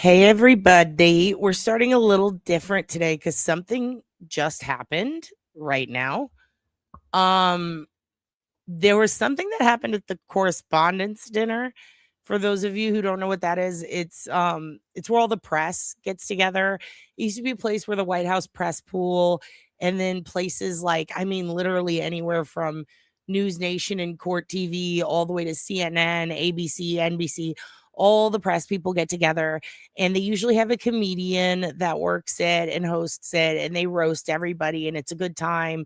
Hey everybody, we're starting a little different today because something just happened right now. Um, there was something that happened at the Correspondents dinner. For those of you who don't know what that is, it's where all the press gets together. It used to be a place where the White House press pool, and then places like, I mean, literally anywhere from News Nation and Court TV all the way to CNN, ABC, NBC. All the press people get together, and they usually have a comedian that works it and hosts it, and they roast everybody, and it's a good time.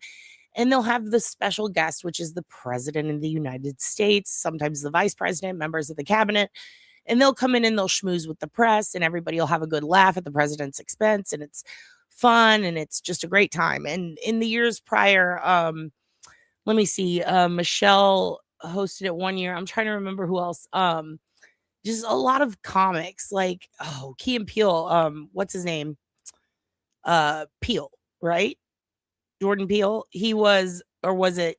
And they'll have the special guest, which is the president of the United States, sometimes the vice president, members of the cabinet. And they'll come in and they'll schmooze with the press, and everybody will have a good laugh at the president's expense. And it's fun and it's just a great time. And in the years prior, let me see, Michelle hosted it one year. I'm trying to remember who else. Just a lot of comics like, Key and Peele. What's his name? Peele, right? Jordan Peele. He was, or was it?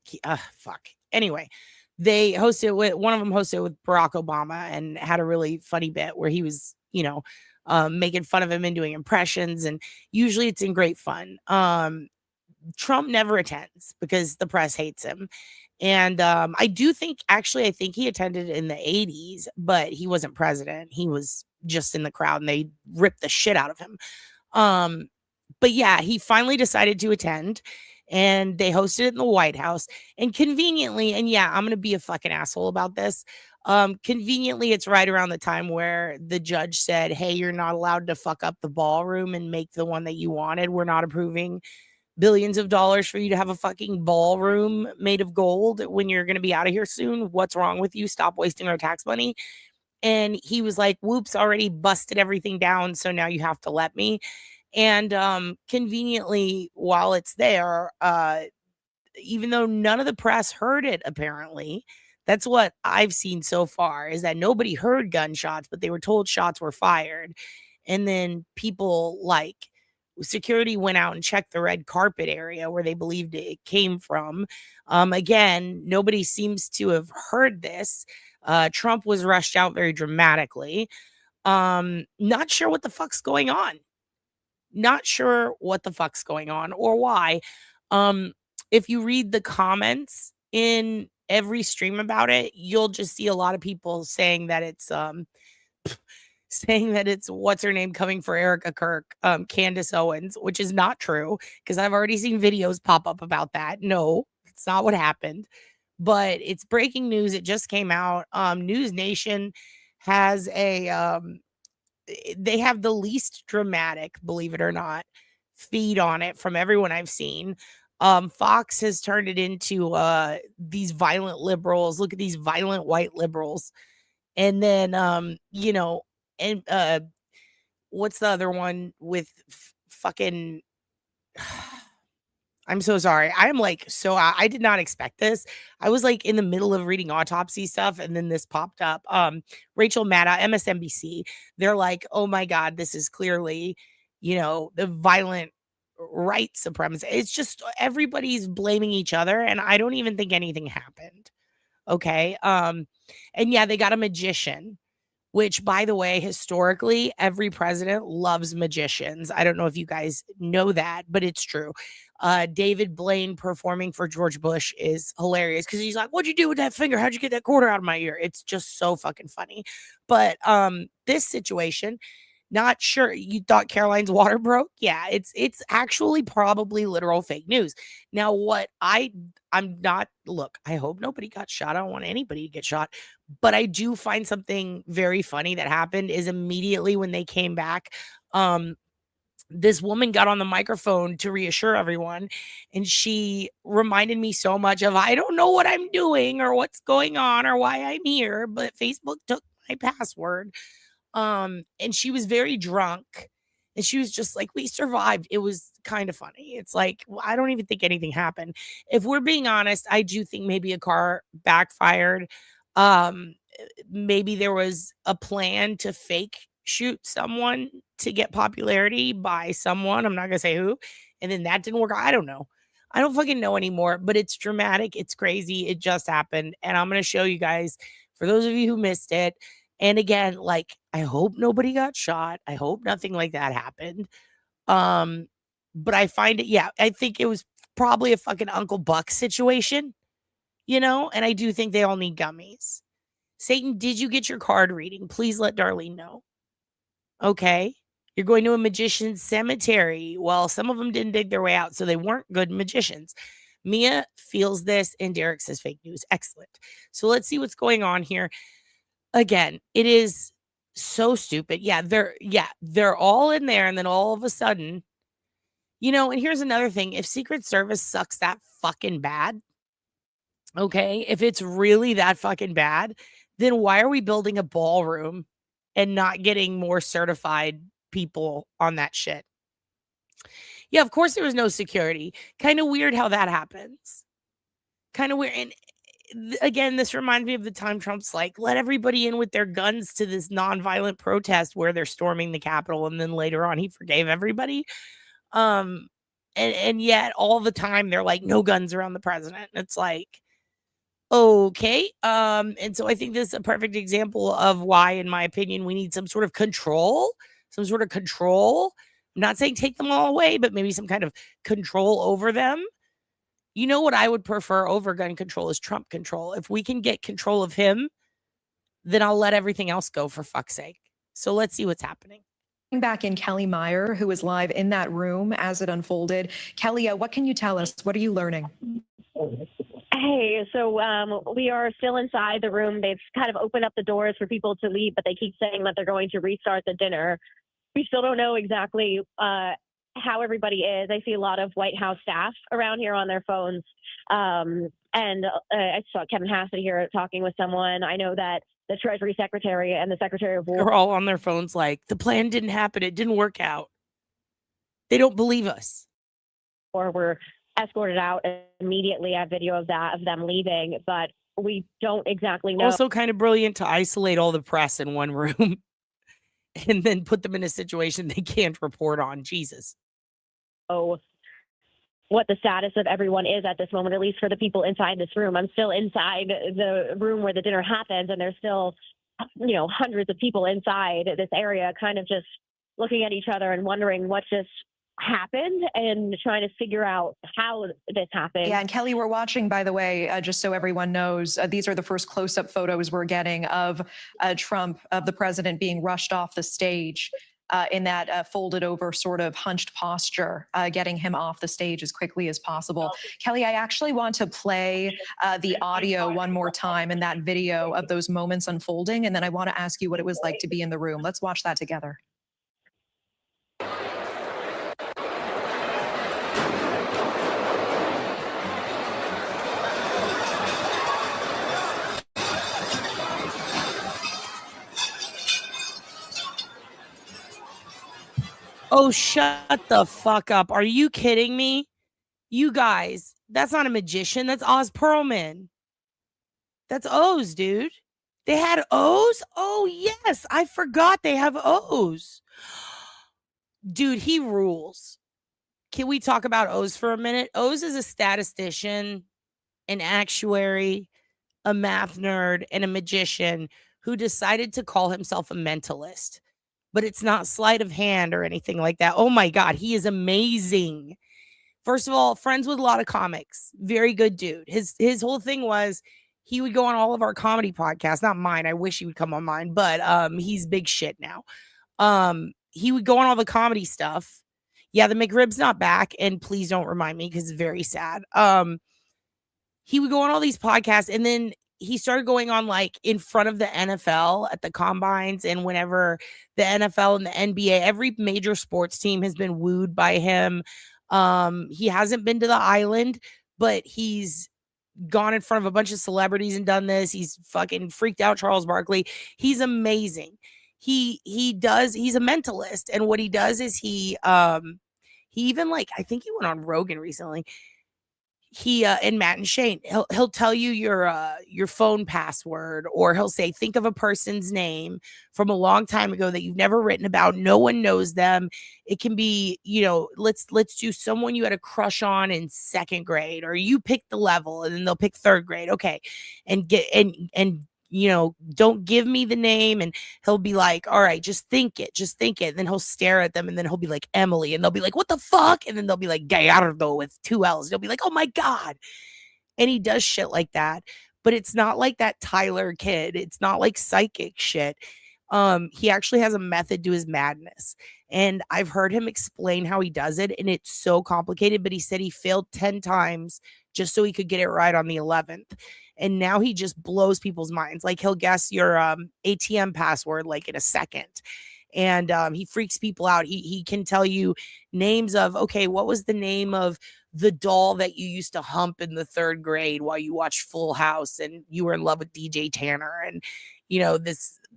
Fuck. Anyway, they hosted with one of them hosted with Barack Obama and had a really funny bit where he was, making fun of him and doing impressions. And usually it's in great fun. Trump never attends because the press hates him. And I do think, actually, I think he attended in the 80s, but he wasn't president. He was just in the crowd and they ripped the shit out of him. But yeah, he finally decided to attend and they hosted it in the White House. And conveniently, and yeah, I'm going to be a fucking asshole about this. Conveniently, it's right around the time where the judge said, hey, you're not allowed to fuck up the ballroom and make the one that you wanted. We're not approving billions of dollars for you to have a fucking ballroom made of gold when you're going to be out of here soon. What's wrong with you? Stop wasting our tax money. And he was like, whoops, already busted everything down. So now you have to let me. And conveniently, while it's there, even though none of the press heard it, apparently, that's what I've seen so far, is that nobody heard gunshots, but they were told shots were fired. And then people like security went out and checked the red carpet area where they believed it came from. Again, nobody seems to have heard this. Trump was rushed out very dramatically. Not sure what the fuck's going on. Not sure what the fuck's going on or why. If you read the comments in every stream about it, you'll just see a lot of people saying that it's saying that it's what's her name coming for Erica Kirk, Candace Owens, which is not true because I've already seen videos pop up about that. No, it's not what happened, but it's breaking news. It just came out. News Nation has they have the least dramatic, believe it or not, feed on it from everyone I've seen. Fox has turned it into these violent liberals. Look at these violent white liberals. And then and what's the other one with fucking I'm so sorry. I'm like, I did not expect this. I was like in the middle of reading Autopsy stuff and then this popped up. Rachel Maddow, MSNBC, they're like, oh my God, this is clearly, the violent right supremacy. It's just everybody's blaming each other. And I don't even think anything happened. Okay. And yeah, they got a magician, which, by the way, historically, every president loves magicians. I don't know if you guys know that, but it's true. David Blaine performing for George Bush is hilarious because he's like, what'd you do with that finger? How'd you get that quarter out of my ear? It's just so fucking funny. But this situation, not sure. You thought Caroline's water broke? Yeah, it's actually probably literal fake news. Now, I'm not, look, I hope nobody got shot. I don't want anybody to get shot. But I do find something very funny that happened is immediately when they came back, this woman got on the microphone to reassure everyone. And she reminded me so much of, I don't know what I'm doing or what's going on or why I'm here, but Facebook took my password. And she was very drunk. And she was just like, we survived. It was kind of funny. It's like, I don't even think anything happened. If we're being honest, I do think maybe a car backfired. Maybe there was a plan to fake shoot someone to get popularity by someone. I'm not gonna say who. And then that didn't work. I don't know. I don't fucking know anymore, but it's dramatic. It's crazy. It just happened. And I'm gonna show you guys, for those of you who missed it. And again, like, I hope nobody got shot. I hope nothing like that happened. But I find it, yeah, I think it was probably a fucking Uncle Buck situation, and I do think they all need gummies. Satan, did you get your card reading? Please let Darlene know. Okay. You're going to a magician's cemetery. Well, some of them didn't dig their way out, so they weren't good magicians. Mia feels this, and Derek says fake news. Excellent. So let's see what's going on here. Again, it is so stupid. Yeah, they're all in there, and then all of a sudden, and here's another thing. If Secret Service sucks that fucking bad, okay, if it's really that fucking bad, then why are we building a ballroom and not getting more certified people on that shit? Yeah, of course there was no security. Kind of weird how that happens. Kind of weird. And again, this reminds me of the time Trump's like, let everybody in with their guns to this nonviolent protest where they're storming the Capitol. And then later on, he forgave everybody. And yet all the time they're like, no guns around the president. And it's like, okay. And so I think this is a perfect example of why, in my opinion, we need some sort of control. I'm not saying take them all away, but maybe some kind of control over them. You know what I would prefer over gun control is Trump control. If we can get control of him, then I'll let everything else go, for fuck's sake. So let's see what's happening. Back in Kelly Meyer, who was live in that room as it unfolded. Kelly, what can you tell us? What are you learning? Hey, so we are still inside the room. They've kind of opened up the doors for people to leave, but they keep saying that they're going to restart the dinner. We still don't know exactly how everybody is. I see a lot of White House staff around here on their phones. And I saw Kevin Hassett here talking with someone. I know that the Treasury Secretary and the Secretary of War are all on their phones like, the plan didn't happen. It didn't work out. They don't believe us. Or were escorted out immediately. I have video of that, of them leaving, but we don't exactly know. Also kind of brilliant to isolate all the press in one room and then put them in a situation they can't report on. Jesus. Oh, what the status of everyone is at this moment, at least for the people inside this room. I'm still inside the room where the dinner happens, and there's still, hundreds of people inside this area kind of just looking at each other and wondering what just happened and trying to figure out how this happened. Yeah, and Kelly, we're watching, by the way, just so everyone knows, these are the first close-up photos we're getting of Trump, of the president being rushed off the stage in that folded over sort of hunched posture, getting him off the stage as quickly as possible. Kelly, I actually want to play the audio one more time in that video of those moments unfolding, and then I want to ask you what it was like to be in the room. Let's watch that together. Oh, shut the fuck up. Are you kidding me? You guys, that's not a magician. That's Oz Pearlman. That's Oz, dude. They had Oz? Oh, yes. I forgot they have Oz. Dude, he rules. Can we talk about Oz for a minute? Oz is a statistician, an actuary, a math nerd, and a magician who decided to call himself a mentalist. But it's not sleight of hand or anything like that. Oh my God, he is amazing. First of all, friends with a lot of comics. Very good dude. His whole thing was he would go on all of our comedy podcasts. Not mine. I wish he would come on mine, but he's big shit now. He would go on all the comedy stuff. Yeah, the McRib's not back, and please don't remind me because it's very sad. He would go on all these podcasts, and then he started going on like in front of the NFL at the combines, and whenever the NFL and the NBA, every major sports team has been wooed by him. He hasn't been to the island, but he's gone in front of a bunch of celebrities and done this. He's fucking freaked out Charles Barkley. He's amazing. He's a mentalist, and what he does is he even, like, I think he went on Rogan recently. He and Matt and Shane, he'll tell you your phone password, or he'll say, think of a person's name from a long time ago that you've never written about. No one knows them. It can be, let's do someone you had a crush on in second grade, or you pick the level, and then they'll pick third grade. Okay. And don't give me the name. And he'll be like, all right, just think it. And then he'll stare at them and then he'll be like, Emily. And they'll be like, what the fuck? And then they'll be like, Gallardo with 2 L's. They'll be like, oh my God. And he does shit like that. But it's not like that Tyler kid. It's not like psychic shit. He actually has a method to his madness. And I've heard him explain how he does it. And it's so complicated. But he said he failed 10 times just so he could get it right on the 11th. And now he just blows people's minds. Like he'll guess your ATM password like in a second. And he freaks people out. He can tell you names of, okay, what was the name of the doll that you used to hump in the 3rd grade while you watched Full House and you were in love with DJ Tanner? And,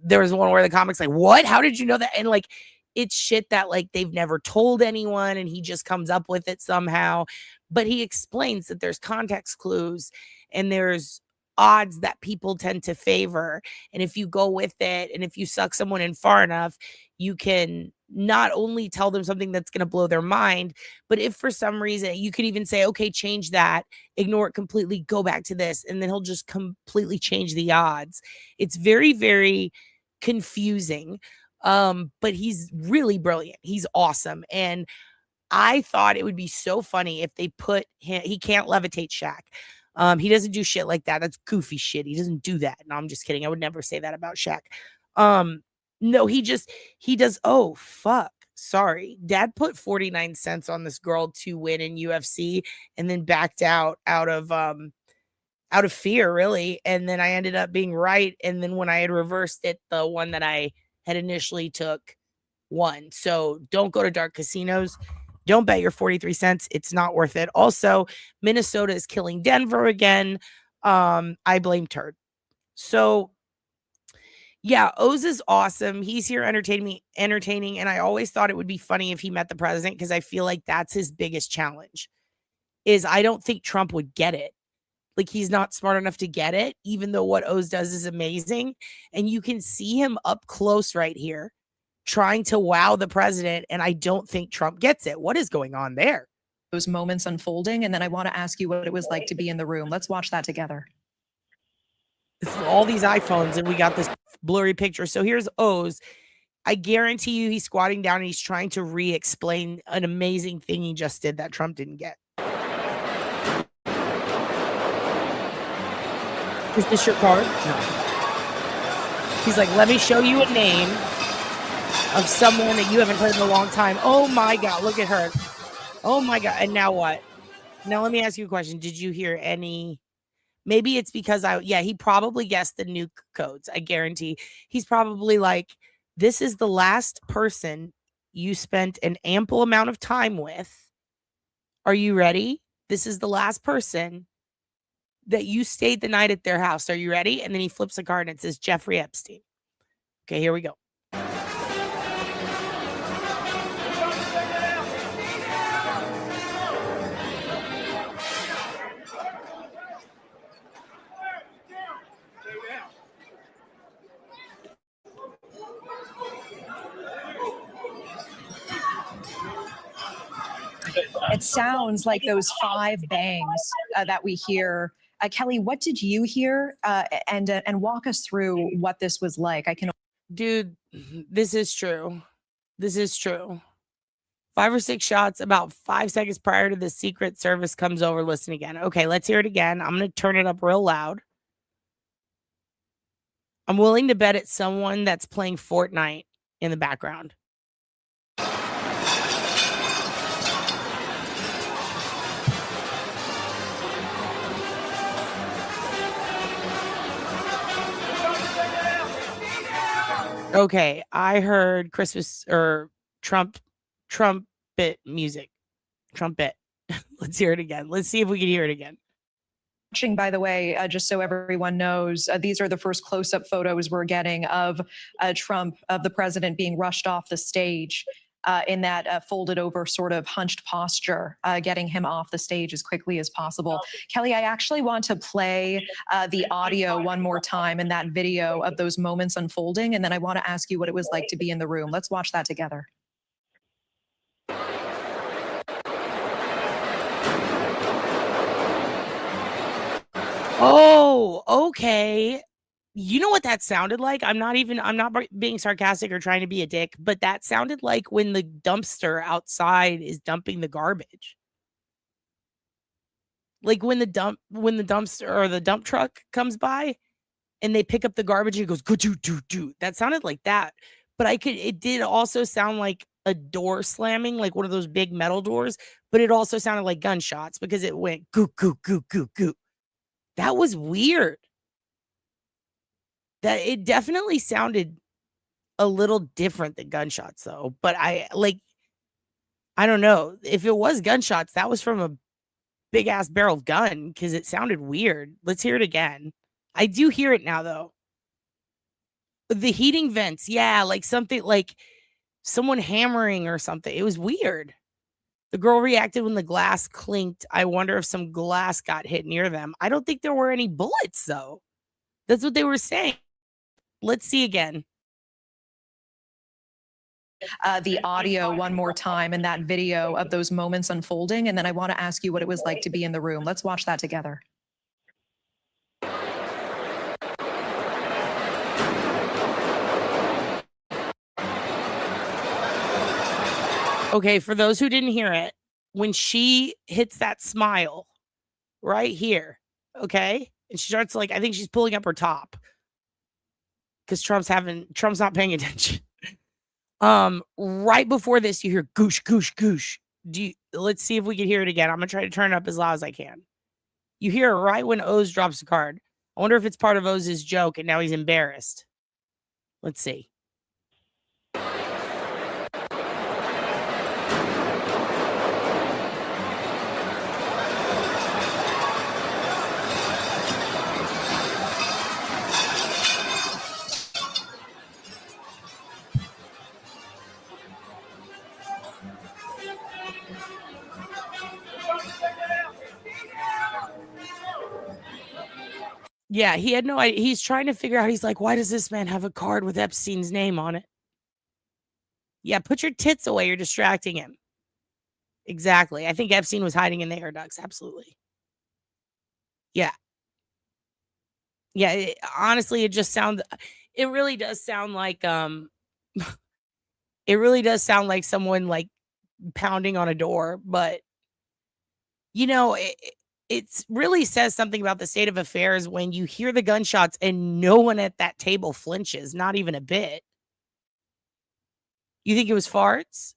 there was one where the comic's like, what? How did you know that? And like, it's shit that like they've never told anyone and he just comes up with it somehow. But he explains that there's context clues and there's odds that people tend to favor. And if you go with it and if you suck someone in far enough, you can not only tell them something that's going to blow their mind, but if for some reason you could even say, okay, change that, ignore it completely, go back to this, and then he'll just completely change the odds. It's very, very confusing. But he's really brilliant. He's awesome. And I thought it would be so funny if they put him, he can't levitate Shaq. He doesn't do shit like that. That's goofy shit. He doesn't do that. No, I'm just kidding. I would never say that about Shaq. No, he does. Oh, fuck. Sorry. Dad put 49 cents on this girl to win in UFC and then backed out of fear, really. And then I ended up being right. And then when I had reversed it, the one that I had initially took won. So don't go to dark casinos. Don't bet your 43 cents. It's not worth it. Also, Minnesota is killing Denver again. I blame Turd. So yeah, Oz is awesome. He's here entertaining, and I always thought it would be funny if he met the president because I feel like that's his biggest challenge. Is I don't think Trump would get it. Like he's not smart enough to get it, even though what Oz does is amazing. And you can see him up close right here trying to wow the president. And I don't think Trump gets it. What is going on there? Those moments unfolding. And then I want to ask you what it was like to be in the room. Let's watch that together. All these iPhones and we got this blurry picture. So here's Oz. I guarantee you he's squatting down and he's trying to re-explain an amazing thing he just did that Trump didn't get. Is this your card? No. He's like, let me show you a name of someone that you haven't heard in a long time. Oh my God, look at her. Oh my God. And now what? Now let me ask you a question. Did you hear any? Maybe it's because he probably guessed the nuke codes. I guarantee he's probably like, this is the last person you spent an ample amount of time with. Are you ready? This is the last person that you stayed the night at their house. Are you ready? And then he flips a card and it says Jeffrey Epstein. Okay, here we go. It sounds like those 5 bangs that we hear. Kelly, what did you hear? And walk us through what this was like. Dude, this is true. This is true. 5 or 6 shots about 5 seconds prior to the Secret Service comes over. Listen again. Okay, let's hear it again. I'm going to turn it up real loud. I'm willing to bet it's someone that's playing Fortnite in the background. Okay, I heard Christmas or trumpet music. Trumpet. Let's hear it again. Let's see if we can hear it again. Watching, by the way, just so everyone knows, these are the first close-up photos we're getting of Trump, of the president being rushed off the stage in that folded over sort of hunched posture, getting him off the stage as quickly as possible. Kelly, I actually want to play the audio one more time in that video of those moments unfolding. And then I want to ask you what it was like to be in the room. Let's watch that together. Oh, okay. You know what that sounded like? I'm not being sarcastic or trying to be a dick, but that sounded like when the dumpster outside is dumping the garbage. Like when the dumpster or the dump truck comes by and they pick up the garbage and it goes, go-do-do-do. That sounded like that. But it did also sound like a door slamming, like one of those big metal doors, but it also sounded like gunshots because it went goo, goo, goo, goo, goo. That was weird. That it definitely sounded a little different than gunshots though. But I don't know. If it was gunshots, that was from a big ass barreled gun because it sounded weird. Let's hear it again. I do hear it now though. The heating vents, yeah, like something like someone hammering or something. It was weird. The girl reacted when the glass clinked. I wonder if some glass got hit near them. I don't think there were any bullets though. That's what they were saying. Let's see again. The audio one more time and that video of those moments unfolding. And then I want to ask you what it was like to be in the room. Let's watch that together. Okay, for those who didn't hear it, when she hits that smile right here, okay, and she starts like, I think she's pulling up her top because Trump's not paying attention. Right before this, you hear goosh, goosh, goosh. Let's see if we can hear it again. I'm gonna try to turn it up as loud as I can. You hear it right when Oz drops the card. I wonder if it's part of Oz's joke and now he's embarrassed. Let's see. Yeah, he had no idea. He's trying to figure out, he's like, why does this man have a card with Epstein's name on it? Yeah, put your tits away. You're distracting him. Exactly. I think Epstein was hiding in the air ducts. Absolutely. Yeah. Yeah, honestly, it really does sound like, it really does sound like someone like pounding on a door, but you know, it really says something about the state of affairs when you hear the gunshots and no one at that table flinches, not even a bit. You think it was farts?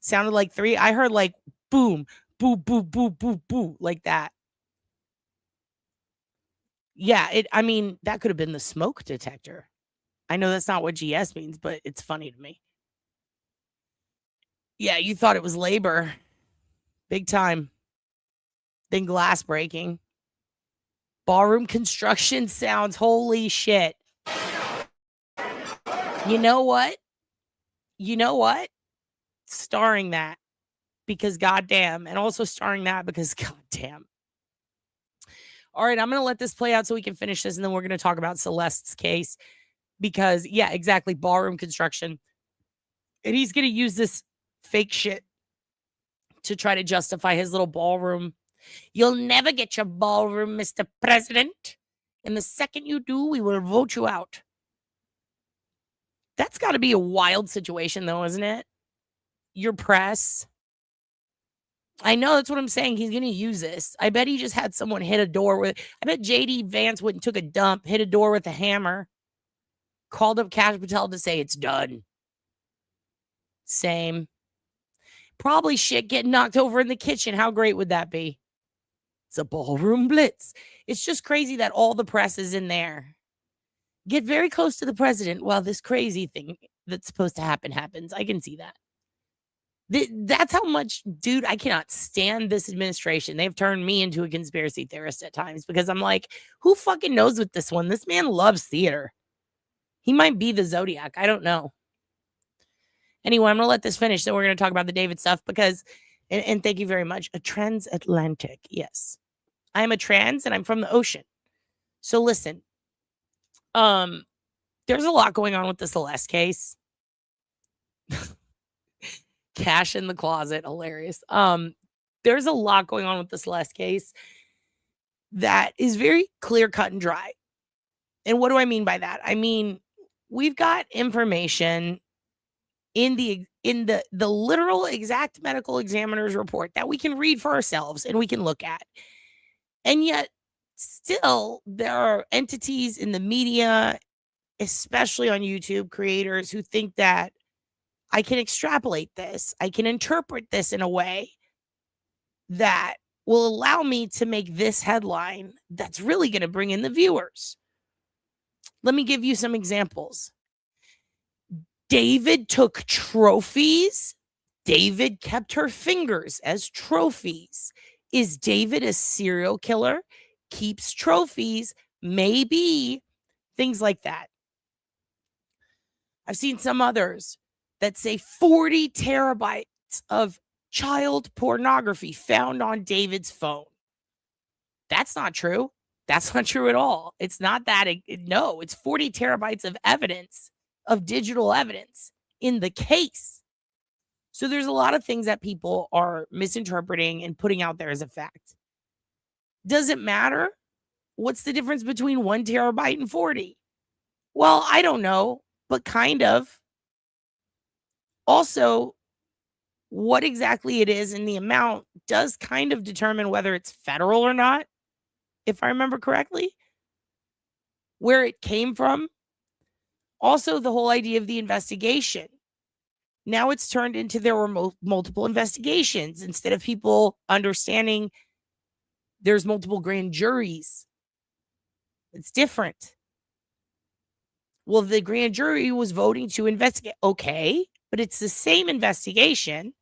Sounded like 3. I heard like boom, boo, boo, boo, boo, boo, like that. Yeah, I mean, that could have been the smoke detector. I know that's not what GS means, but it's funny to me. Yeah, you thought it was labor. Big time. Then glass breaking. Ballroom construction sounds. Holy shit. You know what? Starring that because goddamn, and also starring that because goddamn. All right, I'm going to let this play out so we can finish this, and then we're going to talk about Celeste's case because, yeah, exactly, ballroom construction. And he's going to use this fake shit to try to justify his little ballroom. You'll never get your ballroom, Mr. President. And the second you do, we will vote you out. That's got to be a wild situation, though, isn't it? Your press. I know, that's what I'm saying. He's going to use this. I bet he just had someone hit a door with... I bet JD Vance went and took a dump, hit a door with a hammer, called up Kash Patel to say it's done. Same. Probably shit getting knocked over in the kitchen. How great would that be? It's a ballroom blitz. It's just crazy that all the press is in there. Get very close to the president while this crazy thing that's supposed to happen happens. I can see that. That's how much, dude, I cannot stand this administration. They've turned me into a conspiracy theorist at times because I'm like, who fucking knows with this one? This man loves theater. He might be the Zodiac. I don't know. Anyway, I'm going to let this finish. Then we're going to talk about the David stuff because, and thank you very much. A transatlantic. Yes. I am a trans and I'm from the ocean. So listen, there's a lot going on with the Celeste case. Cash in the closet. Hilarious. There's a lot going on with the Celeste case that is very clear, cut, and dry. And what do I mean by that? I mean, we've got information in the literal exact medical examiner's report that we can read for ourselves and we can look at. And yet still there are entities in the media, especially on YouTube, creators who think that I can extrapolate this, I can interpret this in a way that will allow me to make this headline that's really going to bring in the viewers. Let me give you some examples. David took trophies. David kept her fingers as trophies. Is David a serial killer? Keeps trophies? Maybe. Things like that. I've seen some others that say 40 terabytes of child pornography found on David's phone. That's not true. That's not true at all. It's not that. No, it's 40 terabytes of evidence, of digital evidence in the case. So there's a lot of things that people are misinterpreting and putting out there as a fact. Does it matter? What's the difference between 1 terabyte and 40? Well, I don't know, but kind of. Also, what exactly it is and the amount does kind of determine whether it's federal or not, if I remember correctly. Where it came from. Also, the whole idea of the investigation. Now it's turned into there were multiple investigations instead of people understanding there's multiple grand juries. It's different. Well, the grand jury was voting to investigate. Okay, but it's the same investigation,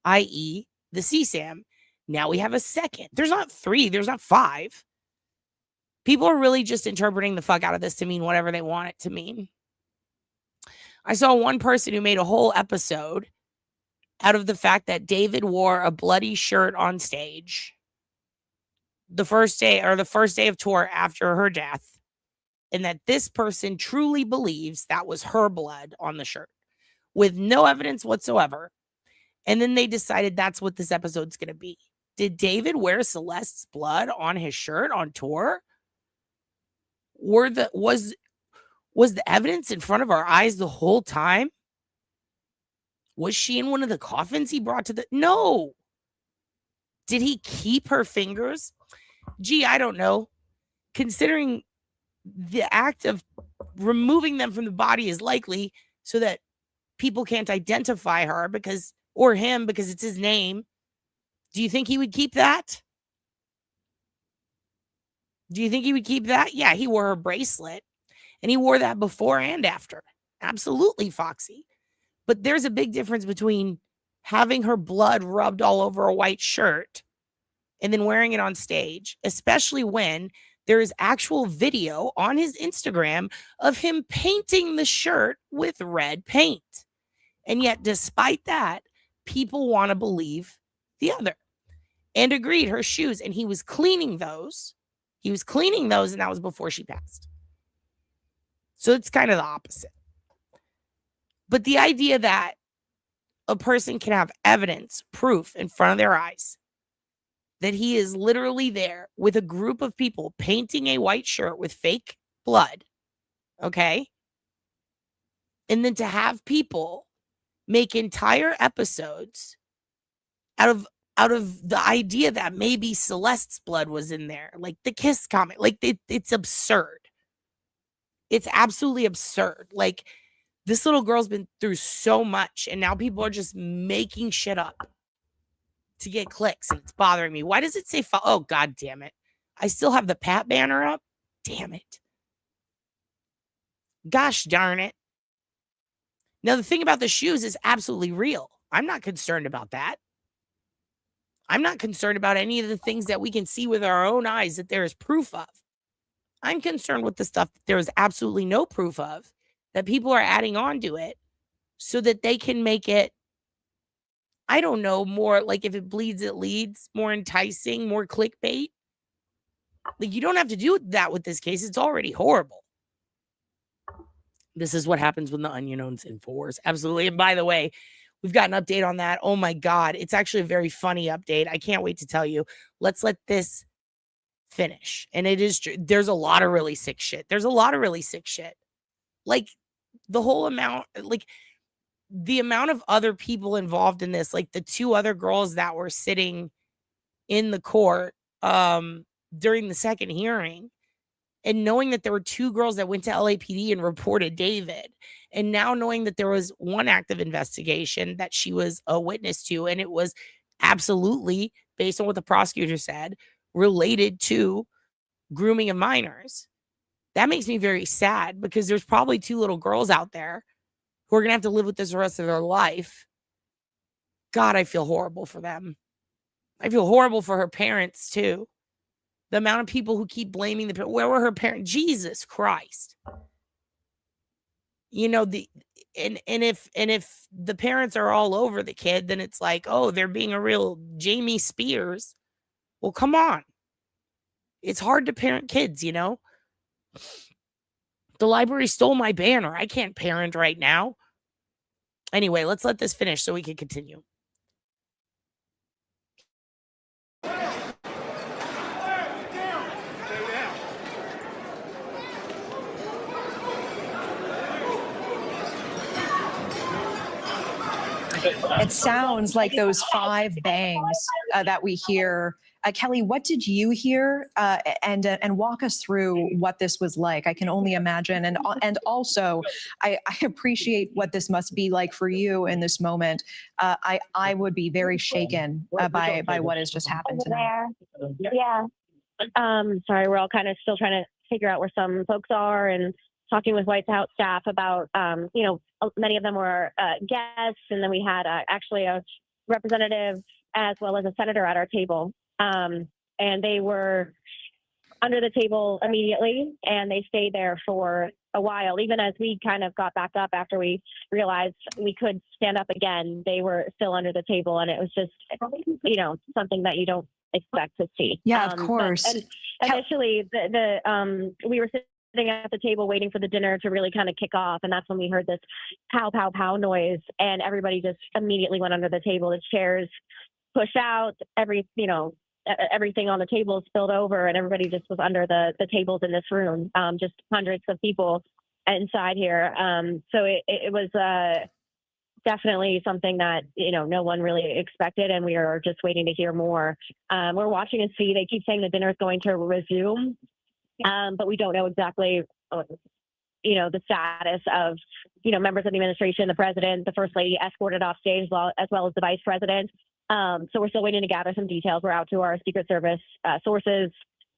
i.e. the CSAM. Now we have a second. There's not 3. There's not 5. People are really just interpreting the fuck out of this to mean whatever they want it to mean. I saw one person who made a whole episode out of the fact that David wore a bloody shirt on stage the first day of tour after her death, and that this person truly believes that was her blood on the shirt with no evidence whatsoever. And then they decided that's what this episode's going to be. Did David wear Celeste's blood on his shirt on tour? Was the evidence in front of our eyes the whole time? Was she in one of the coffins he brought to the... No. Did he keep her fingers? Gee, I don't know. Considering the act of removing them from the body is likely so that people can't identify her or him because it's his name. Do you think he would keep that? Do you think he would keep that? Yeah, he wore her bracelet. And he wore that before and after. Absolutely, Foxy. But there's a big difference between having her blood rubbed all over a white shirt and then wearing it on stage, especially when there is actual video on his Instagram of him painting the shirt with red paint. And yet, despite that, people want to believe the other. And agreed, her shoes. And he was cleaning those. And that was before she passed. So it's kind of the opposite. But the idea that a person can have evidence, proof in front of their eyes that he is literally there with a group of people painting a white shirt with fake blood, okay? And then to have people make entire episodes out of the idea that maybe Celeste's blood was in there, like the kiss comment, like it's absurd. It's absolutely absurd. Like, this little girl's been through so much, and now people are just making shit up to get clicks, and it's bothering me. Why does it say, oh, God damn it. I still have the Pat banner up? Damn it. Gosh darn it. Now, the thing about the shoes is absolutely real. I'm not concerned about that. I'm not concerned about any of the things that we can see with our own eyes that there is proof of. I'm concerned with the stuff that there is absolutely no proof of, that people are adding on to it so that they can make it, I don't know, more like if it bleeds, it leads, more enticing, more clickbait. Like, you don't have to do that with this case. It's already horrible. This is what happens when the onion owns Infowars. Absolutely. And by the way, we've got an update on that. Oh my God. It's actually a very funny update. I can't wait to tell you. Let's let this finish. And it is true. There's a lot of really sick shit. There's a lot of really sick shit. Like the whole amount, like the amount of other people involved in this, like the two other girls that were sitting in the court during the second hearing, and knowing that there were two girls that went to LAPD and reported David, and now knowing that there was one active investigation that she was a witness to, and it was absolutely, based on what the prosecutor said, related to grooming of minors. That makes me very sad, because there's probably two little girls out there who are going to have to live with this the rest of their life. God, I feel horrible for them. I feel horrible for her parents too. The amount of people who keep blaming the parents. Where were her parents? Jesus Christ. You know, and if the parents are all over the kid, then it's like, oh, they're being a real Jamie Spears. Well, come on. It's hard to parent kids, you know? The library stole my banner. I can't parent right now. Anyway, let's let this finish so we can continue. It sounds like those 5 bangs that we hear. Kelly, what did you hear? And walk us through what this was like. I can only imagine. And also, I appreciate what this must be like for you in this moment. I would be very shaken by what has just happened tonight. Yeah. Sorry, we're all kind of still trying to figure out where some folks are, and talking with White House staff about, many of them were guests, and then we had actually a representative as well as a senator at our table. And they were under the table immediately, and they stayed there for a while. Even as we kind of got back up after we realized we could stand up again, they were still under the table, and it was just, something that you don't expect to see. Yeah, of course. Initially, we were sitting at the table waiting for the dinner to really kind of kick off, and that's when we heard this pow, pow, pow noise, and everybody just immediately went under the table. The chairs pushed out, everything on the table spilled over, and everybody just was under the tables in this room, just hundreds of people inside here. So it was definitely something that, no one really expected, and we are just waiting to hear more. We're watching and see. They keep saying the dinner is going to resume, but we don't know exactly, the status of, members of the administration, the president, the first lady escorted off stage, as well as the vice president. So we're still waiting to gather some details. We're out to our Secret Service sources,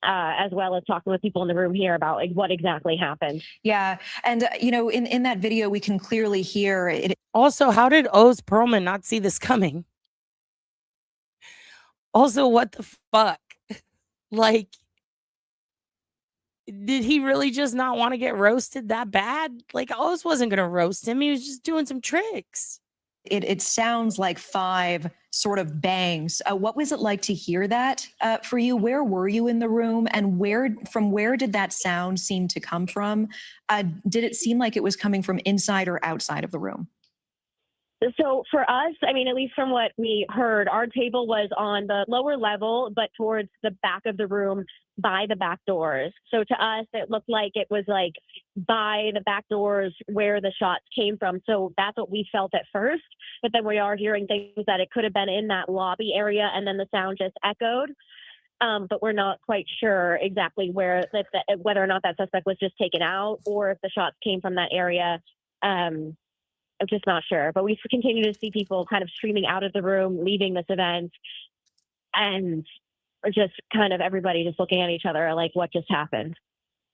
as well as talking with people in the room here about what exactly happened. Yeah. And, in that video, we can clearly hear it. Also, how did Oz Pearlman not see this coming? Also, what the fuck? Like, did he really just not want to get roasted that bad? Like, Oz wasn't going to roast him. He was just doing some tricks. It sounds like 5 sort of bangs. What was it like to hear that for you? Where were you in the room, and from where did that sound seem to come from? Did it seem like it was coming from inside or outside of the room? So for us, at least from what we heard, our table was on the lower level, but towards the back of the room by the back doors. So to us, it looked like it was like by the back doors where the shots came from. So that's what we felt at first. But then we are hearing things that it could have been in that lobby area, and then the sound just echoed. But we're not quite sure exactly whether or not that suspect was just taken out, or if the shots came from that area. I'm just not sure, but we continue to see people kind of streaming out of the room, leaving this event, and just kind of everybody just looking at each other like, what just happened?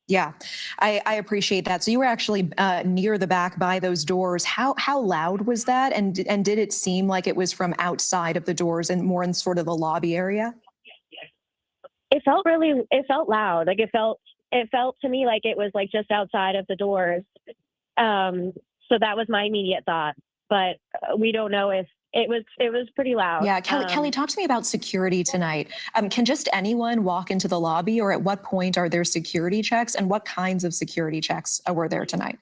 Yeah, I appreciate that. So you were actually near the back by those doors. How loud was that? And did it seem like it was from outside of the doors and more in sort of the lobby area? It felt loud. Like it felt to me like it was like just outside of the doors. So that was my immediate thought, but we don't know if it was pretty loud. Yeah, Kelly, talk to me about security tonight. Can just anyone walk into the lobby, or at what point are there security checks, and what kinds of security checks were there tonight?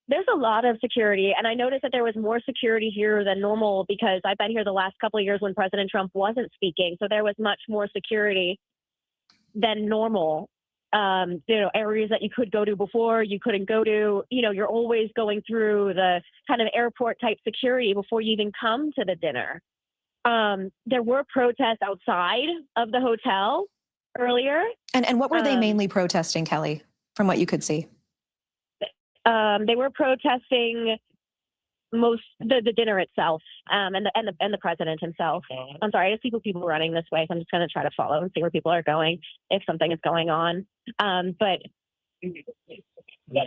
There's a lot of security, and I noticed that there was more security here than normal because I've been here the last couple of years when President Trump wasn't speaking, so there was much more security. than normal. Areas that you could go to before you couldn't go to. You're always going through the kind of airport type security before you even come to the dinner. There were protests outside of the hotel earlier. And what were they mainly protesting, Kelly, from what you could see? They were protesting the dinner itself, and the president himself. I'm sorry, I just see people running this way, so I'm just going to try to follow and see where people are going if something is going on. But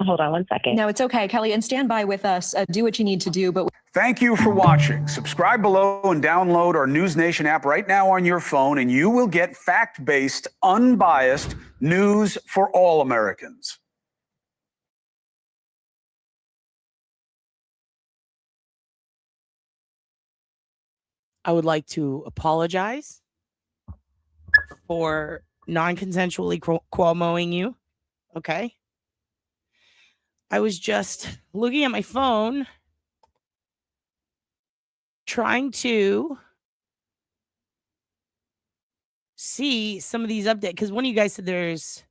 hold on one second. No, it's okay, Kelly, and stand by with us. Do what you need to do. But thank you for watching. Subscribe below and download our News Nation app right now on your phone, and you will get fact-based, unbiased news for all Americans. I would like to apologize for non-consensually Cuomoing you. Okay. I was just looking at my phone, trying to see some of these updates. Because one of you guys said there's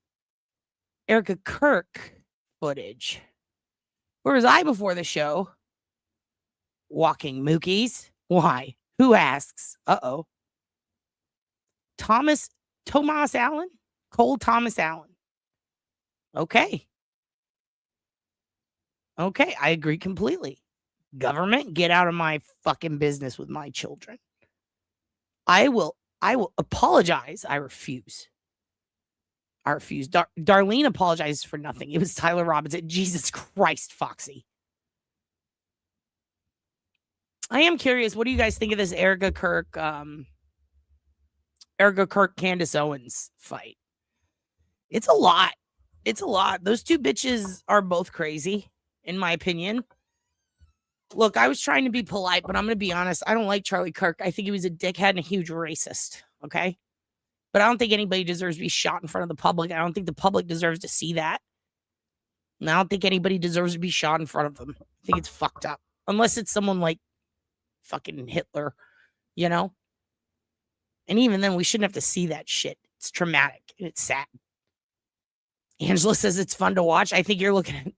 Erica Kirk footage. Where was I before the show? Walking Mookies. Why? Who asks? Uh-oh. Thomas Allen? Cole Thomas Allen. Okay. Okay, I agree completely. Government, get out of my fucking business with my children. I will apologize. I refuse. Darlene apologizes for nothing. It was Tyler Robinson. Jesus Christ, Foxy. I am curious. What do you guys think of this Erica Kirk, Candace Owens fight? It's a lot. It's a lot. Those two bitches are both crazy, in my opinion. Look, I was trying to be polite, but I'm going to be honest. I don't like Charlie Kirk. I think he was a dickhead and a huge racist. Okay. But I don't think anybody deserves to be shot in front of the public. I don't think the public deserves to see that. And I don't think anybody deserves to be shot in front of them. I think it's fucked up. Unless it's someone like fucking Hitler, you know? And even then, we shouldn't have to see that shit. It's traumatic and it's sad. Angela says it's fun to watch. I think you're looking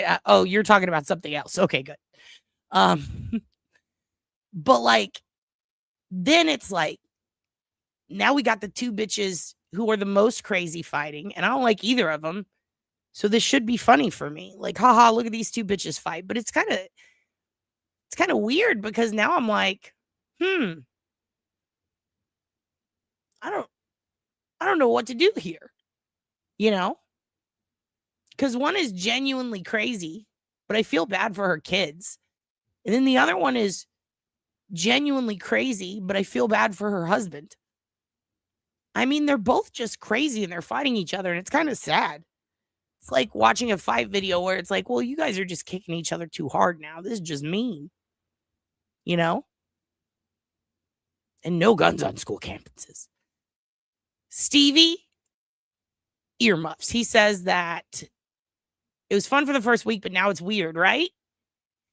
at, oh, you're talking about something else. Okay, good. But like, then it's like, now we got the two bitches who are the most crazy fighting, and I don't like either of them. So this should be funny for me. Like, haha, look at these two bitches fight. But it's kind of weird because now I'm like, I don't know what to do here. You know? Because one is genuinely crazy, but I feel bad for her kids. And then the other one is genuinely crazy, but I feel bad for her husband. I mean, they're both just crazy and they're fighting each other, and it's kind of sad. It's like watching a fight video where it's like, well, you guys are just kicking each other too hard now. This is just mean. You know? And no guns on school campuses. Stevie, earmuffs. He says that it was fun for the first week, but now it's weird, right?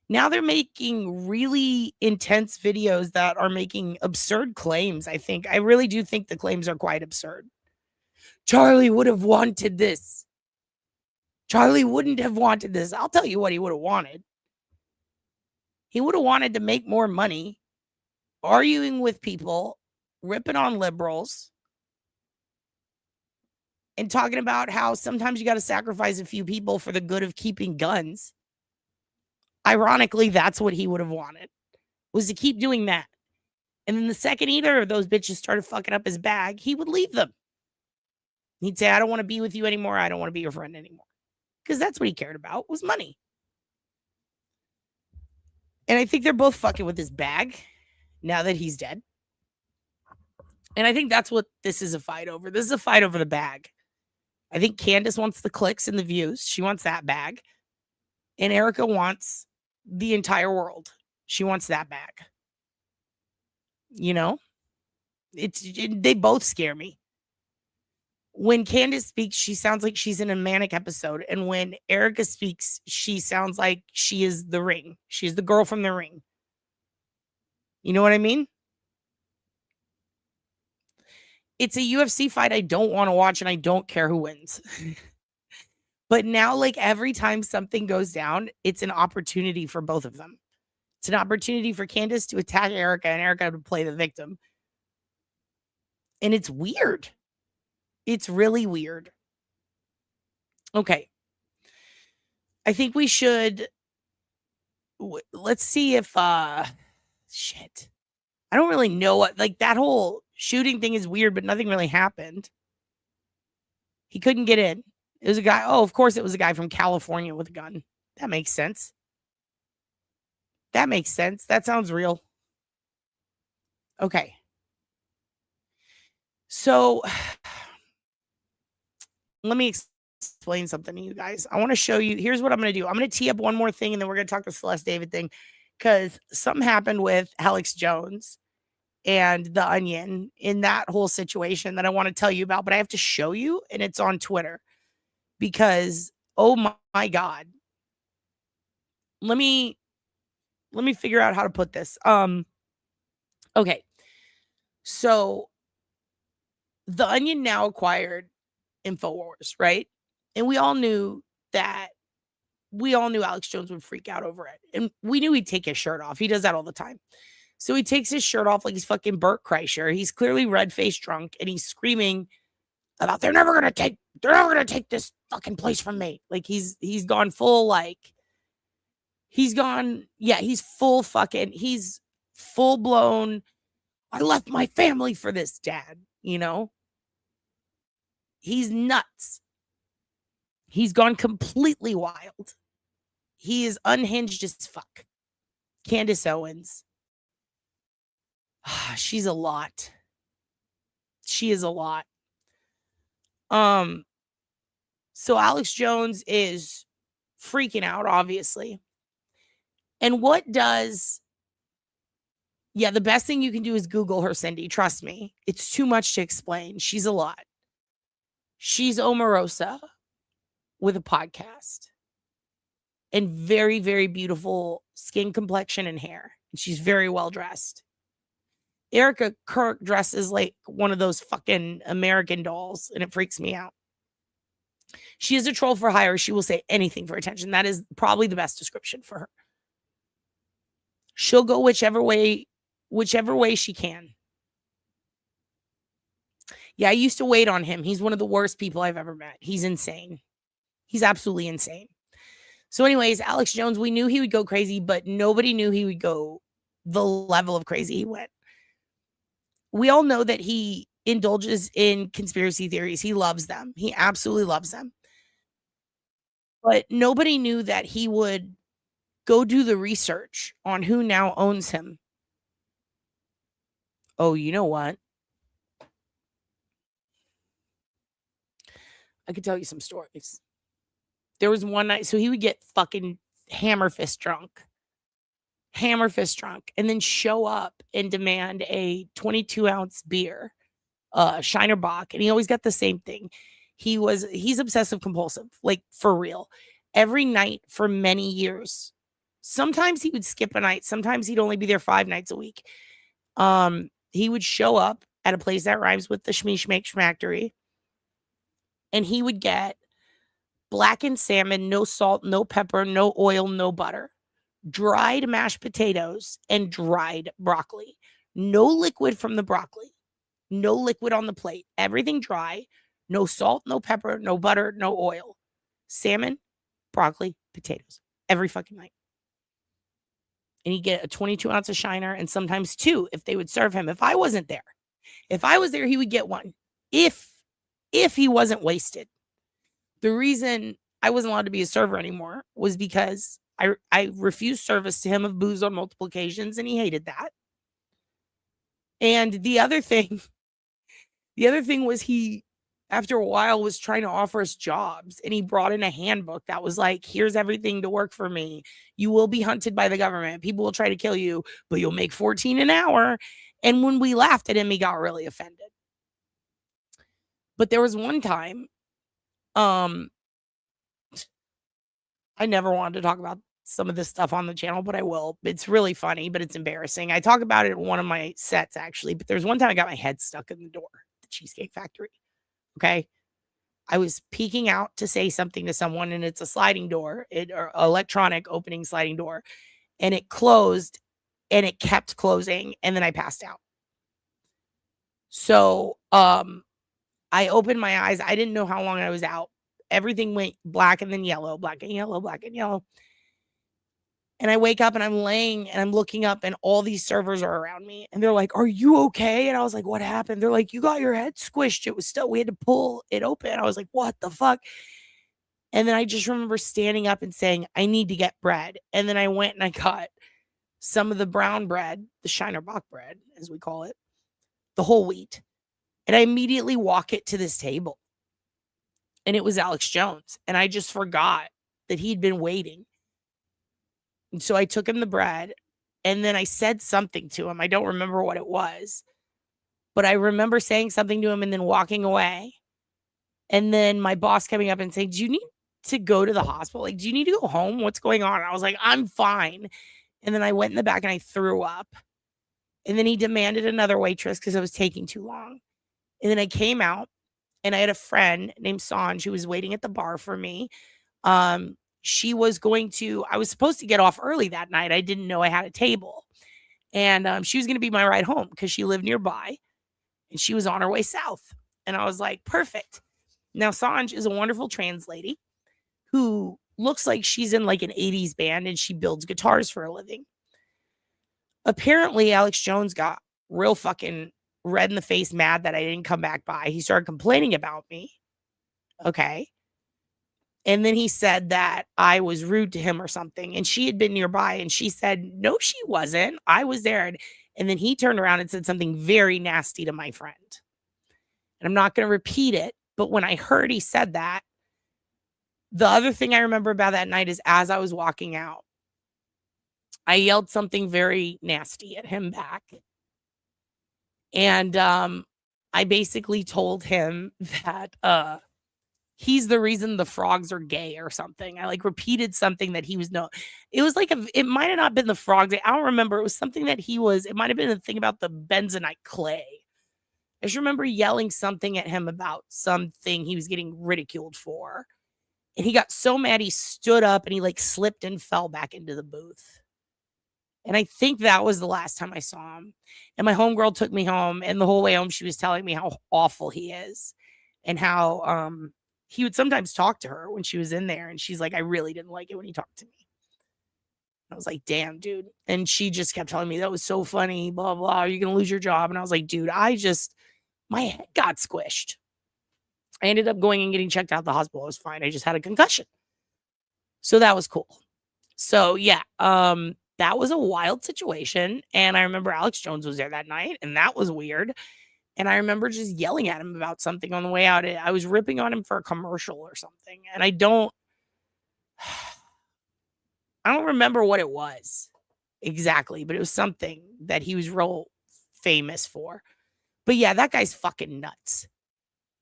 Now they're making really intense videos that are making absurd claims, I think. I really do think the claims are quite absurd. Charlie would have wanted this. Charlie wouldn't have wanted this. I'll tell you what he would have wanted. He would have wanted to make more money, arguing with people, ripping on liberals, and talking about how sometimes you got to sacrifice a few people for the good of keeping guns. Ironically, that's what he would have wanted, was to keep doing that. And then the second either of those bitches started fucking up his bag, he would leave them. He'd say, I don't want to be with you anymore. I don't want to be your friend anymore. Because that's what he cared about, was money. And I think they're both fucking with his bag now that he's dead. And I think that's what this is a fight over. This is a fight over the bag. I think Candace wants the clicks and the views. She wants that bag. And Erica wants the entire world. She wants that bag. You know? They both scare me. When Candace speaks, she sounds like she's in a manic episode. And when Erica speaks, she sounds like she is the Ring. She's the girl from the Ring. You know what I mean? it's a UFC fight I don't want to watch, and I don't care who wins. But now, like, every time something goes down, it's an opportunity for both of them. It's an opportunity for Candace to attack Erica and Erica to play the victim. And it's weird. It's really weird. Okay. I think we should, let's see if, shit. I don't really know what, like, that whole shooting thing is weird, but nothing really happened. He couldn't get in. It was a guy. Oh, of course it was a guy from California with a gun. That makes sense. That makes sense. That sounds real. Okay. So let me explain something to you guys. I want to show you. Here's what I'm going to do. I'm going to tee up one more thing, and then we're going to talk the Celeste David thing, because something happened with Alex Jones and The Onion in that whole situation that I want to tell you about, but I have to show you, and it's on Twitter because, oh my God. Let me figure out how to put this. Okay. So The Onion now acquired InfoWars, right? And we all knew Alex Jones would freak out over it. And we knew he'd take his shirt off. He does that all the time. So he takes his shirt off like he's fucking Bert Kreischer. He's clearly red-faced drunk, and he's screaming about they're never gonna take this fucking place from me. Like he's gone full, like he's full fucking, he's full blown, I left my family for this, dad, you know? He's nuts. He's gone completely wild. He is unhinged as fuck. Candace Owens. She's a lot. She is a lot. So Alex Jones is freaking out, obviously. And what does, the best thing you can do is Google her, Cindy. Trust me. It's too much to explain. She's a lot. She's Omarosa with a podcast and very, very beautiful skin complexion and hair. And she's very well dressed. Erica Kirk dresses like one of those fucking American dolls, and it freaks me out. She is a troll for hire. She will say anything for attention. That is probably the best description for her. She'll go whichever way she can. Yeah, I used to wait on him. He's one of the worst people I've ever met. He's insane. He's absolutely insane. So anyways, Alex Jones, we knew he would go crazy, but nobody knew he would go the level of crazy he went. We all know that he indulges in conspiracy theories. He loves them. He absolutely loves them. But nobody knew that he would go do the research on who now owns him. Oh, you know what? I could tell you some stories. There was one night, so he would get fucking hammer fist drunk, and then show up and demand a 22-ounce beer, Shiner Bock, and he always got the same thing. He's obsessive compulsive, like for real. Every night for many years. Sometimes he would skip a night. Sometimes he'd only be there 5 nights a week. He would show up at a place that rhymes with the Schmeck, and he would get blackened salmon, no salt, no pepper, no oil, no butter, dried mashed potatoes, and dried broccoli. No liquid from the broccoli. No liquid on the plate. Everything dry. No salt, no pepper, no butter, no oil. Salmon, broccoli, potatoes. Every fucking night. And he'd get a 22-ounce of Shiner, and sometimes 2 if they would serve him. If I wasn't there. If I was there, he would get 1. If he wasn't wasted. The reason I wasn't allowed to be a server anymore was because I refused service to him of booze on multiple occasions, and he hated that. And the other thing was he, after a while, was trying to offer us jobs, and he brought in a handbook that was like, here's everything to work for me. You will be hunted by the government. People will try to kill you, but you'll make $14 an hour. And when we laughed at him, he got really offended. But there was one time, I never wanted to talk about some of this stuff on the channel, but I will. It's really funny, but it's embarrassing. I talk about it in one of my sets, actually. But there's one time I got my head stuck in the door. Cheesecake Factory. Okay. I was peeking out to say something to someone, and it's a sliding door, or electronic opening sliding door, and it closed and it kept closing, and then I passed out. So, I opened my eyes. I didn't know how long I was out. Everything went black and then yellow, black and yellow, black and yellow. And I wake up and I'm laying and I'm looking up and all these servers are around me. And they're like, "Are you okay?" And I was like, "What happened?" They're like, "You got your head squished. It was still, we had to pull it open." I was like, "What the fuck?" And then I just remember standing up and saying, "I need to get bread." And then I went and I got some of the brown bread, the Shiner Bach bread, as we call it, the whole wheat. And I immediately walk it to this table. And it was Alex Jones. And I just forgot that he'd been waiting. And so I took him the bread and then I said something to him. I don't remember what it was, but I remember saying something to him and then walking away. And then my boss coming up and saying, "Do you need to go to the hospital? Like, do you need to go home? What's going on?" I was like, "I'm fine." And then I went in the back and I threw up. And then he demanded another waitress because I was taking too long. And then I came out and I had a friend named Sanj who was waiting at the bar for me. She was I was supposed to get off early that night. I didn't know I had a table. And she was going to be my ride home because she lived nearby and she was on her way south. And I was like, perfect. Now, Sanj is a wonderful trans lady who looks like she's in like an 80s band and she builds guitars for a living. Apparently, Alex Jones got real fucking red in the face, mad that I didn't come back by. He started complaining about me. Okay. And then he said that I was rude to him or something. And she had been nearby and she said, "No, she wasn't. I was there." And then he turned around and said something very nasty to my friend. And I'm not going to repeat it, but when I heard he said that, the other thing I remember about that night is as I was walking out, I yelled something very nasty at him back. And I basically told him that he's the reason the frogs are gay or something. I like repeated something that he was it was like it might have not been the frogs. I don't remember. It was something that it might have been a thing about the benzonite clay. I just remember yelling something at him about something he was getting ridiculed for. And he got so mad he stood up and he like slipped and fell back into the booth. And I think that was the last time I saw him. And my homegirl took me home. And the whole way home, she was telling me how awful he is and how he would sometimes talk to her when she was in there. And she's like, "I really didn't like it when he talked to me." I was like, "Damn, dude." And she just kept telling me, "That was so funny, blah, blah. Are you going to lose your job?" And I was like, "Dude, my head got squished." I ended up going and getting checked out at the hospital. I was fine. I just had a concussion. So that was cool. So yeah, that was a wild situation. And I remember Alex Jones was there that night and that was weird. And I remember just yelling at him about something on the way out. I was ripping on him for a commercial or something. And I don't remember what it was exactly, but it was something that he was real famous for. But yeah, that guy's fucking nuts.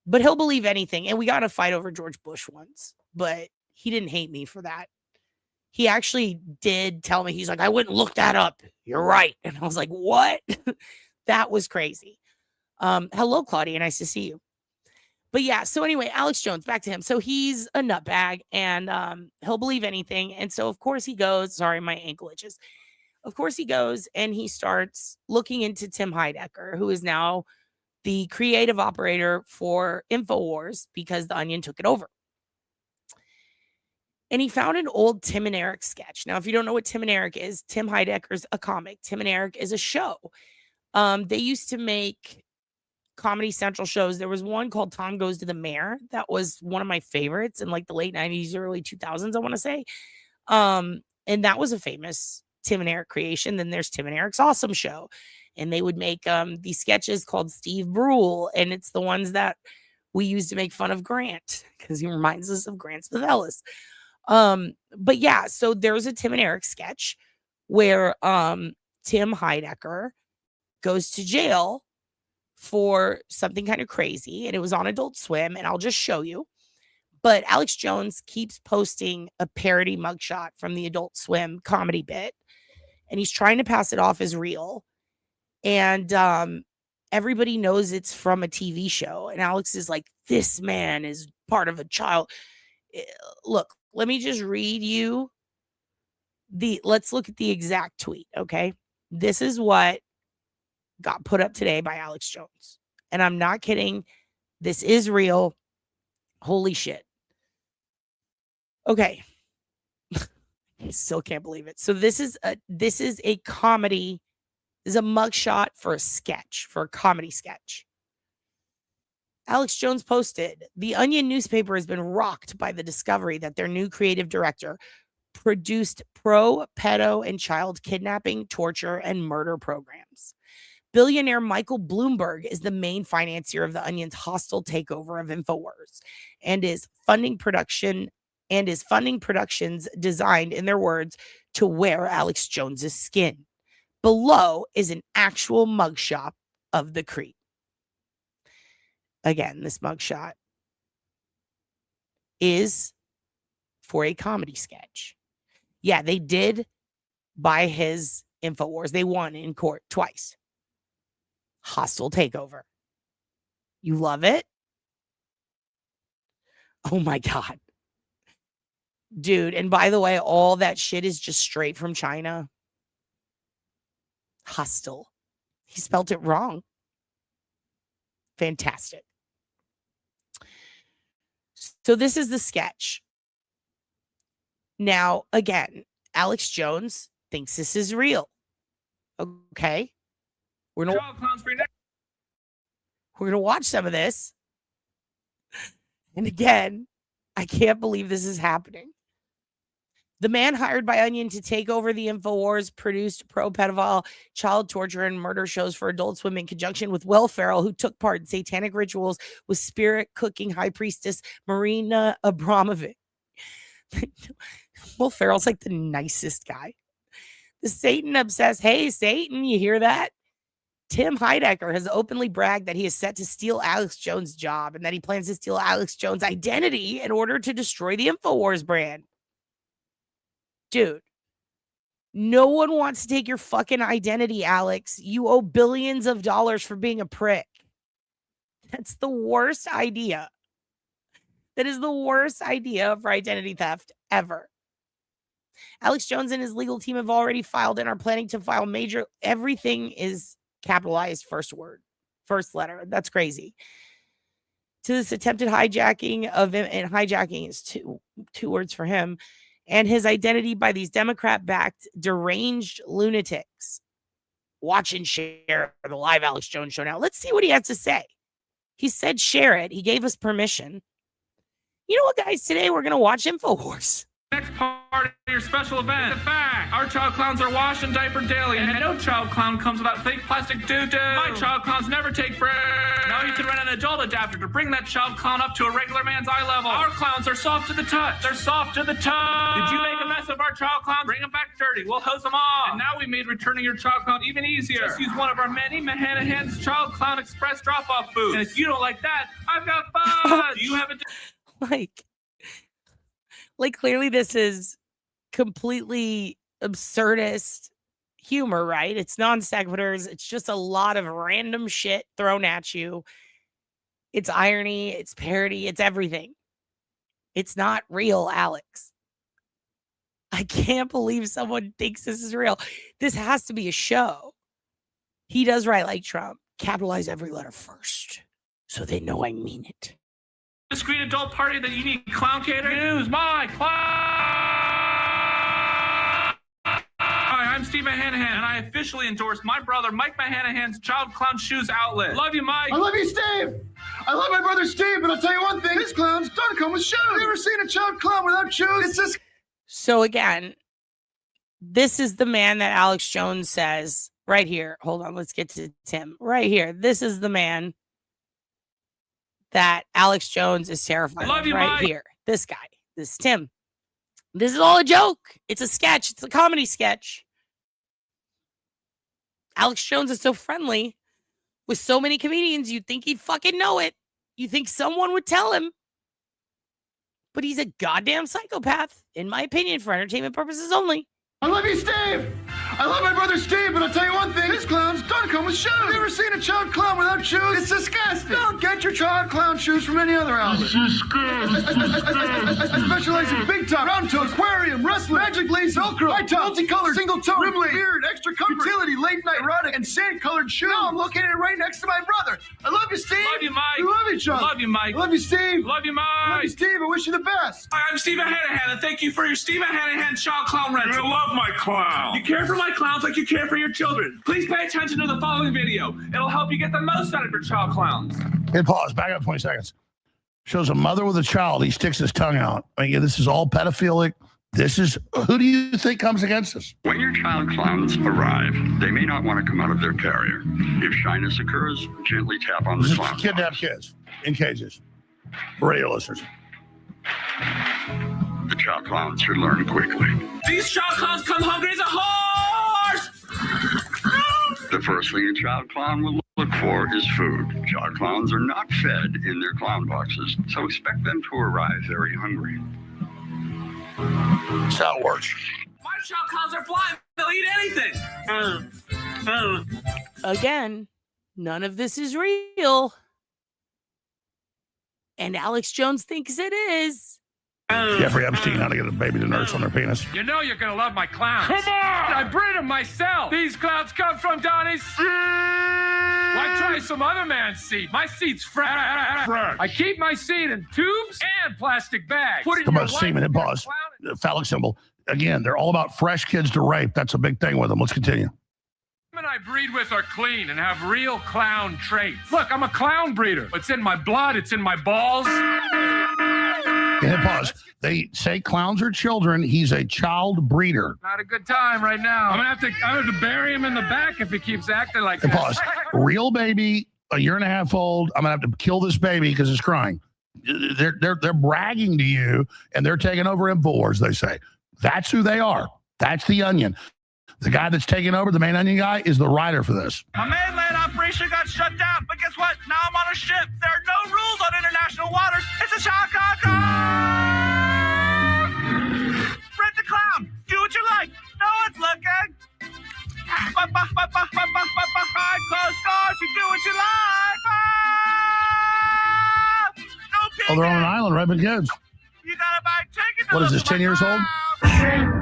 But he'll believe anything. And we got in a fight over George Bush once, but he didn't hate me for that. He actually did tell me, he's like, "I went and looked that up. You're right." And I was like, "What?" That was crazy. Hello, Claudia. Nice to see you. But yeah, so anyway, Alex Jones, back to him. So he's a nutbag and he'll believe anything. And so, of course, he goes, sorry, my ankle itches. Of course, he goes and he starts looking into Tim Heidecker, who is now the creative operator for InfoWars because The Onion took it over. And he found an old Tim and Eric sketch. Now, if you don't know what Tim and Eric is, Tim Heidecker's a comic. Tim and Eric is a show. They used to make Comedy Central shows. There was one called Tom Goes to the Mayor. That was one of my favorites in like the late 90s, early 2000s, I want to say. And that was a famous Tim and Eric creation. Then there's Tim and Eric's Awesome Show. And they would make these sketches called Steve Brule. And it's the ones that we use to make fun of Grant because he reminds us of Grant Smith Ellis. But yeah, so there's a Tim and Eric sketch where Tim Heidecker goes to jail for something kind of crazy, and it was on Adult Swim, and I'll just show you. But Alex Jones keeps posting a parody mugshot from the Adult Swim comedy bit, and he's trying to pass it off as real. And everybody knows it's from a TV show. And Alex is like, this man is part of a child. Look, let me just read you let's look at the exact tweet, okay? This is what got put up today by Alex Jones. And I'm not kidding. This is real. Holy shit. Okay. I still can't believe it. So this is a comedy. This is a mugshot for a sketch, for a comedy sketch. Alex Jones posted, "The Onion newspaper has been rocked by the discovery that their new creative director produced pedo and child kidnapping, torture, and murder programs. Billionaire Michael Bloomberg is the main financier of the Onion's hostile takeover of InfoWars and is funding productions designed, in their words, to wear Alex Jones's skin. Below is an actual mugshot of the creep." Again, this mugshot is for a comedy sketch. Yeah, they did buy his InfoWars. They won in court twice. Hostile takeover. You love it? Oh my God. Dude, and by the way, all that shit is just straight from China. Hostile. He spelt it wrong. Fantastic. So this is the sketch. Now, again, Alex Jones thinks this is real. Okay. We're going to watch some of this. And again, I can't believe this is happening. The man hired by Onion to take over the InfoWars produced pro-pedophile, child torture, and murder shows for Adult Swim in conjunction with Will Ferrell, who took part in satanic rituals with spirit cooking high priestess Marina Abramovic. Will Ferrell's like the nicest guy. The Satan obsessed, hey, Satan, you hear that? Tim Heidecker has openly bragged that he is set to steal Alex Jones' job and that he plans to steal Alex Jones' identity in order to destroy the InfoWars brand. Dude, no one wants to take your fucking identity, Alex. You owe billions of dollars for being a prick. That's the worst idea. That is the worst idea for identity theft ever. Alex Jones and his legal team have already filed and are planning to file major. Everything is capitalized first word, first letter. That's crazy. To this attempted hijacking of him, and hijacking is two words for him, and his identity by these Democrat-backed deranged lunatics. Watch and share the live Alex Jones show now. Let's see what he has to say. He said share it. He gave us permission. You know what, guys? Today we're going to watch InfoWars. Next part of your special event. The fact. Our child clowns are washed and diapered daily, and no child clown comes without fake plastic doo-doo. My child clowns never take breaks. Now you can rent an adult adapter to bring that child clown up to a regular man's eye level. Our clowns are soft to the touch. They're soft to the touch. Did you make a mess of our child clowns? Bring them back dirty. We'll hose them off. And now we made returning your child clown even easier. Just use one of our many Mahanahan's Child Clown Express drop-off booths. And if you don't like that, I've got fun. Do you have a... Like clearly this is completely absurdist humor, right? It's non sequiturs. It's just a lot of random shit thrown at you. It's irony. It's parody. It's everything. It's not real, Alex. I can't believe someone thinks this is real. This has to be a show. He does write like Trump. Capitalize every letter first so they know I mean it. Discreet adult party that you need clown catering. Use my clown. Hi, I'm Steve Mahanahan, and I officially endorse my brother Mike Mahanahan's Child Clown Shoes Outlet. Love you, Mike. I love you, Steve. I love my brother Steve, but I'll tell you one thing: these clowns don't come with shoes. Have you ever seen a child clown without shoes? It's just... So again, this is the man that Alex Jones says right here. Hold on, let's get to Tim right here. This is the man that Alex Jones is terrified of right here. This guy, this is Tim. This is all a joke. It's a sketch. It's a comedy sketch. Alex Jones is so friendly with so many comedians, you'd think he'd fucking know it. You think someone would tell him. But he's a goddamn psychopath, in my opinion, for entertainment purposes only. I love you, Steve. I love my brother Steve, but I'll tell you one thing: these clowns don't come come with shoes. Have you ever seen a child clown without shoes? It's disgusting. Don't get your child clown shoes from any other outlet. It's disgusting. I specialize in big top, round toe, aquarium, wrestling, magic lace, Velcro, high top, multicolored, single toe, rimley, beard, extra comfort, utility, late night, erotic, and sand-colored shoes. Now I'm located right next to my brother. I love you, Steve. Love you, Mike. We love each other. Love you, Mike. I love you, Steve. Love you, Mike. I love you, Steve. I wish you the best. Hi, I'm Stephen Hanahan, and thank you for your Stephen Hanahan Child Clown rental. I love my clown. You care for my clowns like you care for your children. Please pay attention to the following video. It'll help you get the most out of your child clowns. Hit pause. Back up 20 seconds. Shows a mother with a child. He sticks his tongue out. I mean, this is all pedophilic. This is, who do you think comes against us? When your child clowns arrive, they may not want to come out of their carrier. If shyness occurs, gently tap on the This is clown. kidnapped kids in cages. For radio listeners. The child clown should learn quickly. These child clowns come hungry as a horse! The first thing a child clown will look for is food. Child clowns are not fed in their clown boxes, so expect them to arrive very hungry. That's how it works. My child clowns are blind. They'll eat anything. Again, none of this is real. And Alex Jones thinks it is. Jeffrey Epstein, how to get a baby to nurse on their penis. You know you're gonna love my clowns. Come on! I breed them myself. These clowns come from Donnie's seed. Why try some other man's seed? My seed's fresh. I keep my seed in tubes and plastic bags. Put it in Come your on, semen, hit wife- pause. Phallic symbol. Again, they're all about fresh kids to rape. That's a big thing with them. Let's continue. Women I breed with are clean and have real clown traits. Look, I'm a clown breeder. It's in my blood. It's in my balls. Hit pause. They say clowns are children. He's a child breeder. Not a good time right now. I'm gonna have to bury him in the back if he keeps acting like Hit this. pause. Real baby, a year and a half old. I'm gonna have to kill this baby because it's crying. They're bragging to you, and they're taking over InfoWars. They say that's who they are. That's the Onion. The guy that's taking over, the main Onion guy, is the writer for this. My mainland operation got shut down, but guess what? Now I'm on a ship. There are no rules on international waters. It's a Chicago! Rent the clown. Do what you like. No one's looking. Behind closed doors, you do what you like. No Oh, they're on an peeking. island raping kids. You gotta buy tickets. to What is look this, at 10 my years old? clown.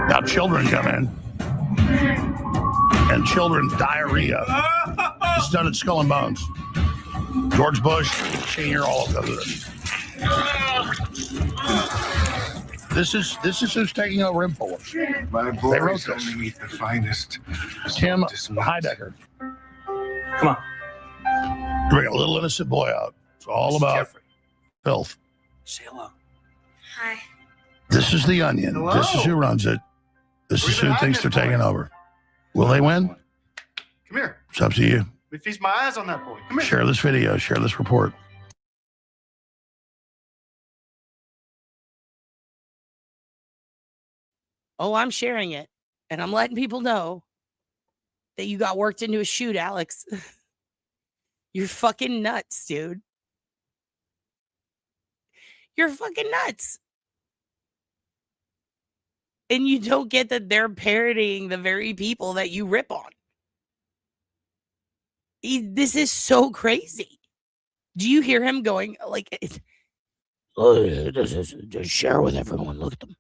Now children come in. And children's diarrhea. It's done at Skull and Bones. George Bush, Senior, all of those. This is who's taking over InfoWars. My They wrote boys this. only eat the finest. Tim This month. Heidecker. Come on. Bring a little innocent boy out. It's all about Jeffrey. filth. Say hello. Hi. This is the Onion. Hello. This is who runs it. This is who Where thinks did they're I get taking boy? over. Will they win? Come here. It's up to you. Let me feast my eyes on that boy. Come here. Share this video. Share this report. Oh, I'm sharing it. And I'm letting people know that you got worked into a shoot, Alex. You're fucking nuts, dude. You're fucking nuts. And you don't get that they're parodying the very people that you rip on. This is so crazy. Do you hear him going like, just share with everyone. Look at them.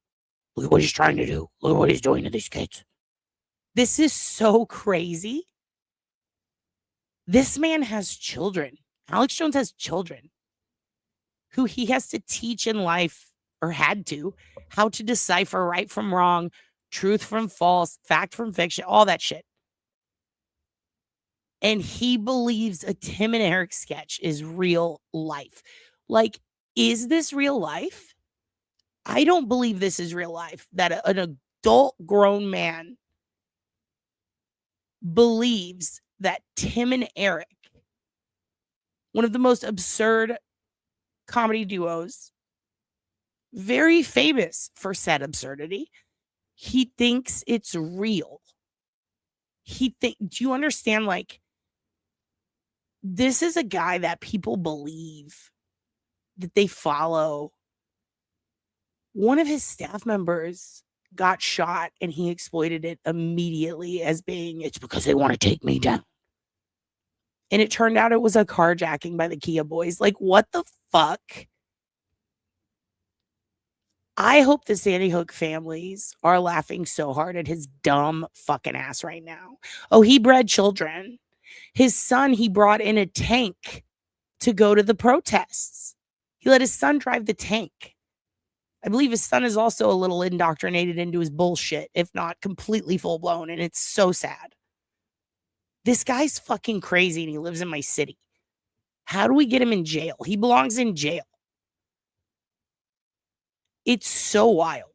Look at what he's trying to do. Look at what he's doing to these kids. This is so crazy. This man has children. Alex Jones has children who he has to teach in life, or had to, how to decipher right from wrong, truth from false, fact from fiction, all that shit. And he believes a Tim and Eric sketch is real life. Like, is this real life? I don't believe this is real life, that an adult grown man believes that Tim and Eric, one of the most absurd comedy duos, very famous for said absurdity, he thinks it's real. Do you understand? Like, this is a guy that people believe, that they follow. One of his staff members got shot, and he exploited it immediately as being, it's because they want to take me down. And it turned out it was a carjacking by the Kia boys. Like, what the fuck? I hope the Sandy Hook families are laughing so hard at his dumb fucking ass right now. Oh, he bred children. His son, he brought in a tank to go to the protests. He let his son drive the tank. I believe his son is also a little indoctrinated into his bullshit, if not completely full blown. And it's so sad. This guy's fucking crazy and he lives in my city. How do we get him in jail? He belongs in jail. It's so wild.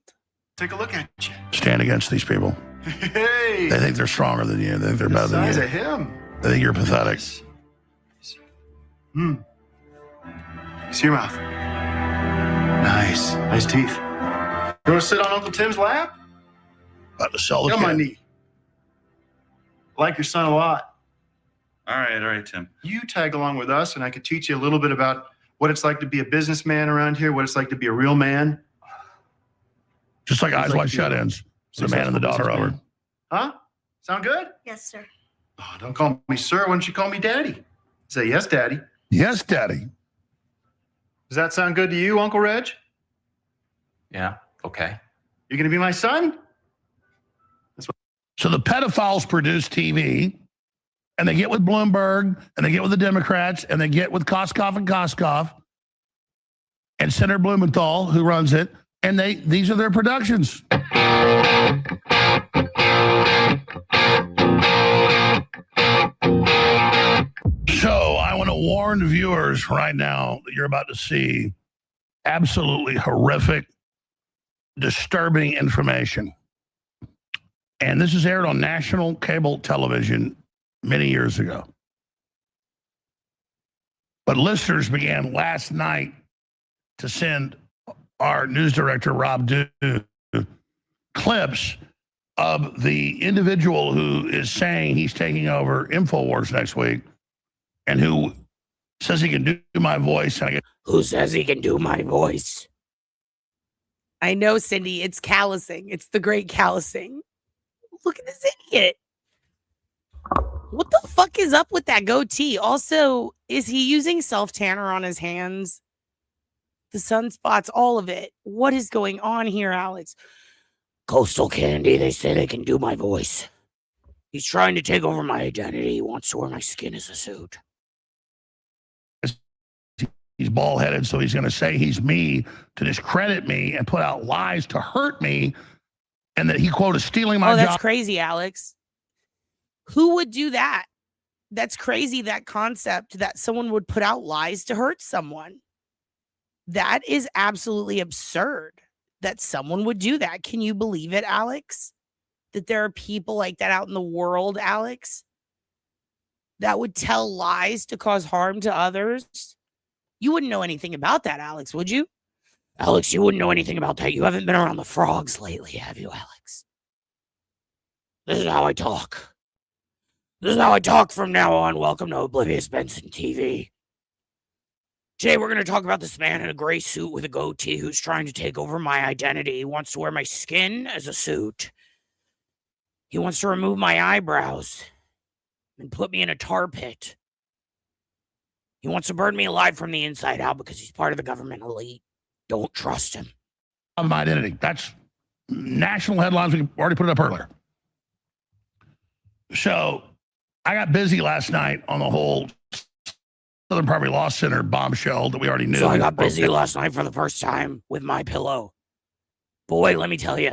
Take a look at you. Stand against these people. Hey. They think they're stronger than you. They think they're better than Size you. of him. They think you're pathetic. See your mouth. Nice. Nice teeth. You want to sit on Uncle Tim's lap? About to sell the Get on my kid. knee. I like your son a lot. All right, Tim. You tag along with us, and I could teach you a little bit about what it's like to be a businessman around here, what it's like to be a real man. Just like Eyes like Wide Shut-Ins. The man Successful and the daughter businessman. over. Huh? Sound good? Yes, sir. Oh, don't call me sir. Why don't you call me daddy? Say yes, daddy. Yes, Daddy. Does that sound good to you, Uncle Reg? Yeah, okay. You gonna be my son? So the pedophiles produce TV, and they get with Bloomberg, and they get with the Democrats, and they get with Koskoff and Senator Blumenthal, who runs it, and these are their productions. So I want to warn the viewers right now that you're about to see absolutely horrific, disturbing information. And this is aired on national cable television many years ago. But listeners began last night to send our news director, Rob Dew, clips of the individual who is saying he's taking over InfoWars next week and who says he can do my voice. And I get, Who says he can do my voice? I know, Cindy. It's callousing. It's the great callousing. Look at this idiot. What the fuck is up with that goatee? Also, is he using self-tanner on his hands? The sunspots, all of it. What is going on here, Alex? Coastal Candy, they say they can do my voice. He's trying to take over my identity. He wants to wear my skin as a suit. he's bald-headed, so he's going to say he's me to discredit me and put out lies to hurt me, and that he, quote, is stealing my job. Oh, that's crazy, Alex. Who would do that? That's crazy, that concept that someone would put out lies to hurt someone. That is absolutely absurd that someone would do that. Can you believe it, Alex? That there are people like that out in the world, Alex, that would tell lies to cause harm to others? You wouldn't know anything about that, Alex, would you? Alex, you wouldn't know anything about that. You haven't been around the frogs lately, have you, Alex? This is how I talk. This is how I talk from now on. Welcome to Oblivious Benson TV. Today we're going to talk about this man in a gray suit with a goatee who's trying to take over my identity. He wants to wear my skin as a suit. He wants to remove my eyebrows and put me in a tar pit. He wants to burn me alive from the inside out because he's part of the government elite. Don't trust him. Of my identity. That's national headlines. We already put it up earlier. So I got busy last night on the whole Southern Poverty Law Center bombshell that we already knew. So I got busy last night for the first time with my pillow. Boy, let me tell you.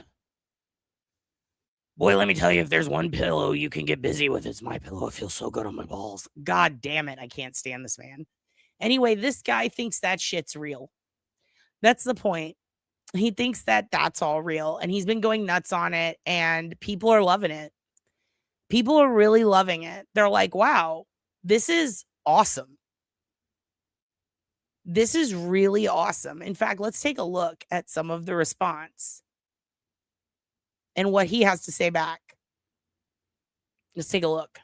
Boy, let me tell you, if there's one pillow you can get busy with, it's my pillow. It feels so good on my balls. God damn it. I can't stand this man. Anyway, this guy thinks that shit's real. That's the point. He thinks that that's all real, and he's been going nuts on it, and people are loving it. People are really loving it. They're like, wow, this is awesome. This is really awesome. In fact, let's take a look at some of the response and what he has to say back. Let's take a look.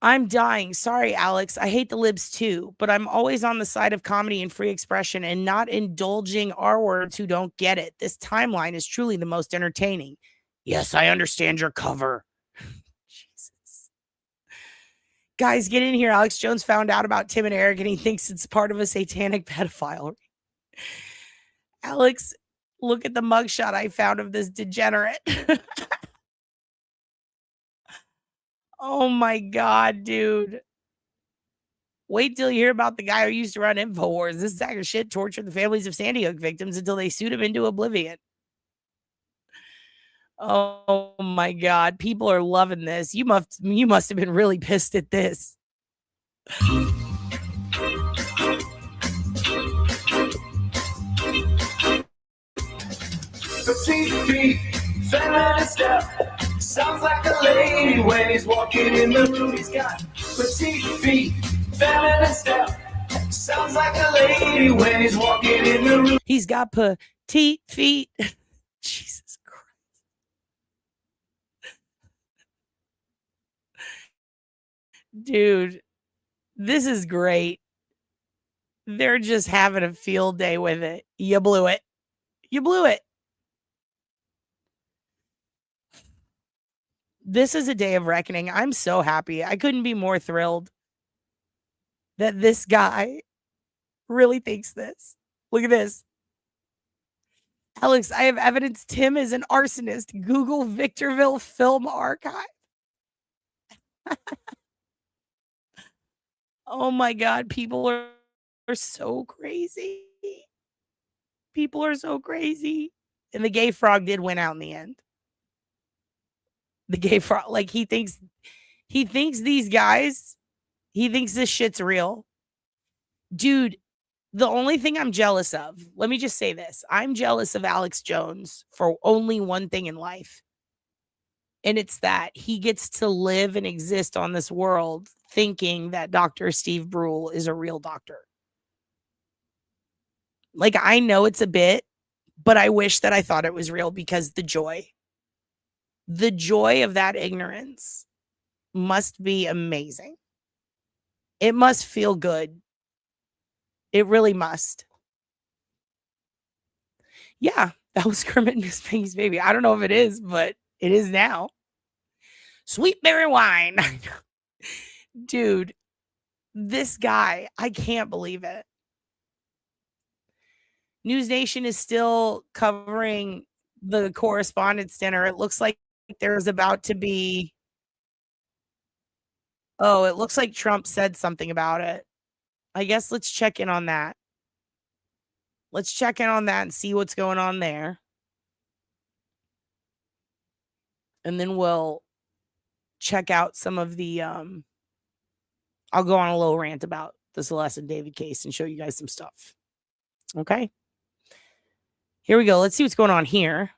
I'm dying. Sorry, Alex. I hate the libs too, but I'm always on the side of comedy and free expression and not indulging R words who don't get it. This timeline is truly the most entertaining. Yes, I understand your cover. Jesus. Guys, get in here. Alex Jones found out about Tim and Eric and he thinks it's part of a satanic pedophile. Alex, look at the mugshot I found of this degenerate. Oh my God, dude. Wait till you hear about the guy who used to run InfoWars. This sack of shit tortured the families of Sandy Hook victims until they sued him into oblivion. Oh my God. People are loving this. You must have been really pissed at this. Petite feet, feminine step. Sounds like a lady when he's walking in the room. He's got petite feet, feminine step. Sounds like a lady when he's walking in the room. He's got petite feet. Jesus Christ. Dude, this is great. They're just having a field day with it. You blew it. You blew it. This is a day of reckoning. I'm so happy. I couldn't be more thrilled that this guy really thinks this. Look at this. Alex, I have evidence Tim is an arsonist. Google Victorville Film Archive. Oh my God. People are so crazy. People are so crazy. And the gay frog did win out in the end. The gay frog, like he thinks these guys, he thinks this shit's real. Dude, the only thing I'm jealous of, let me just say this. I'm jealous of Alex Jones for only one thing in life. And it's that he gets to live and exist on this world thinking that Dr. Steve Brule is a real doctor. Like, I know it's a bit, but I wish that I thought it was real because the joy of that ignorance must be amazing. It must feel good. It really must. Yeah, that was Kermit and Miss Piggy's baby. I don't know if it is, but it is now. Sweet berry wine. Dude, this guy, I can't believe it. News Nation is still covering the Correspondents dinner. It looks like there's about to be. Oh, it looks like Trump said something about it. I guess let's check in on that. Let's check in on that and see what's going on there. And then we'll check out some of the I'll go on a little rant about the Celeste and David case and show you guys some stuff. Okay? Here we go. Let's see what's going on here.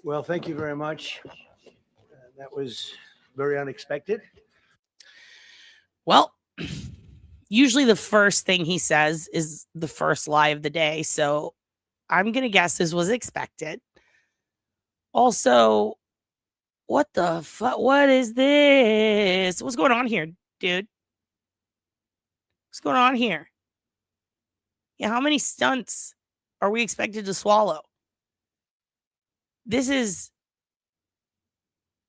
Well, thank you very much. That was very unexpected. Well, usually the first thing he says is the first lie of the day. So I'm going to guess this was expected. Also, what the fuck? What is this? What's going on here, dude? What's going on here? Yeah, how many stunts are we expected to swallow? This is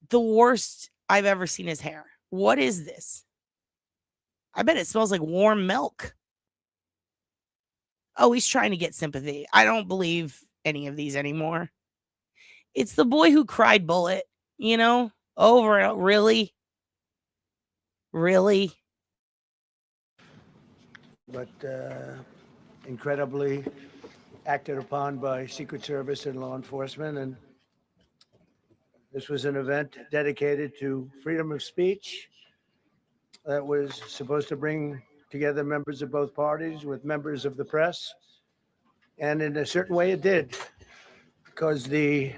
the worst I've ever seen his hair. What is this? I bet it smells like warm milk. Oh, he's trying to get sympathy. I don't believe any of these anymore. It's the boy who cried bullet, you know, over and over. Really? Really? But incredibly acted upon by Secret Service and law enforcement. And this was an event dedicated to freedom of speech that was supposed to bring together members of both parties with members of the press And in a certain way it did, because the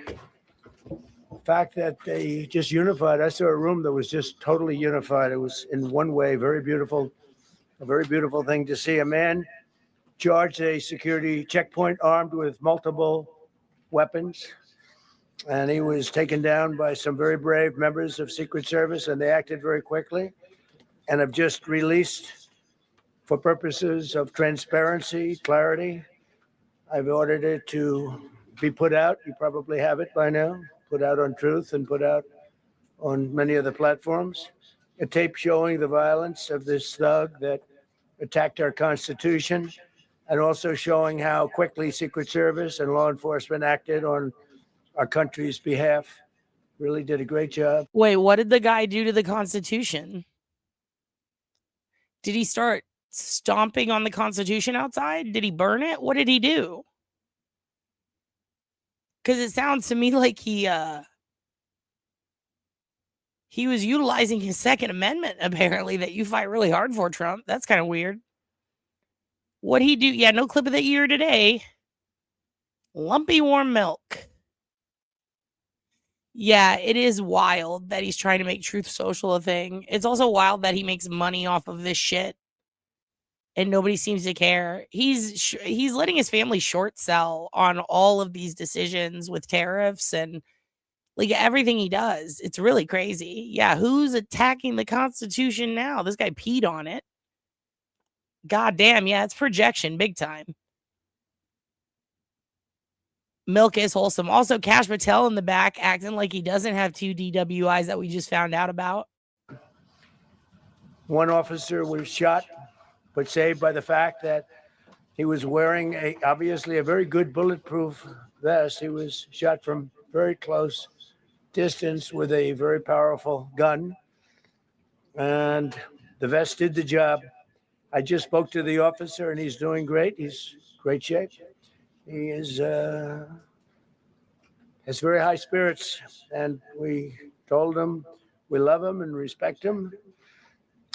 fact that they just unified, I saw a room that was just totally unified. It was in one way, very beautiful, a very beautiful thing to see. A man charged a security checkpoint armed with multiple weapons. And he was taken down by some very brave members of Secret Service, and they acted very quickly and have just released, for purposes of transparency, clarity. I've ordered it to be put out. You probably have it by now. Put out on Truth and put out on many of the platforms. A tape showing the violence of this thug that attacked our Constitution, and also showing how quickly Secret Service and law enforcement acted on our country's behalf. Really did a great job. Wait, what did the guy do to the Constitution? Did he start stomping on the Constitution outside? Did he burn it? What did he do? Because it sounds to me like he was utilizing his Second Amendment, apparently, that you fight really hard for, Trump. That's kind of weird. What'd he do? Yeah, no clip of the year today. Lumpy warm milk. Yeah, it is wild that he's trying to make Truth Social a thing. It's also wild that he makes money off of this shit and nobody seems to care. He's letting his family short sell on all of these decisions with tariffs and like everything he does. It's really crazy. Yeah, who's attacking the Constitution now? This guy peed on it. God damn, yeah, it's projection big time. Milk is wholesome. Also, Cash Patel in the back acting like he doesn't have 2 DWIs that we just found out about. One officer was shot, but saved by the fact that he was wearing obviously a very good bulletproof vest. He was shot from very close distance with a very powerful gun, and the vest did the job. I just spoke to the officer, and he's doing great. He's great shape. He is has very high spirits, and we told him we love him and respect him,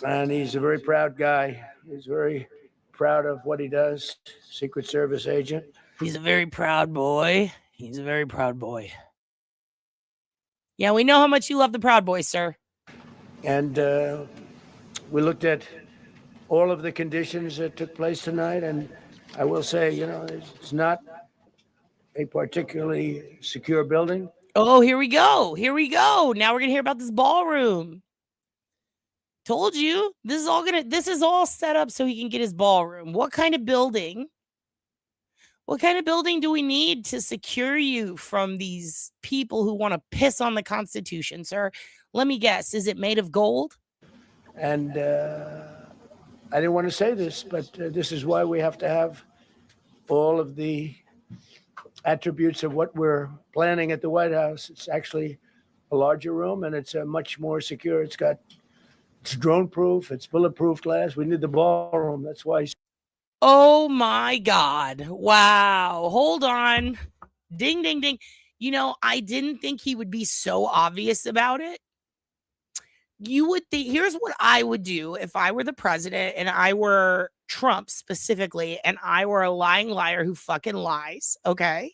and he's a very proud guy. He's very proud of what he does, Secret Service agent. He's a very proud boy. He's a very proud boy. Yeah, we know how much you love the Proud Boy, sir. And we looked at all of the conditions that took place tonight, and I will say, you know, it's not a particularly secure building. Oh, here we go. Here we go. Now we're going to hear about this ballroom. Told you. This is all set up so he can get his ballroom. What kind of building? What kind of building do we need to secure you from these people who want to piss on the Constitution, sir? Let me guess. Is it made of gold? And I didn't want to say this, but this is why we have to have all of the attributes of what we're planning at the White House. It's actually a larger room, and it's much more secure. It's drone proof. It's bulletproof glass. We need the ballroom. That's why. Oh my God. Wow. Hold on. Ding, ding, ding. You know, I didn't think he would be so obvious about it. You would think, here's what I would do if I were the president and I were Trump specifically, and I were a lying liar who fucking lies. Okay.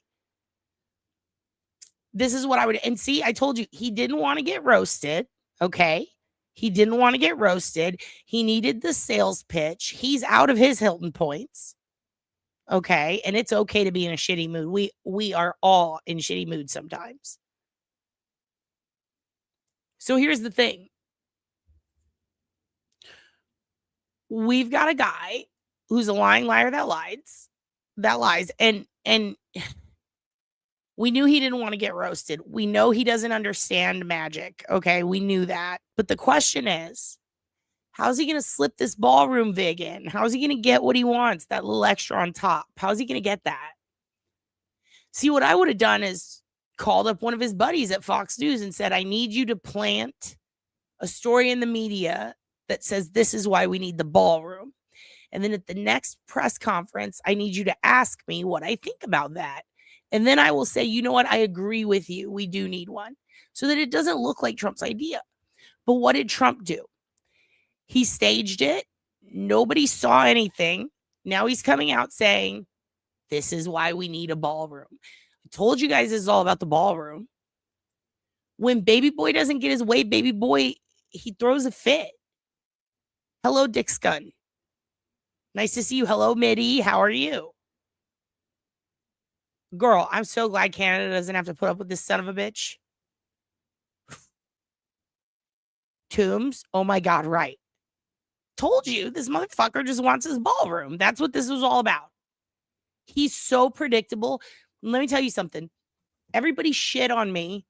This is what I would, and see, I told you he didn't want to get roasted. Okay. He didn't want to get roasted. He needed the sales pitch. He's out of his Hilton points. Okay. And it's okay to be in a shitty mood. We are all in shitty moods sometimes. So here's the thing. We've got a guy who's a lying liar that lies. And we knew he didn't want to get roasted. We know he doesn't understand magic. Okay. We knew that. But the question is, how's he going to slip this ballroom vig in? How's he going to get what he wants? That little extra on top. How's he going to get that? See, what I would have done is called up one of his buddies at Fox News and said, I need you to plant a story in the media that says this is why we need the ballroom. And then at the next press conference, I need you to ask me what I think about that. And then I will say, you know what? I agree with you. We do need one, so that it doesn't look like Trump's idea. But what did Trump do? He staged it. Nobody saw anything. Now he's coming out saying, This is why we need a ballroom. I told you guys this is all about the ballroom. When baby boy doesn't get his way, baby boy, he throws a fit. Hello, Dick Scun. Nice to see you. Hello, Mitty. How are you? Girl, I'm so glad Canada doesn't have to put up with this son of a bitch. Tombs. Oh my God, right. Told you, this motherfucker just wants his ballroom. That's what this was all about. He's so predictable. Let me tell you something. Everybody shit on me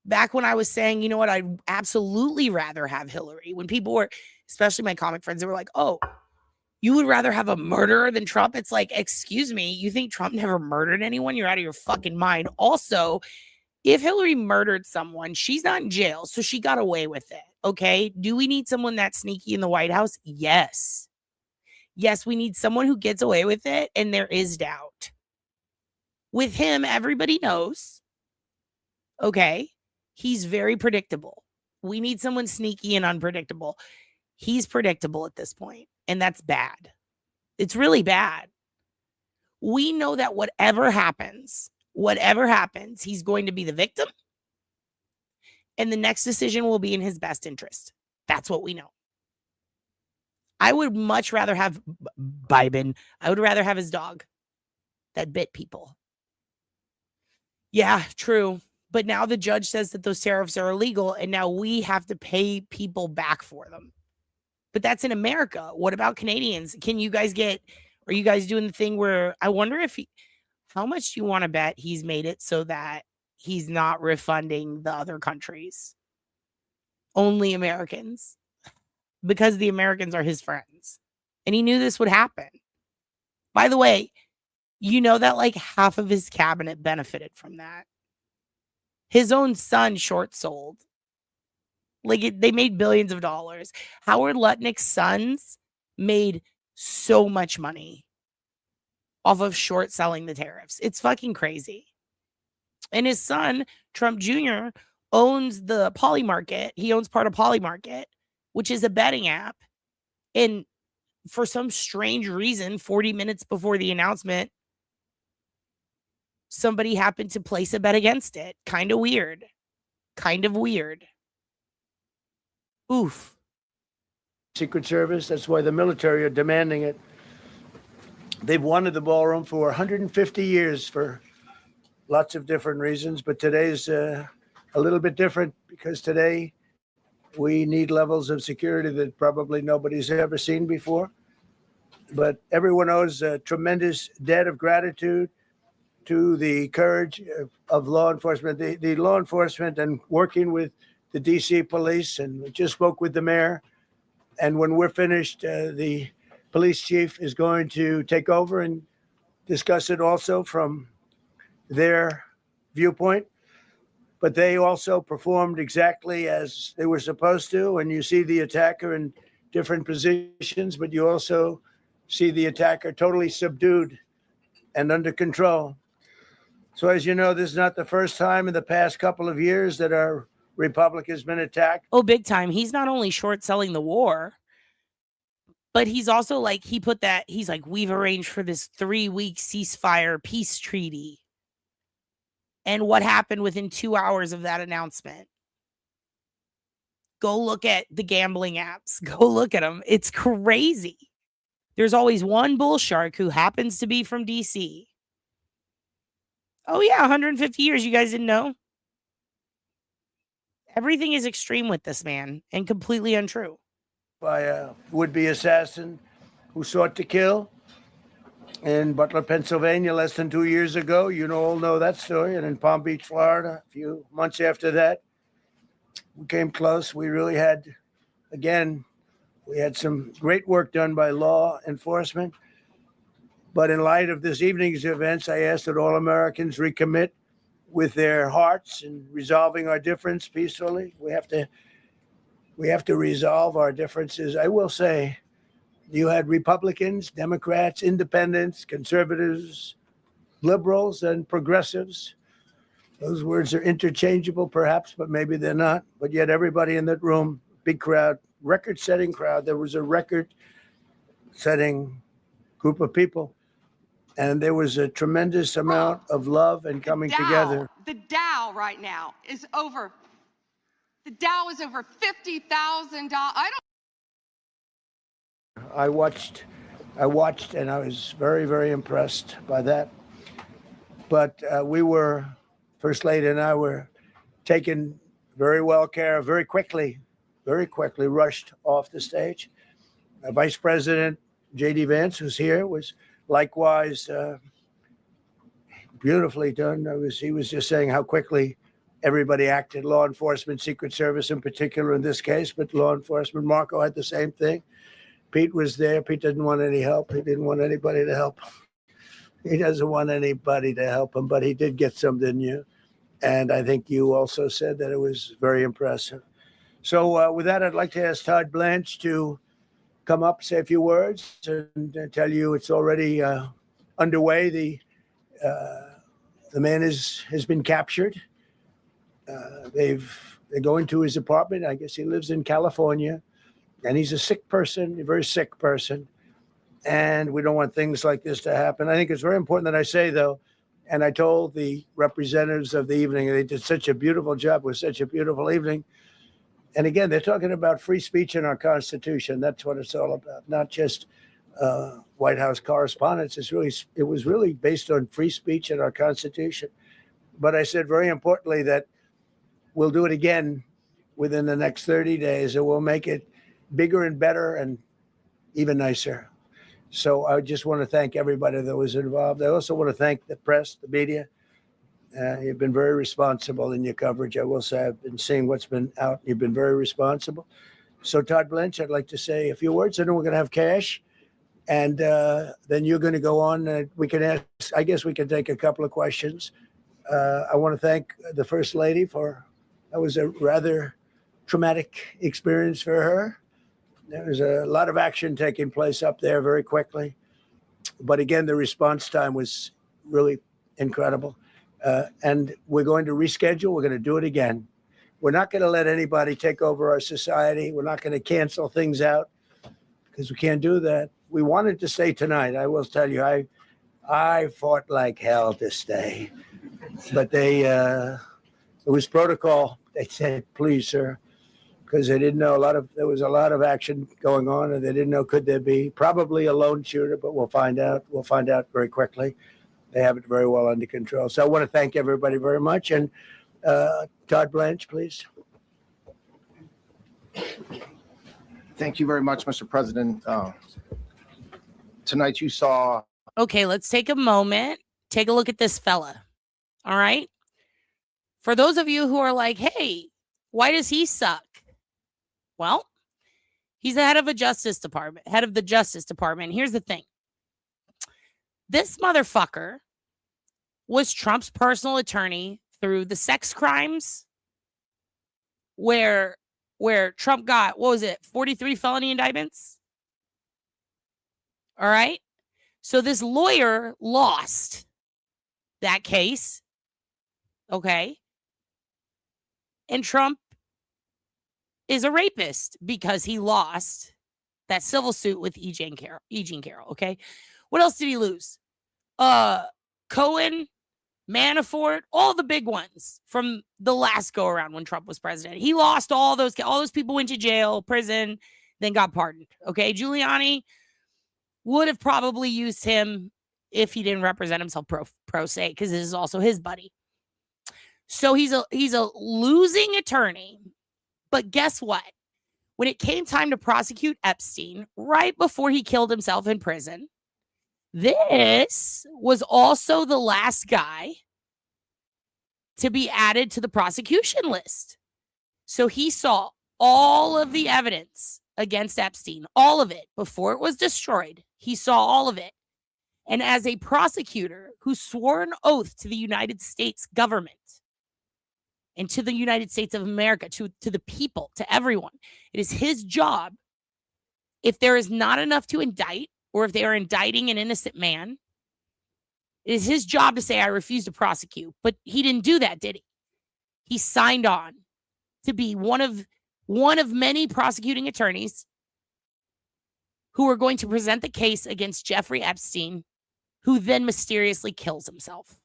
back when I was saying, you know what, I'd absolutely rather have Hillary. When people were, especially my comic friends, they were like, oh, you would rather have a murderer than Trump? It's like, excuse me, you think Trump never murdered anyone? You're out of your fucking mind. Also, if Hillary murdered someone, she's not in jail, so she got away with it, okay? Do we need someone that sneaky in the White House? Yes. Yes, we need someone who gets away with it, and there is doubt. With him, everybody knows, okay? He's very predictable. We need someone sneaky and unpredictable. He's predictable at this point, and that's bad. It's really bad. We know that whatever happens, he's going to be the victim, and the next decision will be in his best interest. That's what we know. I would much rather have Biden. I would rather have his dog that bit people. Yeah, true. But now the judge says that those tariffs are illegal, and now we have to pay people back for them. But that's in America. What about Canadians? Can you guys are you guys doing the thing where I wonder if how much do you want to bet he's made it so that he's not refunding the other countries? Only Americans. Because the Americans are his friends. And he knew this would happen. By the way, you know that like half of his cabinet benefited from that. His own son short sold. They made billions of dollars. Howard Lutnick's sons made so much money off of short selling the tariffs. It's fucking crazy. And his son, Trump Jr., owns the Poly Market. He owns part of Poly Market, which is a betting app. And for some strange reason, 40 minutes before the announcement, somebody happened to place a bet against it. Kind of weird. Oof. Secret Service, that's why the military are demanding it. They've wanted the ballroom for 150 years for lots of different reasons, but today's a little bit different because today we need levels of security that probably nobody's ever seen before. But everyone owes a tremendous debt of gratitude to the courage of law enforcement, the law enforcement, and working with the DC police. And we just spoke with the mayor. And when we're finished, the police chief is going to take over and discuss it also from their viewpoint. But they also performed exactly as they were supposed to. And you see the attacker in different positions, but you also see the attacker totally subdued and under control. So as you know, this is not the first time in the past couple of years that our republic has been attacked. Oh, big time. He's not only short selling the war, but he's also like, he's like, we've arranged for this 3-week ceasefire peace treaty. And what happened within 2 hours of that announcement? Go look at the gambling apps. Go look at them. It's crazy. There's always one bull shark who happens to be from DC. Oh, yeah, 150 years. You guys didn't know? Everything is extreme with this man and completely untrue. By a would-be assassin who sought to kill in Butler, Pennsylvania, less than 2 years ago. You all know that story. And in Palm Beach, Florida, a few months after that, we came close. We really had, again, we had some great work done by law enforcement. But in light of this evening's events, I ask that all Americans recommit with their hearts and resolving our difference peacefully. We have to resolve our differences. I will say, you had Republicans, Democrats, independents, conservatives, liberals, and progressives. Those words are interchangeable, perhaps, but maybe they're not. But yet everybody in that room, big crowd, record-setting crowd. There was a record-setting group of people And there was a tremendous amount of love and coming together. The Dow right now is over. The Dow is over $50,000. I watched, and I was very, very impressed by that. But First Lady and I were taken very well care of, very quickly rushed off the stage. Vice President J.D. Vance, who's here, was likewise beautifully done. He was just saying how quickly everybody acted, law enforcement, Secret Service in particular in this case, but law enforcement. Marco had the same thing. Pete was there. Pete didn't want any help. He didn't want anybody to help. He doesn't want anybody to help him, but he did get some, didn't you? And I think you also said that it was very impressive. So with that, I'd like to ask Todd Blanche to come up, say a few words, and tell you it's already underway. The man has been captured. They're going to his apartment. I guess he lives in California, and he's a sick person, a very sick person. And we don't want things like this to happen. I think it's very important that I say, though, and I told the representatives of the evening, they did such a beautiful job. It was such a beautiful evening. And again, they're talking about free speech in our Constitution. That's what it's all about, not just White House correspondence. It was really based on free speech in our Constitution. But I said very importantly that we'll do it again within the next 30 days, and we'll make it bigger and better and even nicer. So I just want to thank everybody that was involved. I also want to thank the press, the media. You've been very responsible in your coverage. I will say I've been seeing what's been out. You've been very responsible. So Todd Blanche, I'd like to say a few words. I know we're going to have cash, and then you're going to go on. We can ask. I guess we can take a couple of questions. I want to thank the First Lady that was a rather traumatic experience for her. There was a lot of action taking place up there very quickly. But again, the response time was really incredible. And we're going to reschedule. We're going to do it again. We're not going to let anybody take over our society. We're not going to cancel things out because we can't do that. We wanted to stay tonight. I will tell you, I fought like hell to stay. But it was protocol. They said, please, sir, because they didn't know there was a lot of action going on, and they didn't know, could there be probably a lone shooter, but we'll find out. We'll find out very quickly. They have it very well under control. So I want to thank everybody very much. And Todd Blanche, please. Thank you very much, Mr. President. Tonight you saw. Okay, let's take a moment. Take a look at this fella. All right. For those of you who are like, hey, why does he suck? Well, he's the head of the Justice Department. Here's the thing. This motherfucker was Trump's personal attorney through the sex crimes where Trump got, 43 felony indictments? All right. So this lawyer lost that case. Okay. And Trump is a rapist because he lost that civil suit with E. Jean Carroll. Okay. What else did he lose? Cohen, Manafort, all the big ones from the last go around when Trump was president. He lost all those people went to jail, prison, then got pardoned. Okay. Giuliani would have probably used him if he didn't represent himself pro se, because this is also his buddy. So he's a losing attorney. But guess what? When it came time to prosecute Epstein, right before he killed himself in prison, this was also the last guy to be added to the prosecution list. So he saw all of the evidence against Epstein, all of it, before it was destroyed. He saw all of it. And as a prosecutor who swore an oath to the United States government and to the United States of America, to the people, to everyone, it is his job, if there is not enough to indict, or if they are indicting an innocent man, it is his job to say, I refuse to prosecute. But he didn't do that, did he? He signed on to be one of many prosecuting attorneys who are going to present the case against Jeffrey Epstein, who then mysteriously kills himself.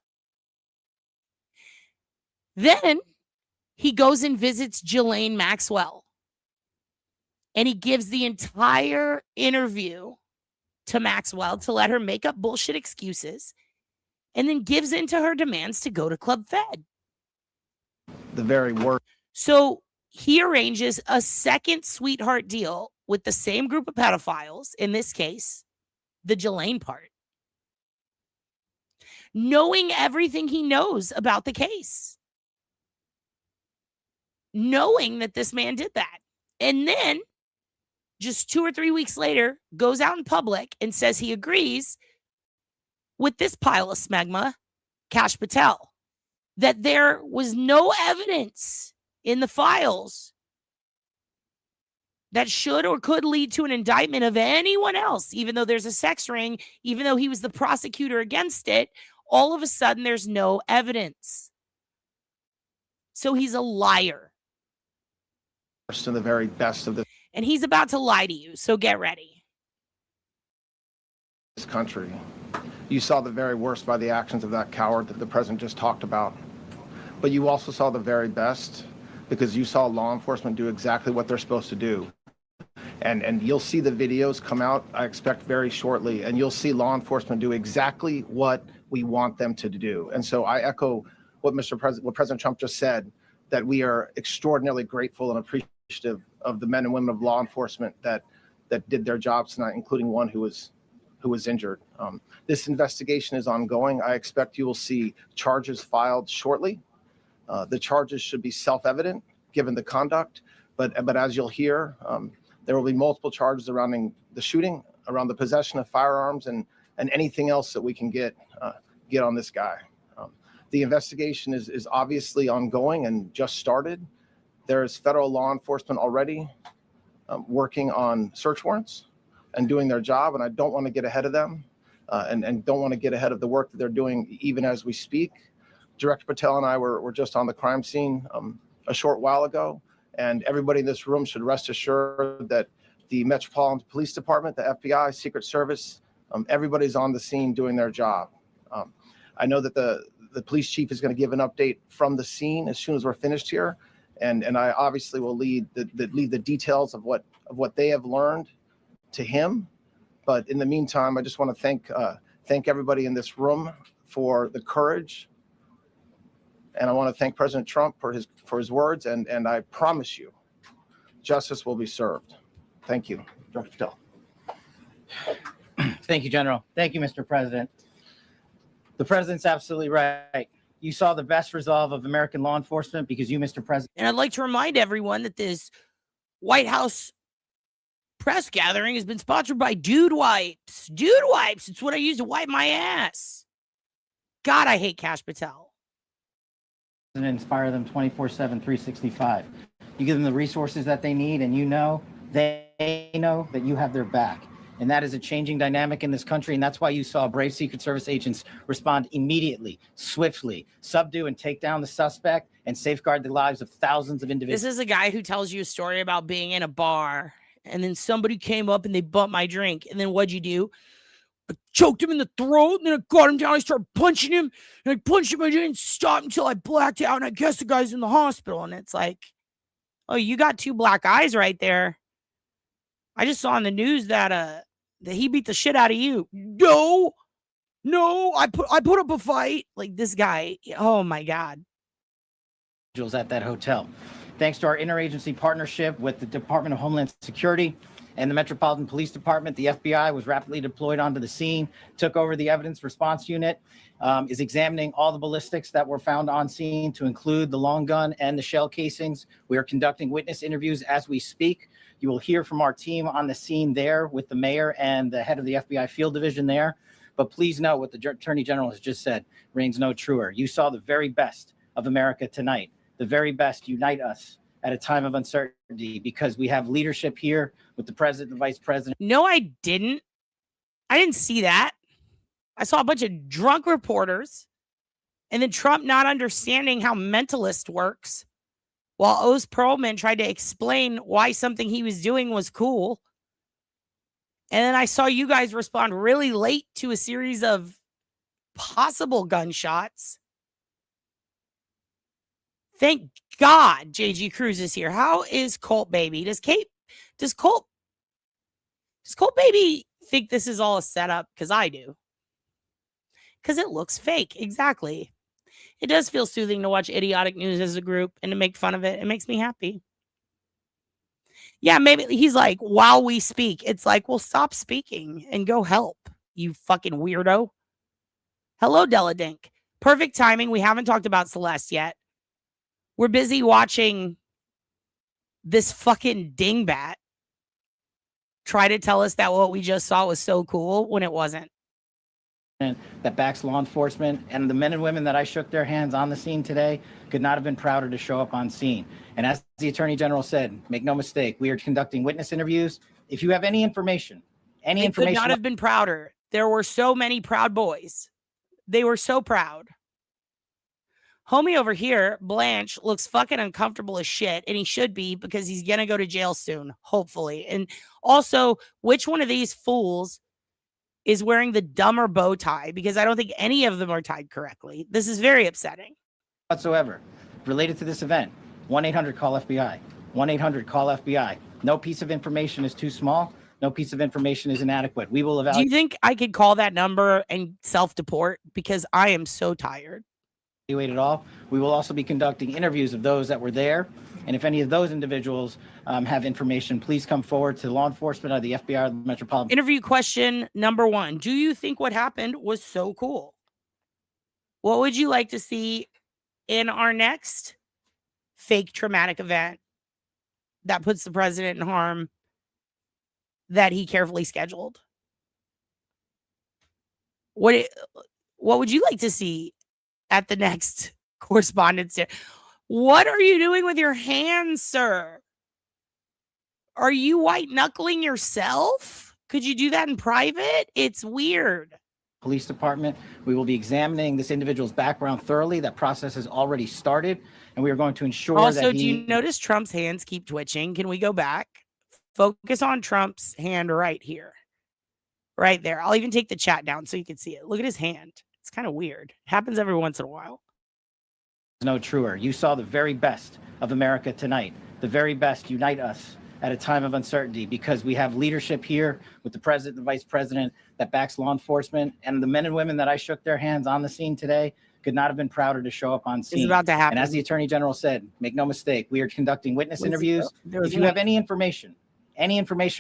Then he goes and visits Ghislaine Maxwell, and he gives the entire interview to Maxwell to let her make up bullshit excuses, and then gives in to her demands to go to Club Fed. The very worst. So he arranges a second sweetheart deal with the same group of pedophiles, in this case, the Ghislaine part, knowing everything he knows about the case, knowing that this man did that. And then just 2 or 3 weeks later, goes out in public and says he agrees with this pile of smegma, Kash Patel, that there was no evidence in the files that should or could lead to an indictment of anyone else, even though there's a sex ring, even though he was the prosecutor against it. All of a sudden, there's no evidence. So he's a liar. To the very best of And he's about to lie to you, so get ready. this country. You saw the very worst by the actions of that coward that the president just talked about. But you also saw the very best because you saw law enforcement do exactly what they're supposed to do. And you'll see the videos come out, I expect, very shortly, and you'll see law enforcement do exactly what we want them to do. And so I echo what what President Trump just said, that we are extraordinarily grateful and appreciative of the men and women of law enforcement that did their jobs tonight, including one who was injured. This investigation is ongoing. I expect you will see charges filed shortly. The charges should be self-evident given the conduct, but as you'll hear, there will be multiple charges surrounding the shooting, around the possession of firearms, and anything else that we can get on this guy. The investigation is obviously ongoing and just started. There's federal law enforcement already working on search warrants and doing their job, and I don't want to get ahead of them and don't want to get ahead of the work that they're doing even as we speak. Director Patel and I were just on the crime scene a short while ago, and everybody in this room should rest assured that the Metropolitan Police Department, the FBI, Secret Service, everybody's on the scene doing their job. I know that the police chief is going to give an update from the scene as soon as we're finished here, and I obviously will lead the details of what they have learned to him. But in the meantime, I just want to thank everybody in this room for the courage, and I want to thank President Trump for his words, and I promise you, justice will be served. Thank you, Dr. Patel. Thank you, General. Thank you, Mr. President. The president's absolutely right. You saw the best resolve of American law enforcement because you, Mr. President. And I'd like to remind everyone that this White House press gathering has been sponsored by Dude Wipes. Dude Wipes. It's what I use to wipe my ass. God, I hate Kash Patel. And inspire them 24/7, 365. You give them the resources that they need, and they know that you have their back. And that is a changing dynamic in this country. And that's why you saw brave Secret Service agents respond immediately, swiftly, subdue and take down the suspect and safeguard the lives of thousands of individuals. This is a guy who tells you a story about being in a bar, and then somebody came up and they bumped my drink. And then what'd you do? I choked him in the throat, and then I got him down. I started punching him, and I punched him. I didn't stop until I blacked out, and I guess the guy's in the hospital. And it's like, oh, you got 2 black eyes right there. I just saw on the news that he beat the shit out of you. No, I put up a fight. Like this guy. Oh my God. At that hotel. Thanks to our interagency partnership with the Department of Homeland Security and the Metropolitan Police Department, the FBI was rapidly deployed onto the scene, took over the evidence response unit, is examining all the ballistics that were found on scene to include the long gun and the shell casings. We are conducting witness interviews as we speak. You will hear from our team on the scene there with the mayor and the head of the FBI field division there. But please know what the Attorney General has just said rings no truer. You saw the very best of America tonight. The very best unite us at a time of uncertainty because we have leadership here with the president and the vice president. No, I didn't. I didn't see that. I saw a bunch of drunk reporters and then Trump not understanding how mentalist works while Oz Pearlman tried to explain why something he was doing was cool. And then I saw you guys respond really late to a series of possible gunshots. Thank God JG Cruz is here. How is Colt Baby? Does Colt Baby think this is all a setup? Because I do. Because it looks fake. Exactly. It does feel soothing to watch idiotic news as a group and to make fun of it. It makes me happy. Yeah, maybe he's like, while we speak, it's like, well, stop speaking and go help, you fucking weirdo. Hello, Deladink. Perfect timing. We haven't talked about Celeste yet. We're busy watching this fucking dingbat try to tell us that what we just saw was so cool when it wasn't. That backs law enforcement, and the men and women that I shook their hands on the scene today could not have been prouder to show up on scene. And as the Attorney General said, make no mistake, we are conducting witness interviews. If you have any information, Could not have been prouder. There were so many proud boys. They were so proud. Homie over here, Blanche, looks fucking uncomfortable as shit, and he should be, because he's gonna go to jail soon, hopefully. And also, which one of these fools is wearing the dumber bow tie? Because I don't think any of them are tied correctly. This is very upsetting. Whatsoever related to this event. 1-800-CALL-FBI. 1-800-CALL-FBI. No piece of information is too small. No piece of information is inadequate. We will evaluate. Do you think I could call that number and self-deport? Because I am so tired. It all. We will also be conducting interviews of those that were there. And if any of those individuals have information, please come forward to law enforcement or the FBI or the Metropolitan. Interview question number 1. Do you think what happened was so cool? What would you like to see in our next fake traumatic event that puts the president in harm that he carefully scheduled? What would you like to see at the next Correspondents? What are you doing with your hands, sir? Are you white knuckling yourself? Could you do that in private? It's weird. Police department. We will be examining this individual's background thoroughly. That process has already started, and we are going to ensure also, that do you notice Trump's hands keep twitching? Can we go back? Focus on Trump's hand right here. Right there. I'll even take the chat down so you can see it. Look at his hand. It's kind of weird. It happens every once in a while. No truer. You saw the very best of America tonight. The very best unite us at a time of uncertainty, because we have leadership here with the president, the vice president, that backs law enforcement, and the men and women that I shook their hands on the scene today could not have been prouder to show up on scene. It's about to happen. And as the Attorney General said, make no mistake, we are conducting witness interviews. If you have any information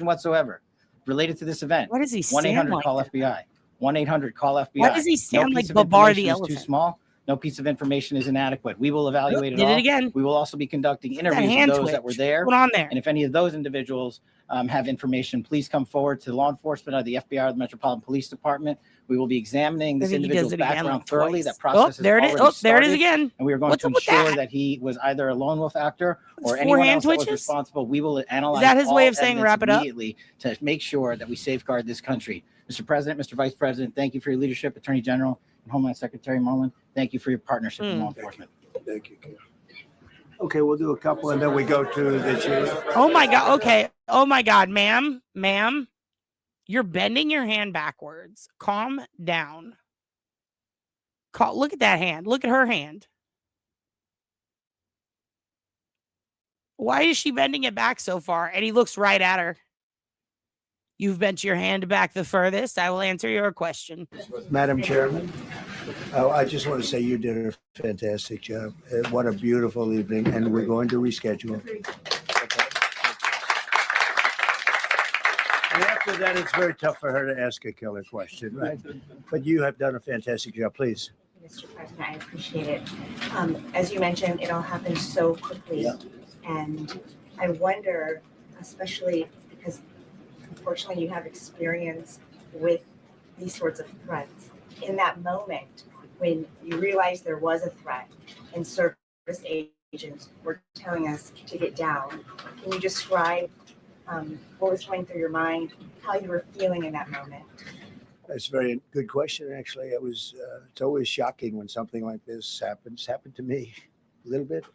whatsoever related to this event, why does he stand like 1-800-CALL-FBI. 1-800-CALL-FBI. Why does he stand like Babar the elephant? Too small. No piece of information is inadequate. We will evaluate it all. Did it again. We will also be conducting interviews of those that were there. What's on there? And if any of those individuals have information, please come forward to law enforcement or the FBI or the Metropolitan Police Department. We will be examining this individual's background thoroughly. That process has already started. There it is again. And we are going to ensure that he was either a lone wolf actor or anyone else that was responsible. We will analyze. Is that his way of saying wrap it up? Immediately to make sure that we safeguard this country. Mr. President, Mr. Vice President, thank you for your leadership. Attorney General and Homeland Secretary Merlin, thank you for your partnership with law enforcement. Thank you. Okay, we'll do a couple and then we go to the chief. Oh my God. Okay. Oh my God, ma'am, you're bending your hand backwards. Calm down. Look at that hand. Look at her hand. Why is she bending it back so far? And he looks right at her. You've bent your hand back the furthest. I will answer your question. Madam Chairman, I just want to say you did a fantastic job. What a beautiful evening, and we're going to reschedule. And after that, it's very tough for her to ask a killer question, right? But you have done a fantastic job. Please. Mr. President, I appreciate it. As you mentioned, it all happened so quickly. Yeah. And I wonder, especially because unfortunately you have experience with these sorts of threats, in that moment when you realized there was a threat and service agents were telling us to get down, can you describe what was going through your mind, how you were feeling in that moment? That's a very good question, actually. It's always shocking when something like this happens. Happened to me a little bit,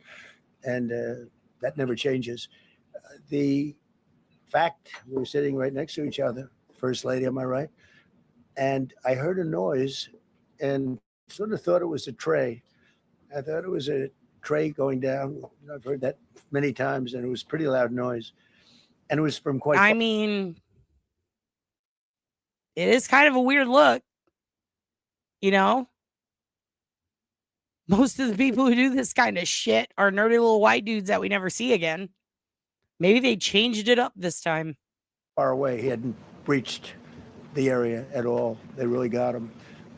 and that never changes. The fact we were sitting right next to each other, First Lady on my right, and I heard a noise and sort of thought it was a tray. I thought it was a tray going down. I've heard that many times, and it was pretty loud noise. And it was from quite I mean, it is kind of a weird look, you know? Most of the people who do this kind of shit are nerdy little white dudes that we never see again. Maybe they changed it up this time. far away. He hadn't breached the area at all. They really got him.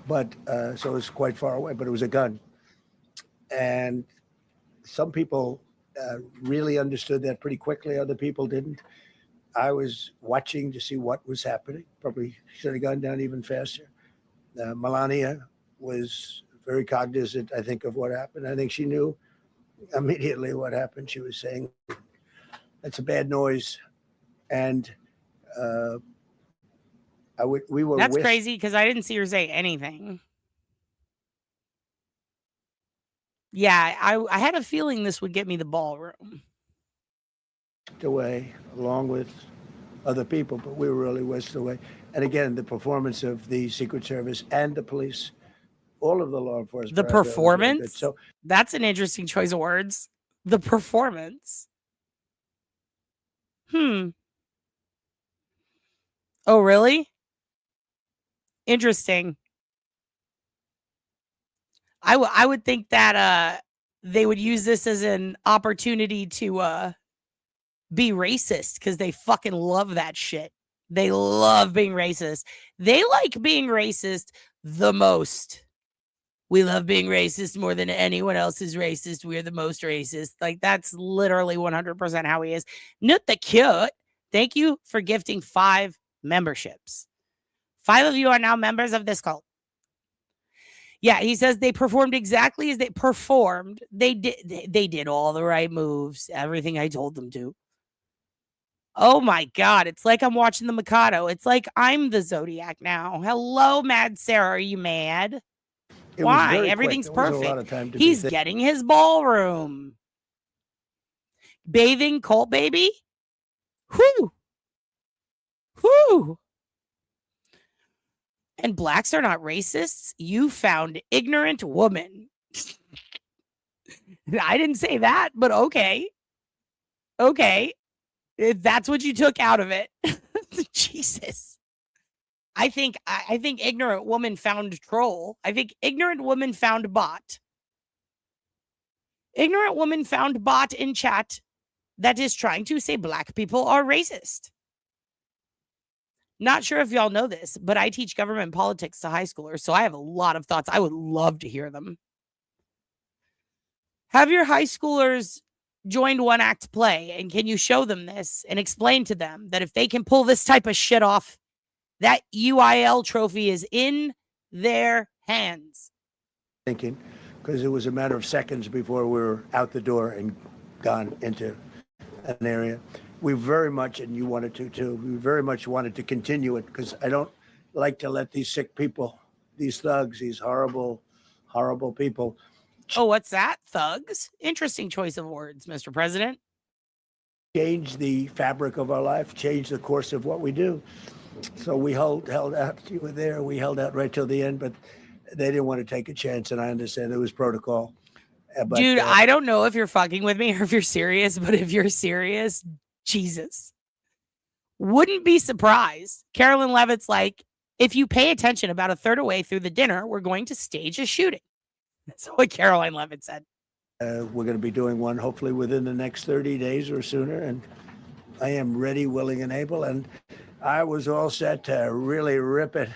But so it was quite far away, but it was a gun. And some people really understood that pretty quickly. Other people didn't. I was watching to see what was happening. Probably should have gone down even faster. Melania was very cognizant, I think, of what happened. I think she knew immediately what happened. She was saying, that's a bad noise. And we were That's crazy because I didn't see her say anything. Yeah, I had a feeling this would get me the ballroom. Away along with other people, but we were really whisked away. And again, the performance of the Secret Service and the police, all of the law enforcement. The out there was really good. performance? So That's an interesting choice of words. The performance. Oh, really? Interesting. I would think that they would use this as an opportunity to be racist because they fucking love that shit. They love being racist. They like being racist the most. We love being racist more than anyone else is racist. We're the most racist. Like, that's literally 100% how he is. Nut the cute. Thank you for gifting 5 memberships. 5 of you are now members of this cult. Yeah, he says they performed exactly as they performed. They did all the right moves. Everything I told them to. Oh my God. It's like I'm watching the Mikado. It's like I'm the Zodiac now. Hello, Mad Sarah. Are you mad? it was Why? very quick. Everything's There wasn't a lot perfect. of time to He's be getting his ballroom. Bathing cult baby? Whoo! Whoo! And blacks are not racists? You found ignorant woman. I didn't say that, but okay. Okay. If that's what you took out of it. Jesus. I think ignorant woman found troll. I think ignorant woman found bot. Ignorant woman found bot in chat that is trying to say black people are racist. Not sure if y'all know this, but I teach government politics to high schoolers, so I have a lot of thoughts. I would love to hear them. Have your high schoolers joined one act play, and can you show them this and explain to them that if they can pull this type of shit off, that UIL trophy is in their hands? thinking, because it was a matter of seconds before we were out the door and gone into an area. We very much, and you wanted to too, we very much wanted to continue it because I don't like to let these sick people, these thugs, these horrible, horrible people. Oh, what's that? Thugs? Interesting choice of words, Mr. President. Change the fabric of our life, change the course of what we do. So we held out. You were there. We held out right till the end, but they didn't want to take a chance, and I understand it was protocol. But, dude, I don't know if you're fucking with me or if you're serious, but if you're serious, Jesus. Wouldn't be surprised. Carolyn Levitt's like, if you pay attention about a third away through the dinner, we're going to stage a shooting. That's what Caroline Levitt said. we're going to be doing one hopefully within the next 30 days or sooner, and I am ready, willing, and able. And I was all set to really rip it.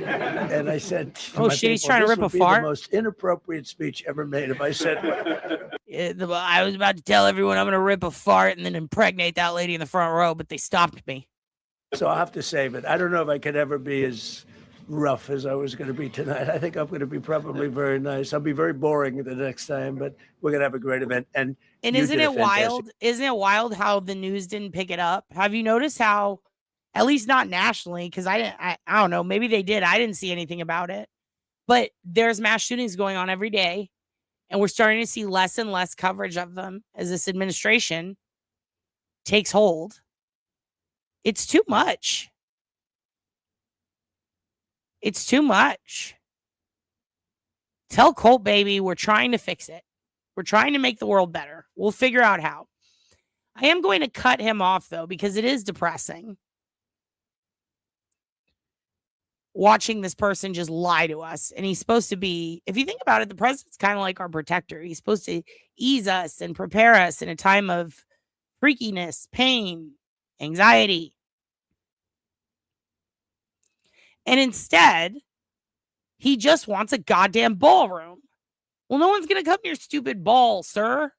And I said, to oh my shit, he's people, trying to this rip a would be fart. the most inappropriate speech ever made if I said I was about to tell everyone I'm going to rip a fart and then impregnate that lady in the front row, but they stopped me. So I'll have to save it. I don't know if I could ever be as rough as I was going to be tonight. I think I'm going to be probably very nice. I'll be very boring the next time, but we're going to have a great event. And you isn't did a it fantastic- wild? Isn't it wild how the news didn't pick it up? Have you noticed how, at least not nationally, because I don't know, maybe they did. I didn't see anything about it. But there's mass shootings going on every day, and we're starting to see less and less coverage of them as this administration takes hold. It's too much. It's too much. Tell Colt Baby we're trying to fix it. We're trying to make the world better. We'll figure out how. I am going to cut him off, though, because it is depressing watching this person just lie to us. And he's supposed to be, if you think about it, the president's kind of like our protector. He's supposed to ease us and prepare us in a time of freakiness, pain, anxiety. And instead, he just wants a goddamn ballroom. Well, no one's going to come to your stupid ball, sir.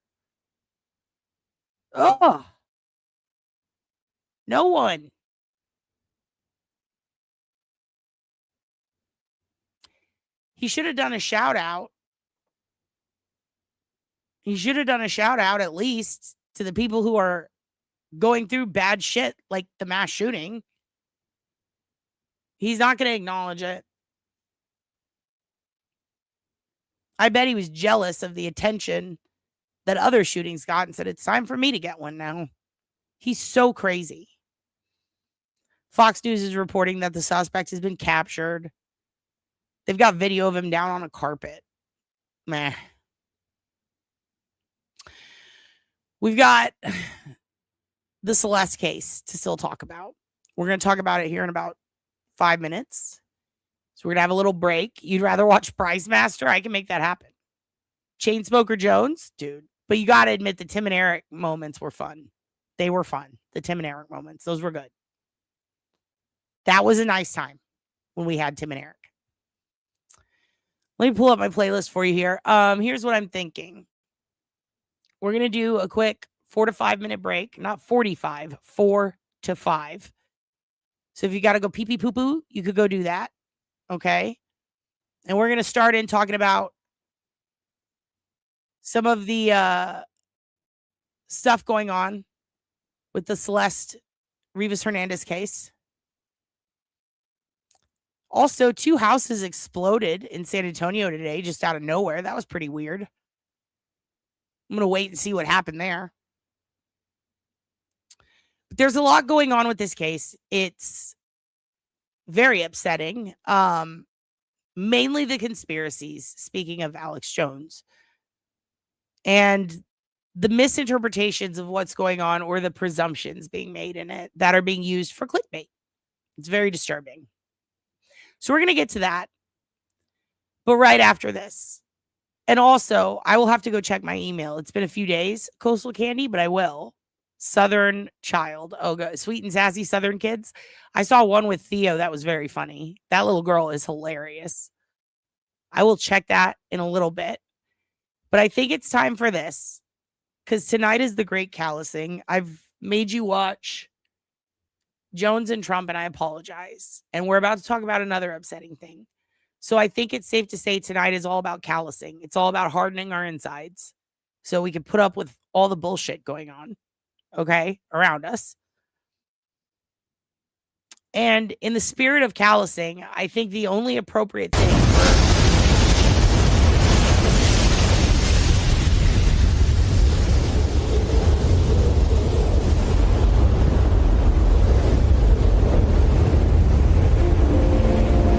Ugh. No one. He should have done a shout out. He should have done a shout out at least to the people who are going through bad shit like the mass shooting. He's not going to acknowledge it. I bet he was jealous of the attention that other shootings got and said, it's time for me to get one now. He's so crazy. Fox News is reporting that the suspect has been captured. They've got video of him down on a carpet. Meh. We've got the Celeste case to still talk about. We're going to talk about it here in about 5 minutes. So we're going to have a little break. You'd rather watch Price Master? I can make that happen. Chainsmoker Jones? Dude. But you got to admit the Tim and Eric moments were fun. They were fun. The Tim and Eric moments. Those were good. That was a nice time when we had Tim and Eric. Let me pull up my playlist for you here. Here's what I'm thinking. We're going to do a quick 4 to 5 minute break. Not 45. 4 to 5. So if you got to go pee-pee poo-poo, you could go do that. Okay? And we're going to start in talking about some of the stuff going on with the Celeste Rivas Hernandez case. Also, 2 houses exploded in San Antonio today, just out of nowhere. That was pretty weird. I'm going to wait and see what happened there. But there's a lot going on with this case. It's very upsetting. Mainly the conspiracies, speaking of Alex Jones. And the misinterpretations of what's going on or the presumptions being made in it that are being used for clickbait. It's very disturbing. So we're going to get to that. But right after this. And also, I will have to go check my email. It's been a few days, Coastal Candy, but I will. Southern Child. Oh, sweet and sassy Southern kids. I saw one with Theo that was very funny. That little girl is hilarious. I will check that in a little bit. But I think it's time for this. Because tonight is the great callousing. I've made you watch Jones and Trump, and I apologize. And we're about to talk about another upsetting thing. So I think it's safe to say tonight is all about callousing. It's all about hardening our insides so we can put up with all the bullshit going on, okay, around us. And in the spirit of callousing, I think the only appropriate thing for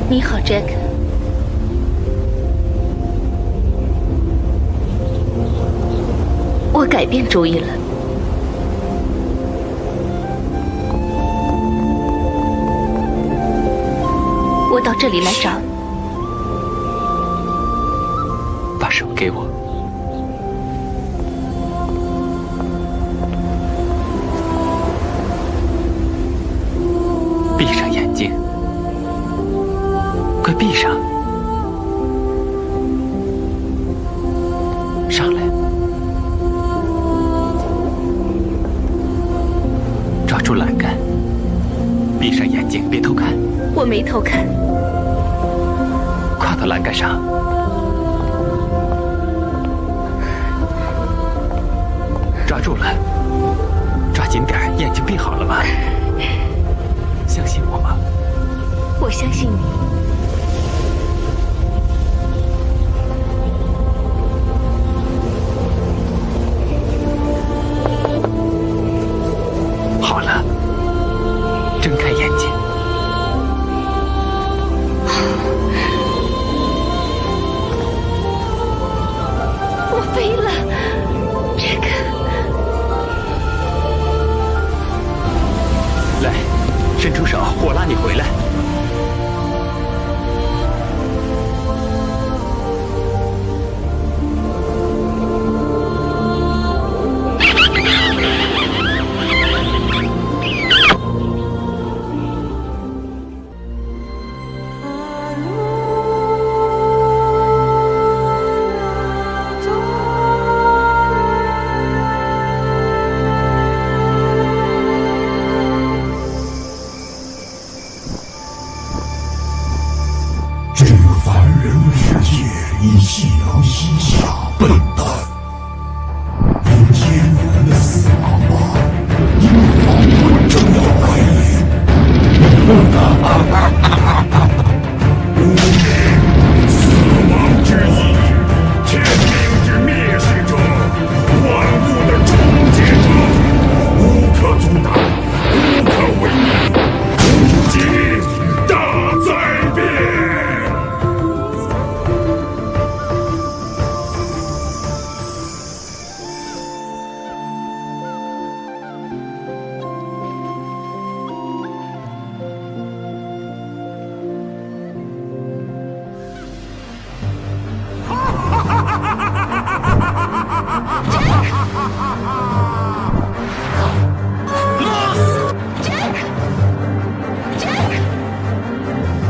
你好 ，Jack。我改变主意了。我到这里来找你。把手给我。闭上眼睛。 快闭上！上来，抓住栏杆，闭上眼睛，别偷看。我没偷看。跨到栏杆上，抓住了，抓紧点儿，眼睛闭好了吗？相信我吗？我相信你。 好了，睁开眼睛。你夕阳西下，笨蛋！用天然的死亡吧，因为王国正要来临。无名，死亡之翼，天命之灭世者，万物的终结者，无可阻挡，无可违逆，无极大灾变。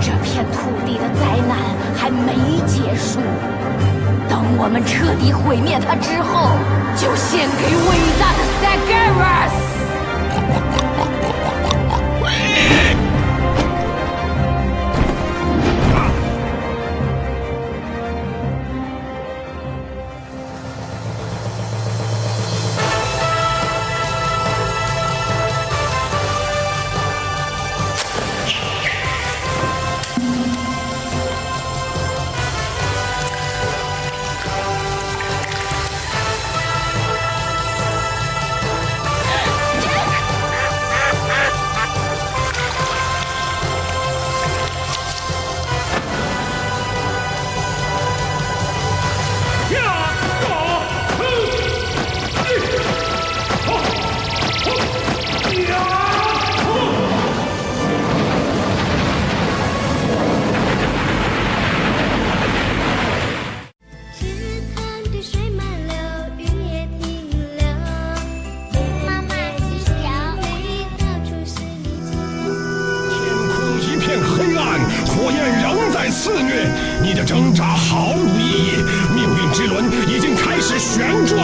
这片土地的灾难还没结束，等我们彻底毁灭它之后，就献给伟大的 Sagaras。火焰仍在肆虐，你的挣扎毫无意义，命运之轮已经开始旋转。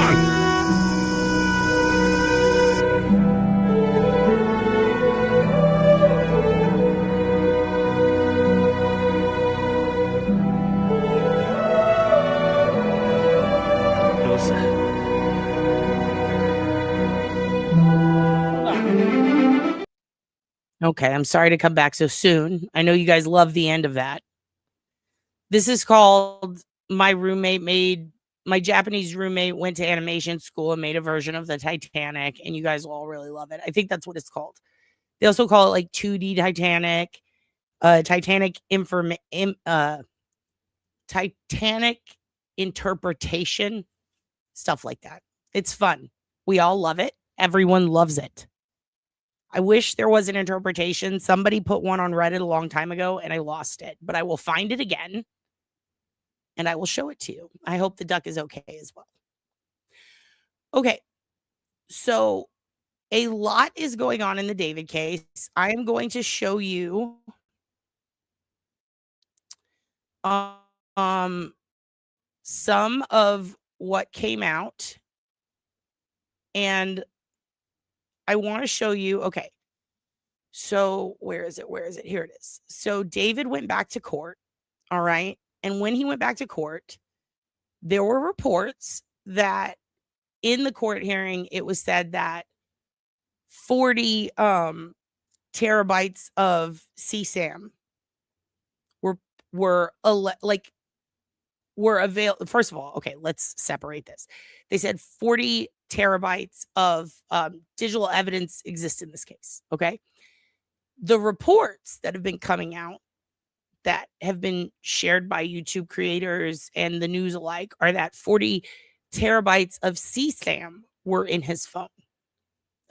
Okay, I'm sorry to come back so soon. I know you guys love the end of that. This is called my Japanese roommate went to animation school and made a version of the Titanic, and you guys will all really love it. I think that's what it's called. They also call it like 2D Titanic, Titanic interpretation, stuff like that. It's fun. We all love it. Everyone loves it. I wish there was an interpretation. Somebody put one on Reddit a long time ago and I lost it, but I will find it again and I will show it to you. I hope the duck is okay as well. Okay. So a lot is going on in the David case. I am going to show you some of what came out, and I want to show you. Okay. So where is it? Where is it? Here it is. So David went back to court. All right. And when he went back to court, there were reports that in the court hearing, it was said that 40 terabytes of CSAM were available. First of all, okay, let's separate this. They said 40 terabytes of digital evidence exist in this case. Okay. The reports that have been coming out that have been shared by YouTube creators and the news alike are that 40 terabytes of CSAM were in his phone.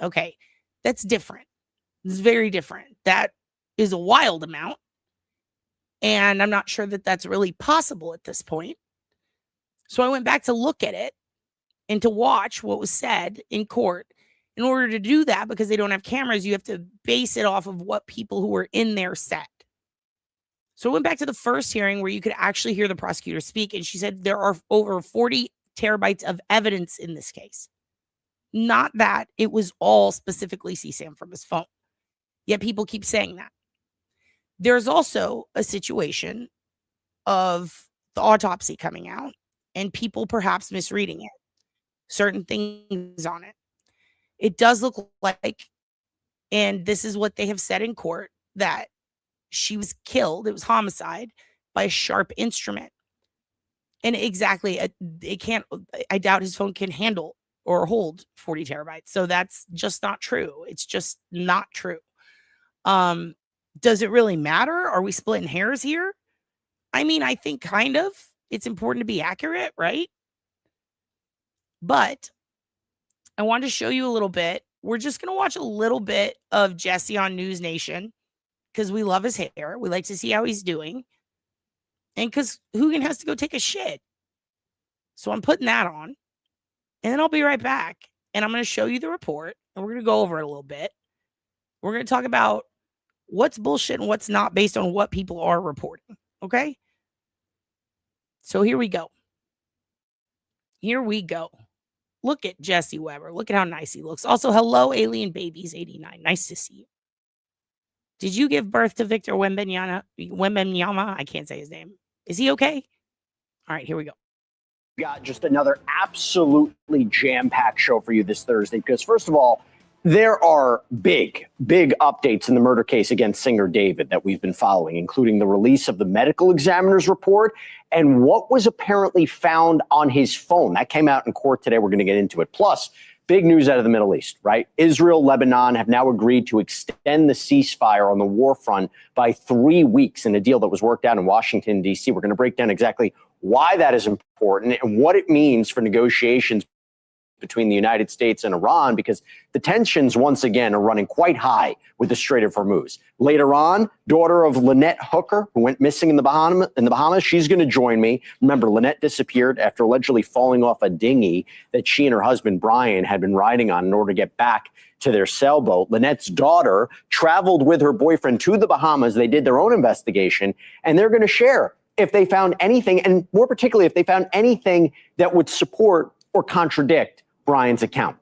Okay. That's different. It's very different. That is a wild amount. And I'm not sure that that's really possible at this point. So I went back to look at it and to watch what was said in court. In order to do that, because they don't have cameras, you have to base it off of what people who were in there said. So I went back to the first hearing where you could actually hear the prosecutor speak, and she said there are over 40 terabytes of evidence in this case. Not that it was all specifically CSAM from his phone. Yet people keep saying that. There's also a situation of the autopsy coming out and people perhaps misreading it, certain things on it. It does look like, and this is what they have said in court, that she was killed. It was homicide by a sharp instrument. And exactly, it can't, I doubt his phone can handle or hold 40 terabytes. So that's just not true. It's just not true. Does it really matter? Are we splitting hairs here? I mean, I think kind of. It's important to be accurate, right? But I wanted to show you a little bit. We're just going to watch a little bit of Jesse on News Nation because we love his hair. We like to see how he's doing. And because Hoogan has to go take a shit. So I'm putting that on. And then I'll be right back. And I'm going to show you the report. And we're going to go over it a little bit. We're going to talk about what's bullshit and what's not based on what people are reporting. Okay? So here we go. Here we go. Look at Jesse Weber. Look at how nice he looks. Also, hello, Alien Babies 89. Nice to see you. Did you give birth to Victor Wembanyama? I can't say his name. Is he okay? All right, here we go. Got just another absolutely jam-packed show for you this Thursday because, first of all, there are big updates in the murder case against singer David that we've been following, including the release of the medical examiner's report and what was apparently found on his phone. That came out in court today. We're going to get into it. Plus, big news out of the Middle East, right? Israel, Lebanon have now agreed to extend the ceasefire on the war front by 3 weeks in a deal that was worked out in Washington, D.C. We're going to break down exactly why that is important and what it means for negotiations between the United States and Iran, because the tensions once again are running quite high with the Strait of Hormuz. Later on, daughter of Lynette Hooker, who went missing in the Bahamas, she's going to join me. Remember, Lynette disappeared after allegedly falling off a dinghy that she and her husband Brian had been riding on in order to get back to their sailboat. Lynette's daughter traveled with her boyfriend to the Bahamas. They did their own investigation, and they're going to share if they found anything, and more particularly if they found anything that would support or contradict Brian's account.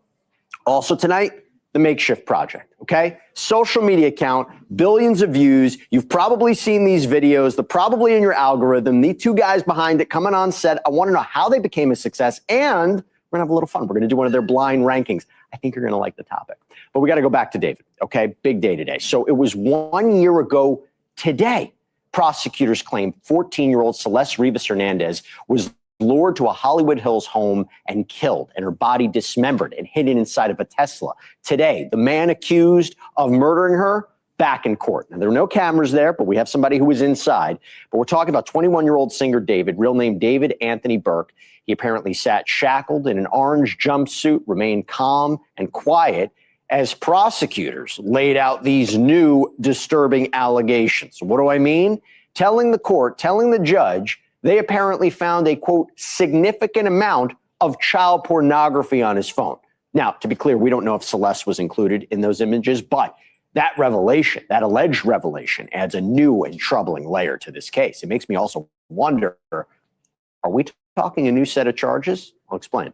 Also tonight, the Makeshift Project, okay? Social media account, billions of views. You've probably seen these videos. They're probably in your algorithm. The two guys behind it coming on set. I want to know how they became a success, and we're going to have a little fun. We're going to do one of their blind rankings. I think you're going to like the topic. But we got to go back to David, okay? Big day today. So it was 1 year ago today. Prosecutors claim 14-year-old Celeste Rivas Hernandez was lured to a Hollywood Hills home and killed, and her body dismembered and hidden inside of a Tesla. Today, the man accused of murdering her back in court. Now, there were no cameras there, but we have somebody who was inside. But we're talking about 21-year-old singer David, real name David Anthony Burke. He apparently sat shackled in an orange jumpsuit, remained calm and quiet as prosecutors laid out these new disturbing allegations. What do I mean? Telling the court, telling the judge, they apparently found a, quote, significant amount of child pornography on his phone. Now, to be clear, we don't know if Celeste was included in those images, but that revelation, that alleged revelation, adds a new and troubling layer to this case. It makes me also wonder, are we talking a new set of charges? I'll explain.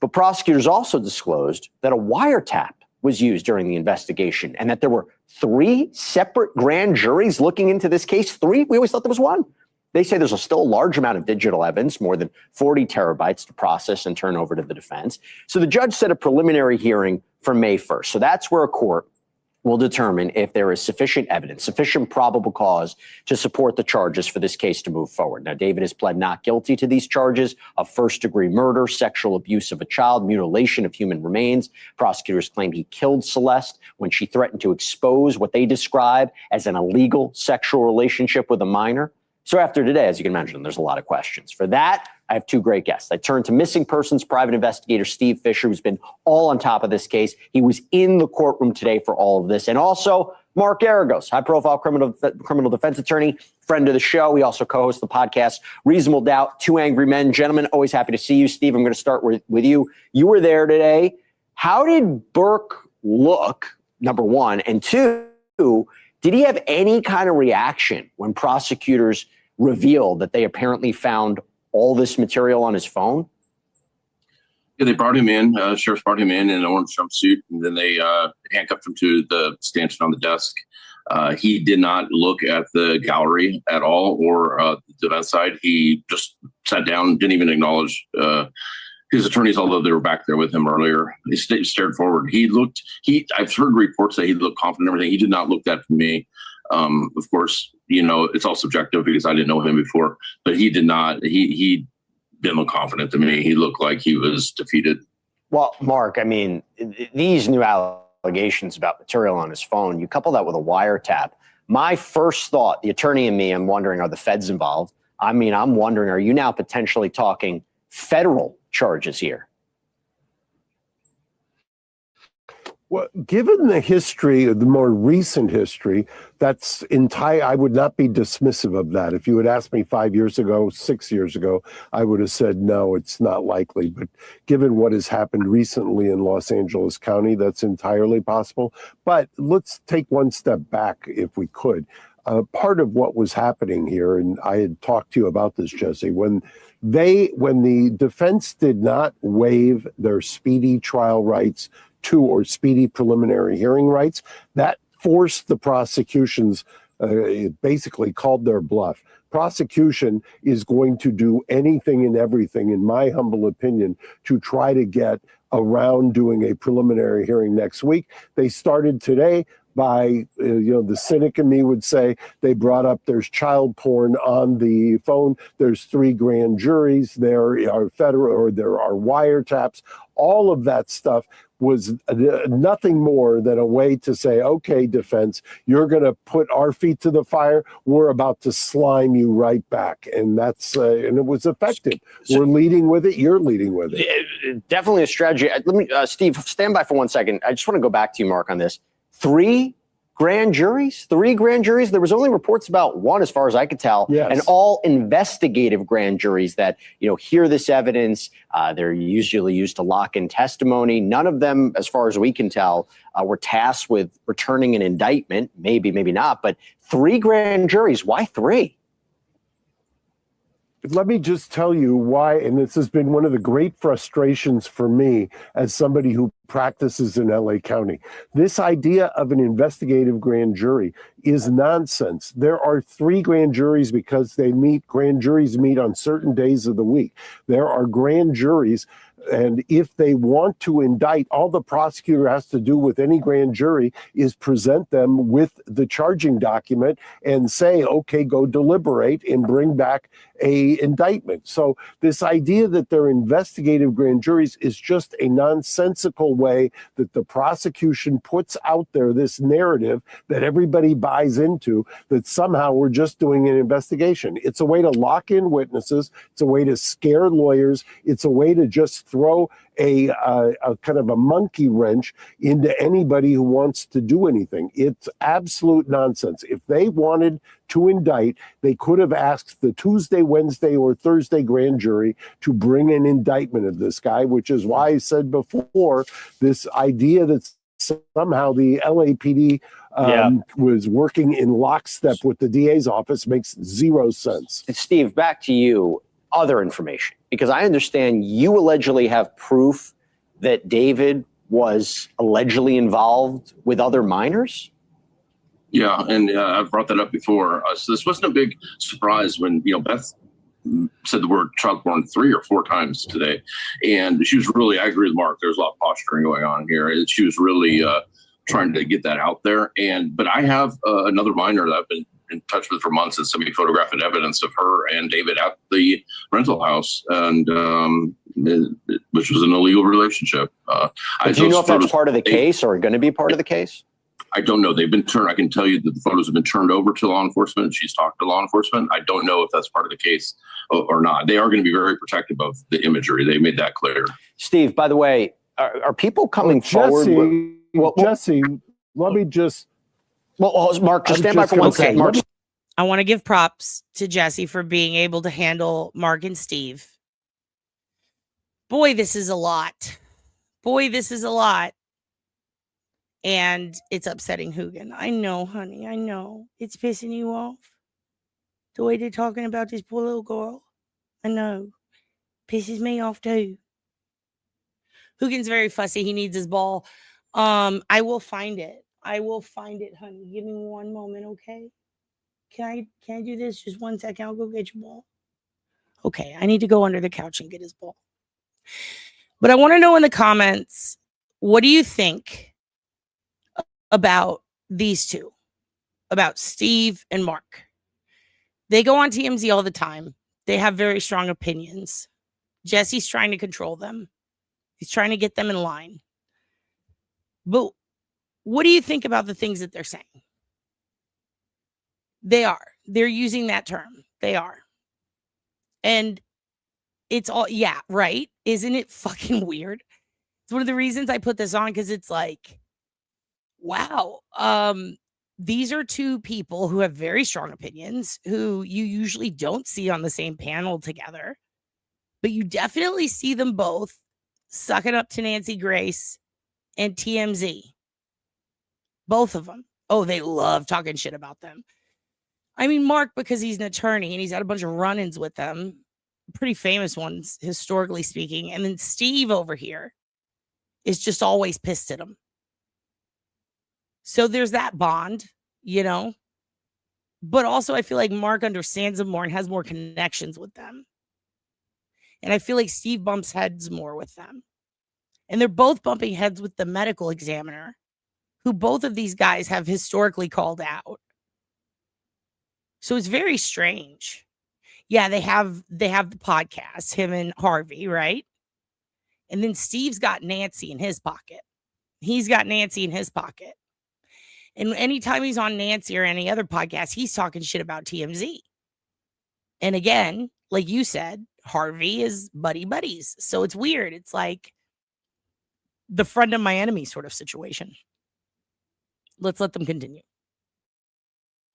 But prosecutors also disclosed that a wiretap was used during the investigation and that there were 3 separate grand juries looking into this case. 3? We always thought there was 1. They say there's still a large amount of digital evidence, more than 40 terabytes to process and turn over to the defense. So the judge set a preliminary hearing for May 1st. So that's where a court will determine if there is sufficient evidence, sufficient probable cause to support the charges for this case to move forward. Now, David has pled not guilty to these charges of first-degree murder, sexual abuse of a child, mutilation of human remains. Prosecutors claim he killed Celeste when she threatened to expose what they describe as an illegal sexual relationship with a minor. So after today, as you can imagine, there's a lot of questions. For that, I have 2 great guests. I turn to missing persons private investigator Steve Fisher, who's been all on top of this case. He was in the courtroom today for all of this. And also Mark Aragos, high-profile criminal defense attorney, friend of the show. He also co-hosts the podcast Reasonable Doubt, 2 Angry Men. Gentlemen, always happy to see you. Steve, I'm going to start with you. You were there today. How did Burke look, number one? And 2, did he have any kind of reaction when prosecutors revealed that they apparently found all this material on his phone? Yeah, they brought him in. Sheriff's brought him in an orange jumpsuit, and then they handcuffed him to the stanchion on the desk. He did not look at the gallery at all or the defense side. He just sat down, didn't even acknowledge his attorneys, although they were back there with him earlier. He stared forward. I've heard reports that he looked confident and everything. He did not look that to me. Of course, it's all subjective because I didn't know him before, but he did not. He didn't look confident to me. He looked like he was defeated. Well, Mark, I mean, these new allegations about material on his phone, you couple that with a wiretap. My first thought, the attorney and me, I'm wondering, are the feds involved? I mean, I'm wondering, are you now potentially talking federal charges here? Well, given the history, the more recent history, that's entire. I would not be dismissive of that. If you had asked me 5 years ago, 6 years ago, I would have said, no, it's not likely. But given what has happened recently in Los Angeles County, that's entirely possible. But let's take one step back, if we could. Part of what was happening here, and I had talked to you about this, Jesse, when the defense did not waive their speedy trial rights or speedy preliminary hearing rights, that forced the prosecution's, basically called their bluff. Prosecution is going to do anything and everything, in my humble opinion, to try to get around doing a preliminary hearing next week. They started today by, the cynic in me would say, they brought up there's child porn on the phone, there's 3 grand juries, there are federal, or there are wiretaps. All of that stuff was nothing more than a way to say, okay, defense, you're going to put our feet to the fire. We're about to slime you right back. And that's, and it was effective. We're leading with it. You're leading with it. Definitely a strategy. Let me, Steve, stand by for 1 second. I just want to go back to you, Mark, on this. 3 grand juries? 3 grand juries? There was only reports about 1, as far as I could tell, yes. And all investigative grand juries that, hear this evidence. They're usually used to lock in testimony. None of them, as far as we can tell, were tasked with returning an indictment. Maybe, maybe not, but 3 grand juries. Why 3? Let me just tell you why, and this has been one of the great frustrations for me as somebody who practices in LA County. This idea of an investigative grand jury is nonsense. There are 3 grand juries because grand juries meet on certain days of the week. There are grand juries, and if they want to indict, all the prosecutor has to do with any grand jury is present them with the charging document and say, okay, go deliberate and bring back a indictment. So this idea that they're investigative grand juries is just a nonsensical way that the prosecution puts out there this narrative that everybody buys into, that somehow we're just doing an investigation. It's a way to lock in witnesses. It's a way to scare lawyers. It's a way to just throw a kind of a monkey wrench into anybody who wants to do anything. It's absolute nonsense. If they wanted to indict, they could have asked the Tuesday, Wednesday, or Thursday grand jury to bring an indictment of this guy, which is why I said before, this idea that somehow the LAPD was working in lockstep with the DA's office makes zero sense. And Steve, back to you. Other information, because I understand you allegedly have proof that David was allegedly involved with other minors. Yeah, and I've brought that up before. So this wasn't a big surprise when Beth said the word child porn 3 or 4 times today, and she was really. I agree with Mark. There's a lot of posturing going on here. She was really trying to get that out there. But I have another minor that I've been in touch with for months and sent me photographic evidence of her and David at the rental house, and which was an illegal relationship. Do you know if that's part of the case or going to be part of the case? I don't know. They've been turned. I can tell you that the photos have been turned over to law enforcement. She's talked to law enforcement. I don't know if that's part of the case or not. They are going to be very protective of the imagery. They made that clear. Steve, by the way, are people coming forward? Jesse, let me just. Well, Mark, just stand by for 1 second. Mark, I want to give props to Jesse for being able to handle Mark and Steve. Boy, this is a lot. And it's upsetting Hugin. I know, honey. I know. It's pissing you off. The way they're talking about this poor little girl. I know. Pisses me off too. Hugin's very fussy. He needs his ball. I will find it. I will find it, honey. Give me one moment, okay? Can I do this? Just 1 second. I'll go get your ball. Okay, I need to go under the couch and get his ball. But I want to know in the comments, what do you think about these two? About Steve and Mark? They go on TMZ all the time. They have very strong opinions. Jesse's trying to control them. He's trying to get them in line. But what do you think about the things that they're saying? They're using that term. They are. And it's all, yeah, right. Isn't it fucking weird? It's one of the reasons I put this on, because it's like, wow. These are two people who have very strong opinions, who you usually don't see on the same panel together, but you definitely see them both sucking up to Nancy Grace and TMZ. Both of them. Oh, they love talking shit about them. I mean, Mark, because he's an attorney and he's had a bunch of run-ins with them, pretty famous ones, historically speaking. And then Steve over here is just always pissed at him. So there's that bond, you know. But also I feel like Mark understands them more and has more connections with them. And I feel like Steve bumps heads more with them. And they're both bumping heads with the medical examiner, who both of these guys have historically called out. So it's very strange. Yeah, they have the podcast, him and Harvey, right? And then Steve's got Nancy in his pocket. He's got Nancy in his pocket. And anytime he's on Nancy or any other podcast, he's talking shit about TMZ. And again, like you said, Harvey is buddies. So it's weird. It's like the friend of my enemy sort of situation. Let's let them continue.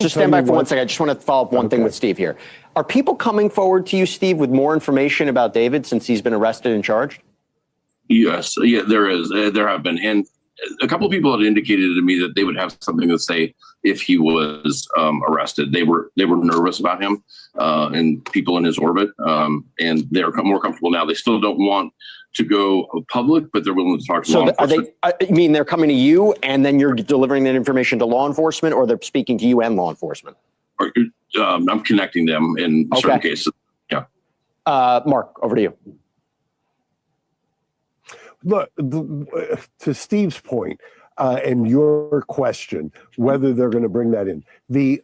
Just stand by for 1 second. I just want to follow up one thing with Steve here. Are people coming forward to you, Steve, with more information about David since he's been arrested and charged? Yes, yeah, there is. There have been. And a couple of people had indicated to me that they would have something to say if he was arrested. They were nervous about him and people in his orbit, and they're more comfortable now. They still don't want to go public, but they're willing to talk to law enforcement. I mean, they're coming to you and then you're delivering that information to law enforcement, or they're speaking to you and law enforcement? I'm connecting them in certain cases. Yeah. Mark, over to you. Look, to Steve's point and your question, whether they're going to bring that in, the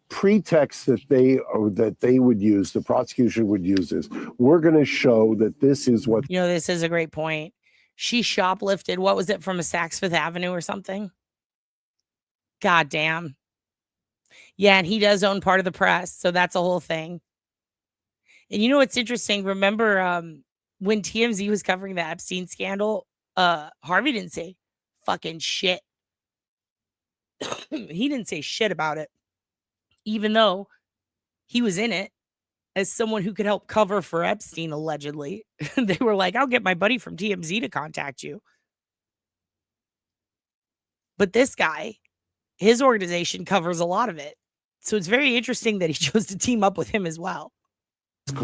pretext that they would use, the prosecution would use, is we're going to show that this is what. You know, this is a great point. She shoplifted, what was it, from a Saks Fifth Avenue or something? God damn. Yeah, and he does own part of the press, so that's a whole thing. And you know what's interesting? Remember when TMZ was covering the Epstein scandal, Harvey didn't say fucking shit. He didn't say shit about it, even though he was in it as someone who could help cover for Epstein, allegedly. They were like, I'll get my buddy from TMZ to contact you. But this guy, his organization covers a lot of it. So it's very interesting that he chose to team up with him as well.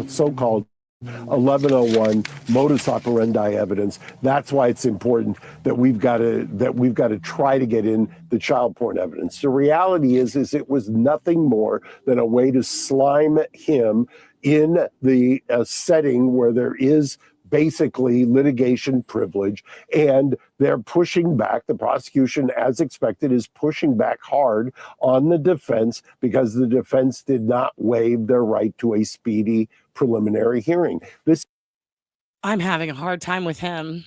So-called 1101 modus operandi evidence. That's why it's important that we've got to try to get in the child porn evidence. The reality is it was nothing more than a way to slime him in the setting where there is basically litigation privilege, and they're pushing back. The prosecution, as expected, is pushing back hard on the defense because the defense did not waive their right to a speedy preliminary hearing. I'm having a hard time with him.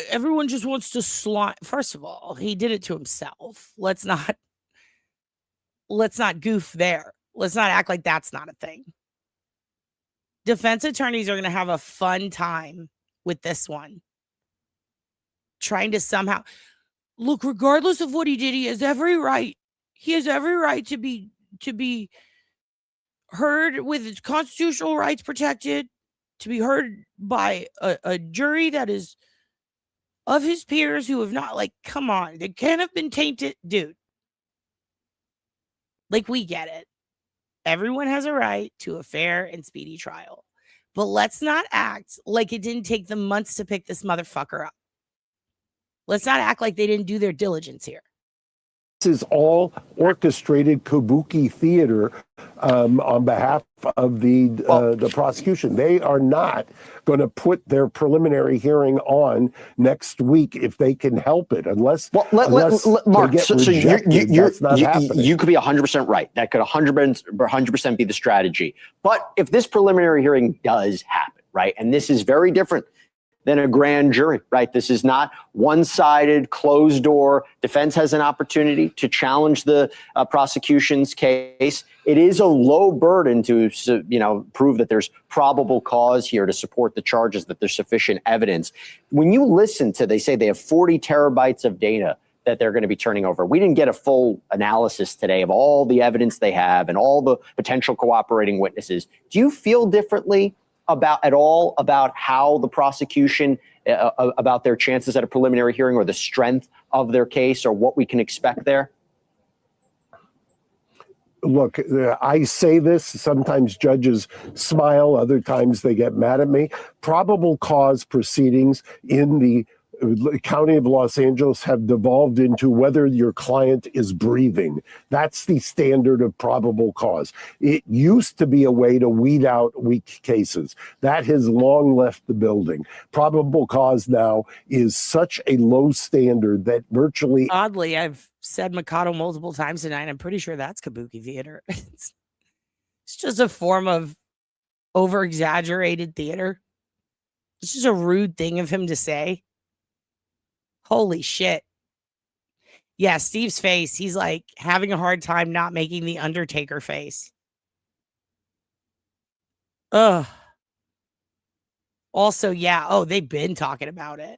Everyone just wants to slime. First of all, he did it to himself. Let's not goof there. Let's not act like that's not a thing. Defense attorneys are going to have a fun time with this one. Trying to somehow look, regardless of what he did, he has every right. He has every right to be heard with his constitutional rights protected, to be heard by a jury that is of his peers who have not, like, come on, they can't have been tainted. Dude, like, we get it. Everyone has a right to a fair and speedy trial. But let's not act like it didn't take them months to pick this motherfucker up. Let's not act like they didn't do their diligence here. This is all orchestrated kabuki theater on behalf of the prosecution. They are not going to put their preliminary hearing on next week if they can help it, unless Mark, they get rejected. That's not happening. You could be 100% right. That could 100% be the strategy. But if this preliminary hearing does happen, right, and this is very different than a grand jury, right? This is not one-sided, closed door. Defense has an opportunity to challenge the prosecution's case. It is a low burden to, prove that there's probable cause here to support the charges, that there's sufficient evidence. When you listen to, they say they have 40 terabytes of data that they're going to be turning over. We didn't get a full analysis today of all the evidence they have and all the potential cooperating witnesses. Do you feel differently about how the prosecution, about their chances at a preliminary hearing, or the strength of their case, or what we can expect there? Look, I say this, sometimes judges smile, other times they get mad at me. Probable cause proceedings in the County of Los Angeles have devolved into whether your client is breathing. That's the standard of probable cause. It used to be a way to weed out weak cases. That has long left the building. Probable cause now is such a low standard that virtually... Oddly, I've said Mikado multiple times tonight. I'm pretty sure that's kabuki theater. It's just a form of over-exaggerated theater. It's just a rude thing of him to say. Holy shit. Yeah, Steve's face, he's like having a hard time not making the Undertaker face. Ugh. Also, yeah, they've been talking about it.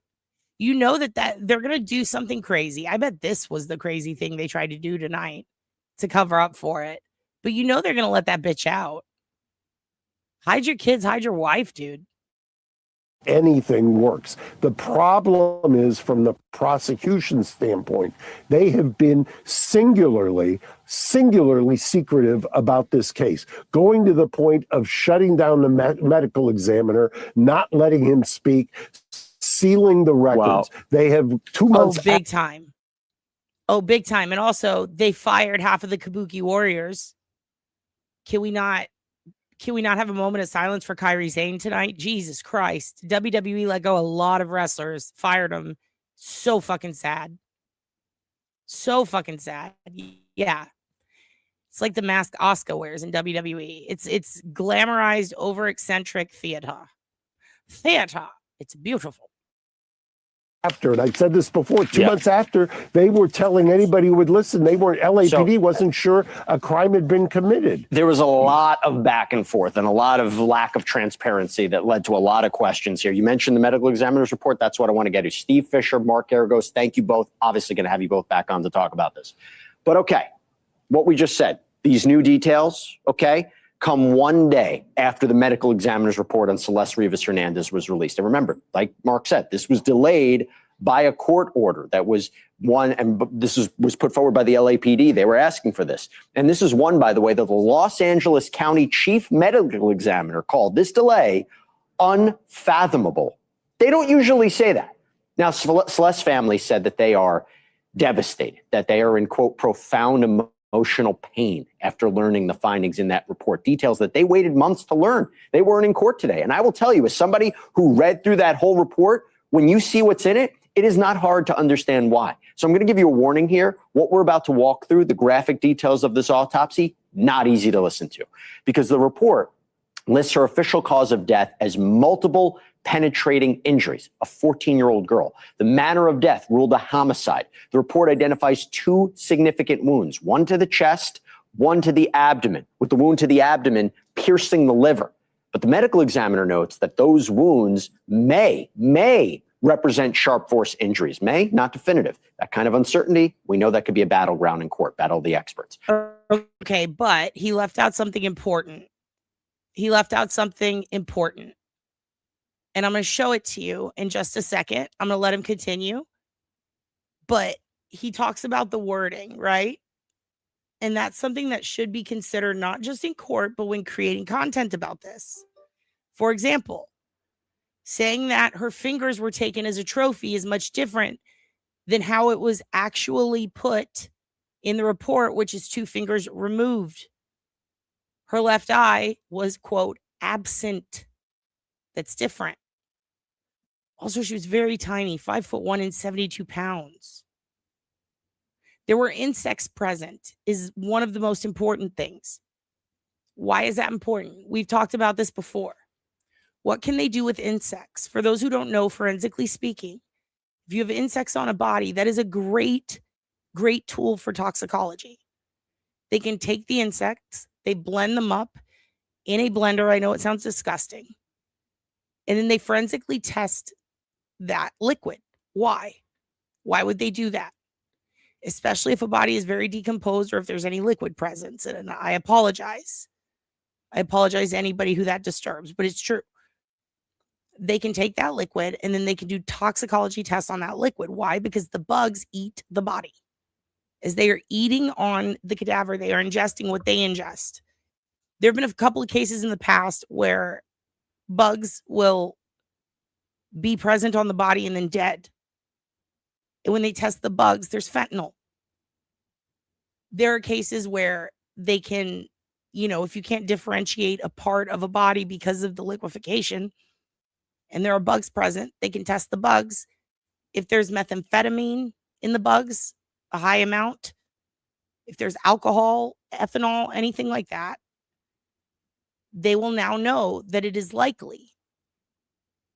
You know that they're going to do something crazy. I bet this was the crazy thing they tried to do tonight to cover up for it. But you know they're going to let that bitch out. Hide your kids, hide your wife, dude. Anything works. The problem is, from the prosecution standpoint, they have been singularly secretive about this case, going to the point of shutting down the medical examiner, not letting him speak, sealing the records. Wow. They have 2 months. Big time. Big time. And also, they fired half of the Kabuki Warriors. Can we not have a moment of silence for Kairi Sane tonight? Jesus Christ. WWE let go a lot of wrestlers, fired them. So fucking sad. So fucking sad. Yeah. It's like the mask Asuka wears in WWE. It's glamorized, over eccentric theater. It's beautiful. After, and I said this before, 2 months after, they were telling anybody who would listen, LAPD wasn't sure a crime had been committed. There was a lot of back and forth and a lot of lack of transparency that led to a lot of questions here. You mentioned the medical examiner's report. That's what I want to get to. Steve Fisher, Mark Garagos, thank you both. Obviously going to have you both back on to talk about this. But okay, what we just said, these new details, okay, come one day after the medical examiner's report on Celeste Rivas Hernandez was released. And remember, like Mark said, this was delayed by a court order that was one, and this was put forward by the LAPD. They were asking for this. And this is one, by the way, that the Los Angeles County Chief Medical Examiner called this delay unfathomable. They don't usually say that. Now, Celeste's family said that they are devastated, that they are in, quote, profound emotional pain after learning the findings in that report, details that they waited months to learn. They weren't in court today. And I will tell you, as somebody who read through that whole report, when you see what's in it, it is not hard to understand why. So I'm going to give you a warning here. What we're about to walk through, the graphic details of this autopsy, not easy to listen to, because the report lists her official cause of death as multiple penetrating injuries, a 14-year-old girl. The manner of death ruled a homicide. The report identifies 2 significant wounds, one to the chest, one to the abdomen, with the wound to the abdomen piercing the liver. But the medical examiner notes that those wounds may represent sharp force injuries. May, not definitive. That kind of uncertainty, we know that could be a battleground in court, battle of the experts. Okay, but he left out something important. And I'm going to show it to you in just a second. I'm going to let him continue. But he talks about the wording, right? And that's something that should be considered not just in court, but when creating content about this. For example, saying that her fingers were taken as a trophy is much different than how it was actually put in the report, which is 2 fingers removed. Her left eye was, quote, absent. That's different. Also, she was very tiny, 5'1" and 72 pounds. There were insects present, is one of the most important things. Why is that important? We've talked about this before. What can they do with insects? For those who don't know, forensically speaking, if you have insects on a body, that is a great, great tool for toxicology. They can take the insects, they blend them up in a blender. I know it sounds disgusting. And then they forensically test that liquid. Why? Why would they do that? Especially if a body is very decomposed or if there's any liquid presence. And I apologize. I apologize to anybody who that disturbs, but it's true. They can take that liquid and then they can do toxicology tests on that liquid. Why? Because the bugs eat the body. As they are eating on the cadaver, they are ingesting what they ingest. There have been a couple of cases in the past where bugs will be present on the body and then dead. And when they test the bugs, there's fentanyl. There are cases where they can, if you can't differentiate a part of a body because of the liquefaction and there are bugs present, they can test the bugs. If there's methamphetamine in the bugs, a high amount, if there's alcohol, ethanol, anything like that, they will now know that it is likely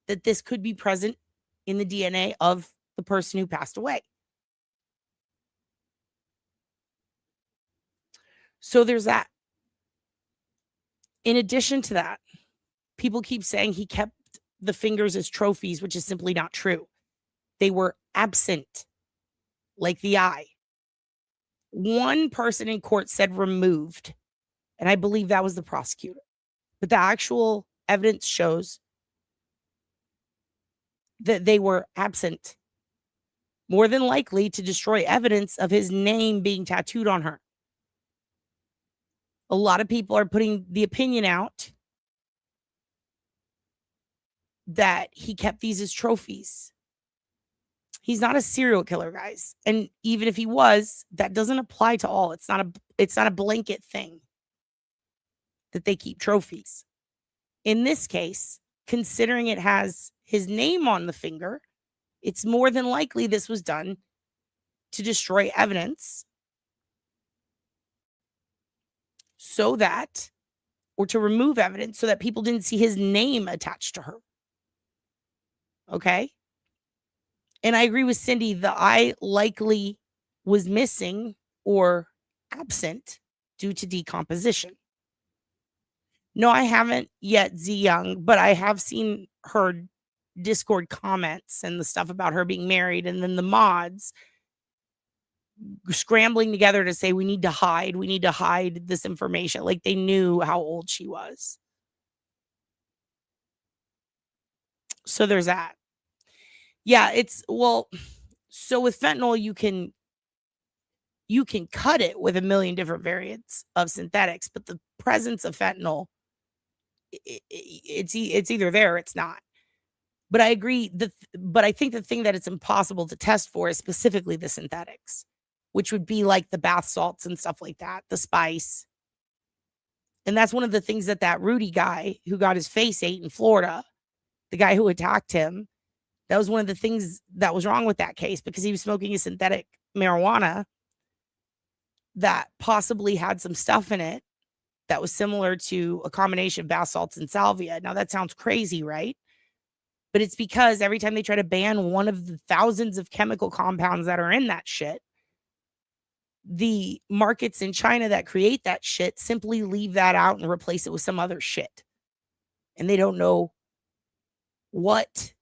that this could be present in the DNA of the person who passed away. So there's that. In addition to that, people keep saying he kept the fingers as trophies, which is simply not true. They were absent, like the eye. One person in court said removed, and I believe that was the prosecutor. But the actual evidence shows that they were absent, more than likely to destroy evidence of his name being tattooed on her. A lot of people are putting the opinion out that he kept these as trophies. He's not a serial killer, guys. And even if he was, that doesn't apply to all. It's not a blanket thing that they keep trophies. In this case, considering it has his name on the finger, it's more than likely this was done to destroy evidence or to remove evidence so that people didn't see his name attached to her. Okay? And I agree with Cindy, the eye likely was missing or absent due to decomposition. No, I haven't yet, Z Young, but I have seen her Discord comments and the stuff about her being married, and then the mods scrambling together to say we need to hide this information. Like they knew how old she was. So there's that. Yeah, so with fentanyl, you can cut it with a million different variants of synthetics, but the presence of fentanyl, it's either there or it's not. But I agree but I think the thing that it's impossible to test for is specifically the synthetics, which would be like the bath salts and stuff like that, the spice. And that's one of the things that Rudy guy who got his face ate in Florida, the guy who attacked him, that was one of the things that was wrong with that case, because he was smoking a synthetic marijuana that possibly had some stuff in it that was similar to a combination of bath salts and salvia. Now that sounds crazy, right? But it's because every time they try to ban one of the thousands of chemical compounds that are in that shit, the markets in China that create that shit simply leave that out and replace it with some other shit. And they don't know what,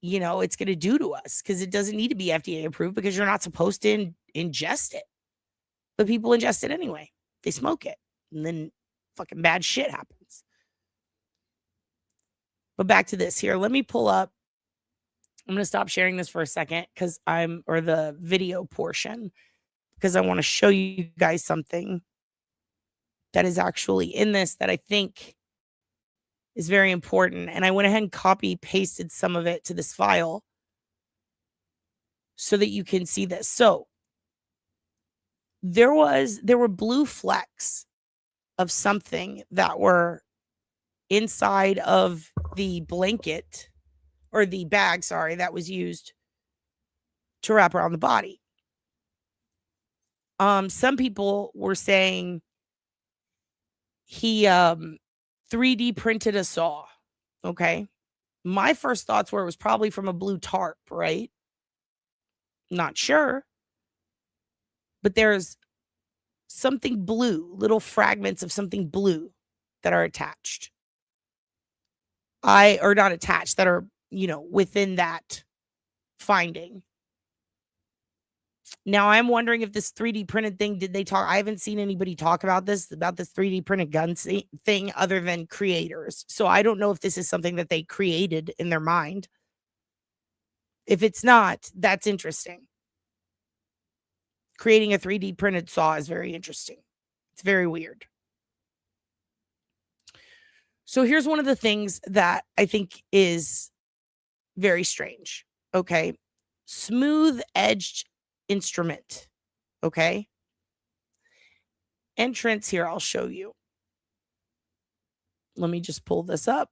it's going to do to us, because it doesn't need to be FDA approved, because you're not supposed to ingest it. But people ingest it anyway. They smoke it. And then fucking bad shit happens. But back to this here. Let me pull up. I'm going to stop sharing this for a second or the video portion, because I want to show you guys something that is actually in this that I think is very important. And I went ahead and copy pasted some of it to this file so that you can see this. So there were blue flecks of something that were inside of the blanket or the bag, sorry, that was used to wrap around the body. Some people were saying he 3D printed a saw. Okay. My first thoughts were it was probably from a blue tarp, right? Not sure. But there's something blue, little fragments of something blue that are attached. Or not attached, that are, within that finding. Now I'm wondering if this 3D printed thing, did they talk? I haven't seen anybody talk about this 3D printed gun thing other than creators. So I don't know if this is something that they created in their mind. If it's not, that's interesting. Creating a 3D printed saw is very interesting. It's very weird. So here's one of the things that I think is very strange. Okay. Smooth edged instrument. Okay. Entrance here, I'll show you. Let me just pull this up.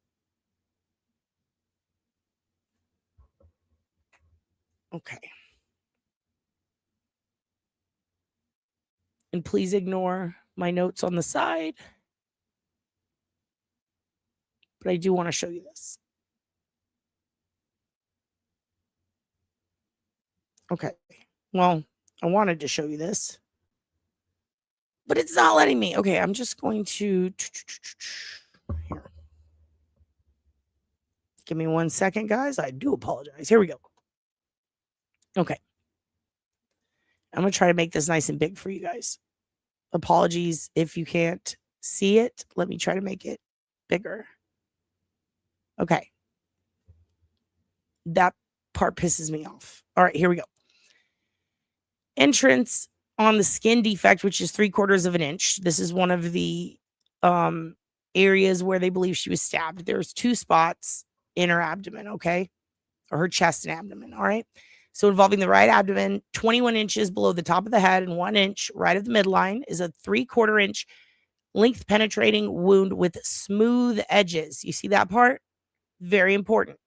Okay. And please ignore my notes on the side. But I do want to show you this. Okay. Well, I wanted to show you this, but it's not letting me. Okay, I'm just going to here. Give me 1 second, guys. I do apologize. Here we go. Okay. I'm going to try to make this nice and big for you guys. Apologies if you can't see it. Let me try to make it bigger. Okay. That part pisses me off. All right, here we go. Entrance on the skin defect, which is 3/4 of an inch. This is one of the areas where they believe she was stabbed. There's 2 spots in her abdomen, okay? Or her chest and abdomen, all right? So involving the right abdomen, 21 inches below the top of the head and 1 inch right of the midline is a 3/4 inch length penetrating wound with smooth edges. You see that part? Very important.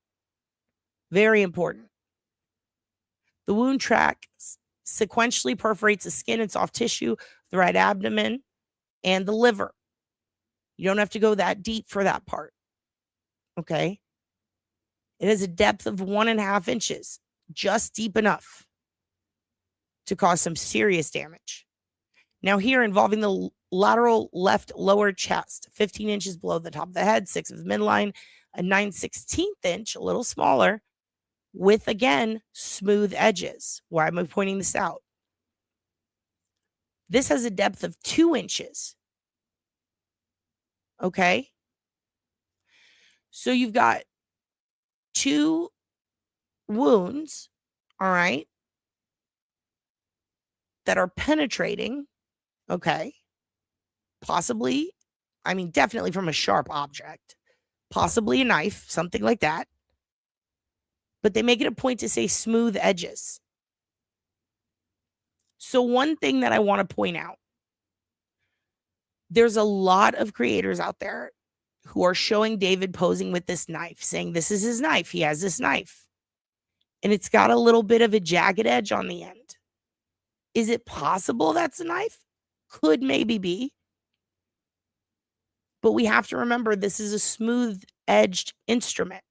Very important. The wound track sequentially perforates the skin and soft tissue, the right abdomen, and the liver. You don't have to go that deep for that part. Okay? It has a depth of 1.5 inches, just deep enough to cause some serious damage. Now here, involving the lateral left lower chest, 15 inches below the top of the head, 6 of the midline, a 9/16 inch, a little smaller, with, again, smooth edges. Why am I pointing this out? This has a depth of 2 inches. Okay? So you've got 2 wounds, all right, that are penetrating, okay? Possibly, definitely from a sharp object. Possibly a knife, something like that. But they make it a point to say smooth edges. So one thing that I want to point out, there's a lot of creators out there who are showing David posing with this knife, saying this is his knife. He has this knife. And it's got a little bit of a jagged edge on the end. Is it possible that's a knife? Could maybe be. But we have to remember this is a smooth-edged instrument.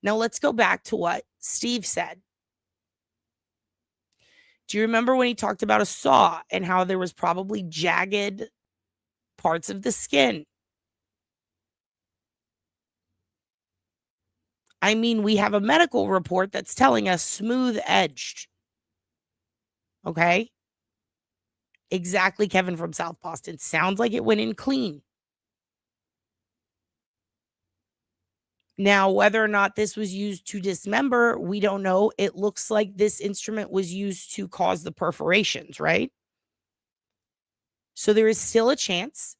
Now let's go back to what Steve said. Do you remember when he talked about a saw and how there was probably jagged parts of the skin? We have a medical report that's telling us smooth-edged. Okay? Exactly, Kevin from South Boston. Sounds like it went in clean. Now, whether or not this was used to dismember, we don't know. It looks like this instrument was used to cause the perforations, right? So there is still a chance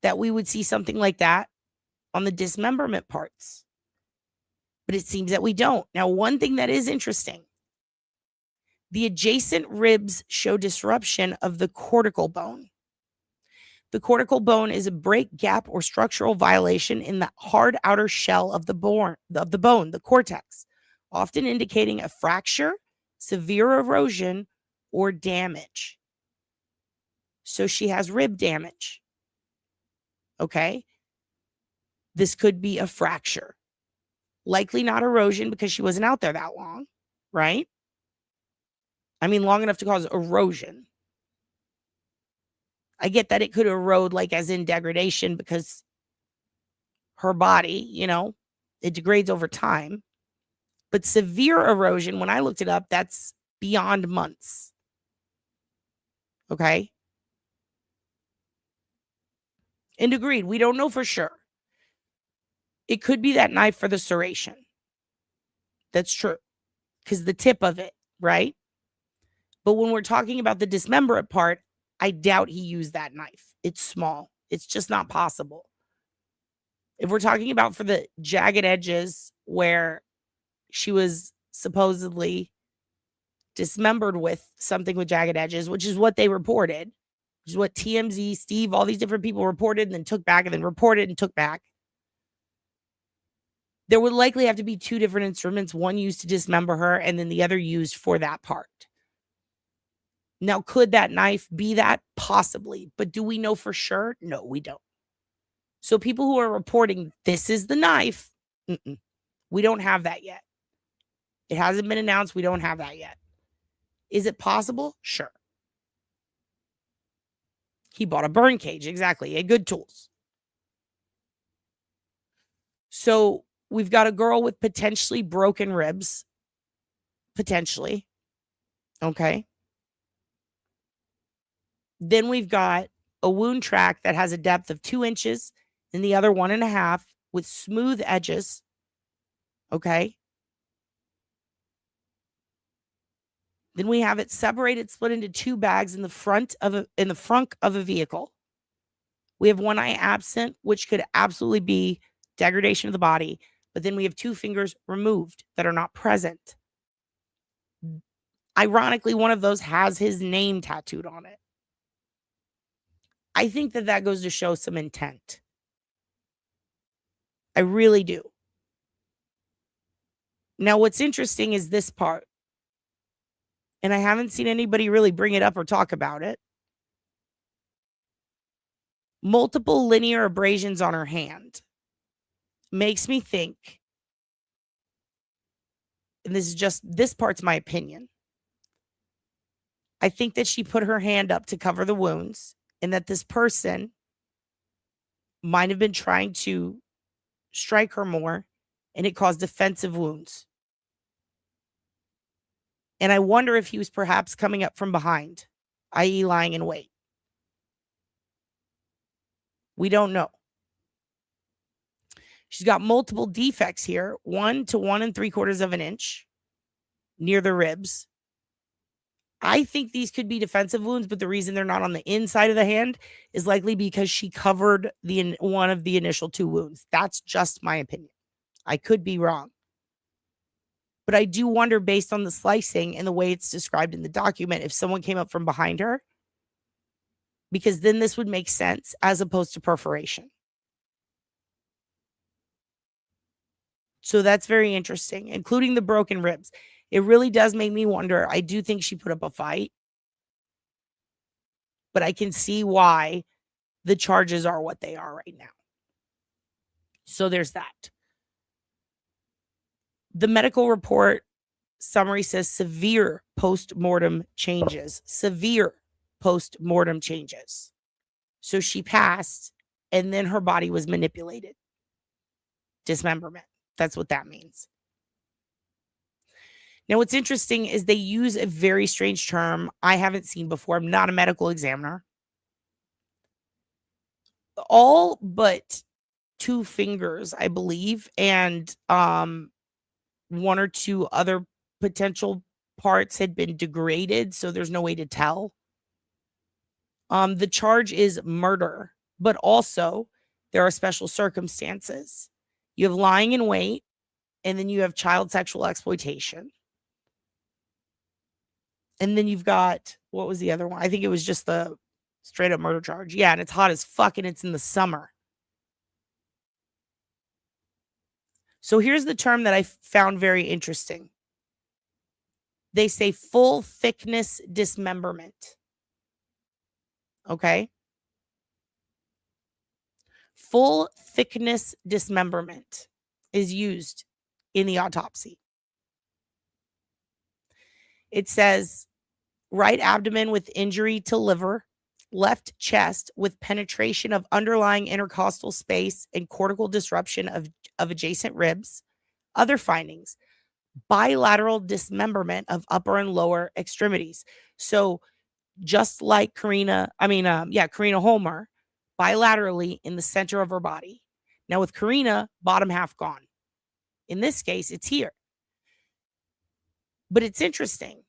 that we would see something like that on the dismemberment parts. But it seems that we don't. Now, one thing that is interesting, The adjacent ribs show disruption of the cortical bone. The cortical bone is a break, gap, or structural violation in the hard outer shell of the bone, the cortex, often indicating a fracture, severe erosion, or damage. So she has rib damage. Okay? This could be a fracture. Likely not erosion because she wasn't out there that long, right? I mean, long enough to cause erosion. I get that it could erode, like as in degradation, because her body, it degrades over time. But severe erosion, when I looked it up, that's beyond months. Okay? And agreed, we don't know for sure. It could be that knife for the serration. That's true. Because the tip of it, right? But when we're talking about the dismemberment part, I doubt he used that knife. It's small. It's just not possible. If we're talking about for the jagged edges where she was supposedly dismembered with something with jagged edges, which is what they reported, which is what TMZ, Steve, all these different people reported and then took back and then reported and took back. There would likely have to be two different instruments, one used to dismember her and then the other used for that part. Now, could that knife be that? Possibly. But do we know for sure? No, we don't. So people who are reporting this is the knife, we don't have that yet. It hasn't been announced. We don't have that yet. Is it possible? Sure. He bought a burn cage. Exactly. He had good tools. So we've got a girl with potentially broken ribs. Potentially. Okay. Then we've got a wound track that has a depth of 2 inches and the other 1.5 with smooth edges. Okay. Then we have it separated, split into 2 bags in the front of a vehicle. We have one eye absent, which could absolutely be degradation of the body. But then we have 2 fingers removed that are not present. Ironically, one of those has his name tattooed on it. I think that goes to show some intent. I really do. Now, what's interesting is this part. And I haven't seen anybody really bring it up or talk about it. Multiple linear abrasions on her hand makes me think, and this part's my opinion. I think that she put her hand up to cover the wounds and that this person might have been trying to strike her more and it caused defensive wounds. And I wonder if he was perhaps coming up from behind, i.e. lying in wait. We don't know. She's got multiple defects here, 1 to 1 3/4 inch near the ribs. I think these could be defensive wounds, but the reason they're not on the inside of the hand is likely because she covered one of the initial 2 wounds. That's just my opinion. I could be wrong. But I do wonder, based on the slicing and the way it's described in the document, if someone came up from behind her, because then this would make sense as opposed to perforation. So that's very interesting, including the broken ribs. It really does make me wonder. I do think she put up a fight, but I can see why the charges are what they are right now. So there's that. The medical report summary says severe post-mortem changes. Severe post-mortem changes. So she passed, and then her body was manipulated. Dismemberment. That's what that means. Now, what's interesting is they use a very strange term I haven't seen before. I'm not a medical examiner. All but 2 fingers, I believe, and 1 or 2 other potential parts had been degraded, so there's no way to tell. The charge is murder, but also there are special circumstances. You have lying in wait, and then you have child sexual exploitation. And then you've got, what was the other one? I think it was just the straight up murder charge. Yeah, and it's hot as fuck and it's in the summer. So here's the term that I found very interesting. They say full thickness dismemberment. Okay? Full thickness dismemberment is used in the autopsy. It says right abdomen with injury to liver, left chest with penetration of underlying intercostal space and cortical disruption of adjacent ribs. Other findings, bilateral dismemberment of upper and lower extremities. So just like Karina Holmer, bilaterally in the center of her body. Now with Karina, bottom half gone. In this case, it's here. But it's interesting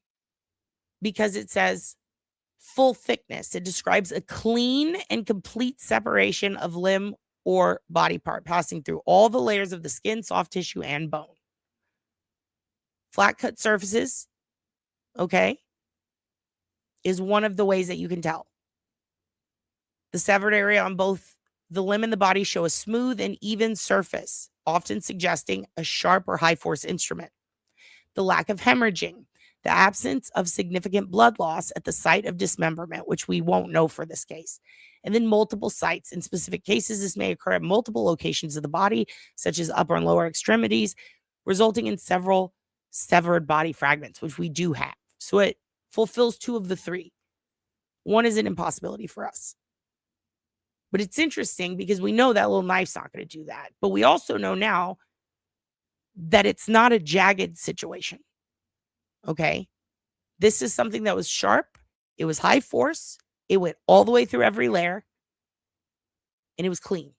because it says full thickness. It describes a clean and complete separation of limb or body part, passing through all the layers of the skin, soft tissue, and bone. Flat cut surfaces, okay, is one of the ways that you can tell. The severed area on both the limb and the body show a smooth and even surface, often suggesting a sharp or high force instrument. The lack of hemorrhaging, the absence of significant blood loss at the site of dismemberment, which we won't know for this case. And then multiple sites. In specific cases, this may occur at multiple locations of the body, such as upper and lower extremities, resulting in several severed body fragments, which we do have. So it fulfills two of the three. One is an impossibility for us. But it's interesting because we know that little knife's not going to do that. But we also know now that it's not a jagged situation. Okay? This is something that was sharp. It was high force. It went all the way through every layer. And it was clean.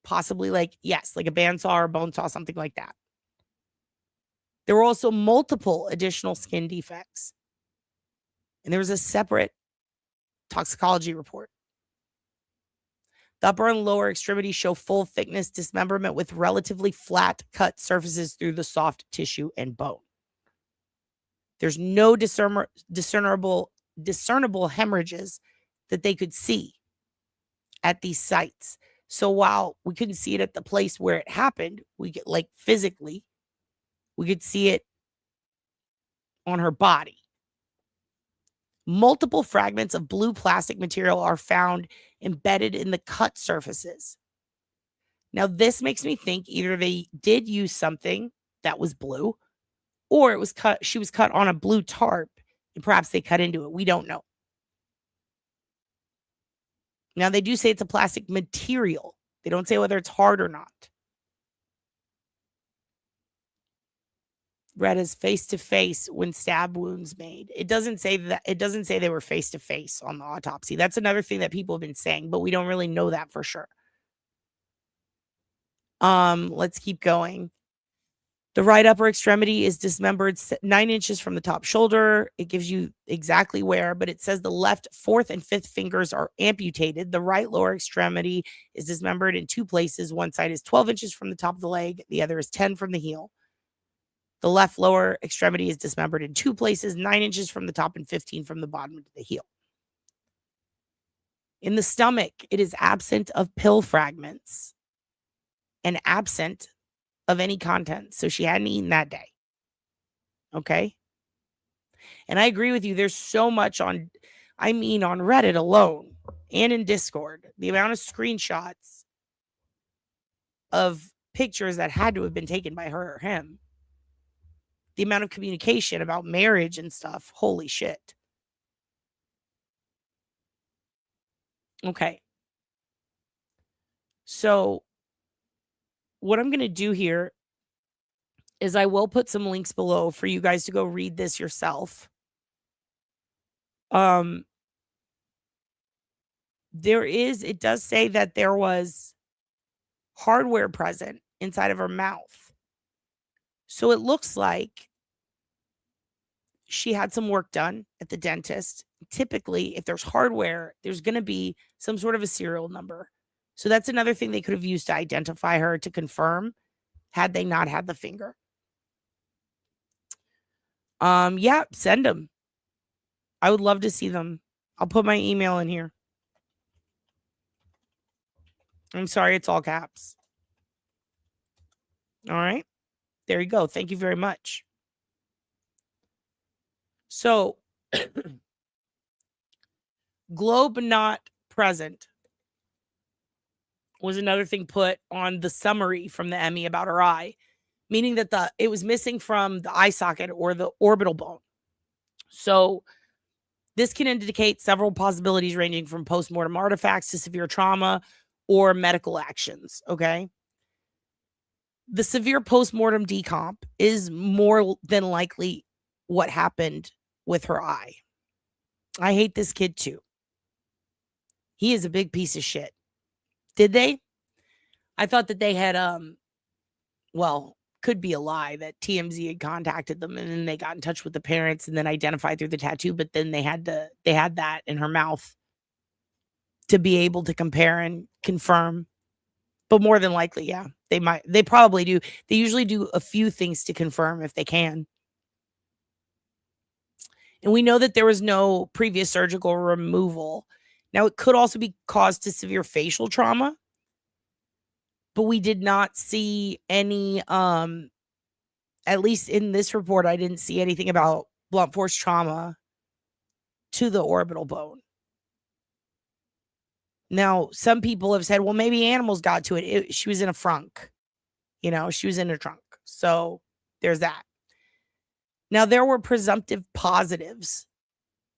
Possibly like a bandsaw or a bone saw, something like that. There were also multiple additional skin defects. And there was a separate toxicology report. The upper and lower extremities show full thickness dismemberment with relatively flat cut surfaces through the soft tissue and bone. There's no discernible hemorrhages that they could see at these sites. So while we couldn't see it at the place where it happened, we get physically, we could see it on her body. Multiple fragments of blue plastic material are found embedded in the cut surfaces. Now, this makes me think either they did use something that was blue, or it was cut. She was cut on a blue tarp, and perhaps they cut into it. We don't know. Now, they do say it's a plastic material. They don't say whether it's hard or not. Read as face-to-face when stab wounds made. It doesn't say that. It doesn't say they were face-to-face on the autopsy. That's another thing that people have been saying, but we don't really know that for sure. Let's keep going. The right upper extremity is dismembered 9 inches from the top shoulder. It gives you exactly where, but it says the left 4th and 5th fingers are amputated. The right lower extremity is dismembered in 2 places. One side is 12 inches from the top of the leg. The other is 10 from the heel. The left lower extremity is dismembered in 2 places, 9 inches from the top and 15 from the bottom to the heel. In the stomach, it is absent of pill fragments and absent of any content. So she hadn't eaten that day. Okay? And I agree with you. There's so much on Reddit alone and in Discord, the amount of screenshots of pictures that had to have been taken by her or him. The amount of communication about marriage and stuff. Holy shit. Okay. So what I'm going to do here is I will put some links below for you guys to go read this yourself. It does say that there was hardware present inside of her mouth. So it looks like she had some work done at the dentist. Typically, if there's hardware, there's going to be some sort of a serial number. So that's another thing they could have used to identify her, to confirm, had they not had the finger. Yeah, send them. I would love to see them. I'll put my email in here. I'm sorry, it's all caps. All right. There you go. Thank you very much. So, globe not present was another thing put on the summary from the Emmy about her eye, meaning that it was missing from the eye socket or the orbital bone. So this can indicate several possibilities ranging from postmortem artifacts to severe trauma or medical actions, okay? The severe postmortem decomp is more than likely what happened with her eye. I hate this kid too. He is a big piece of shit. Did they? I thought that they had, well, could be a lie that TMZ had contacted them and then they got in touch with the parents and then identified through the tattoo, but then they had that in her mouth to be able to compare and confirm. But more than likely, yeah, they probably do. They usually do a few things to confirm if they can. And we know that there was no previous surgical removal. Now, it could also be caused to severe facial trauma, but we did not see any, at least in this report, I didn't see anything about blunt force trauma to the orbital bone. Now, some people have said, well, maybe animals got to it. She was in a frunk. You know, she was in a trunk. So there's that. Now, there were presumptive positives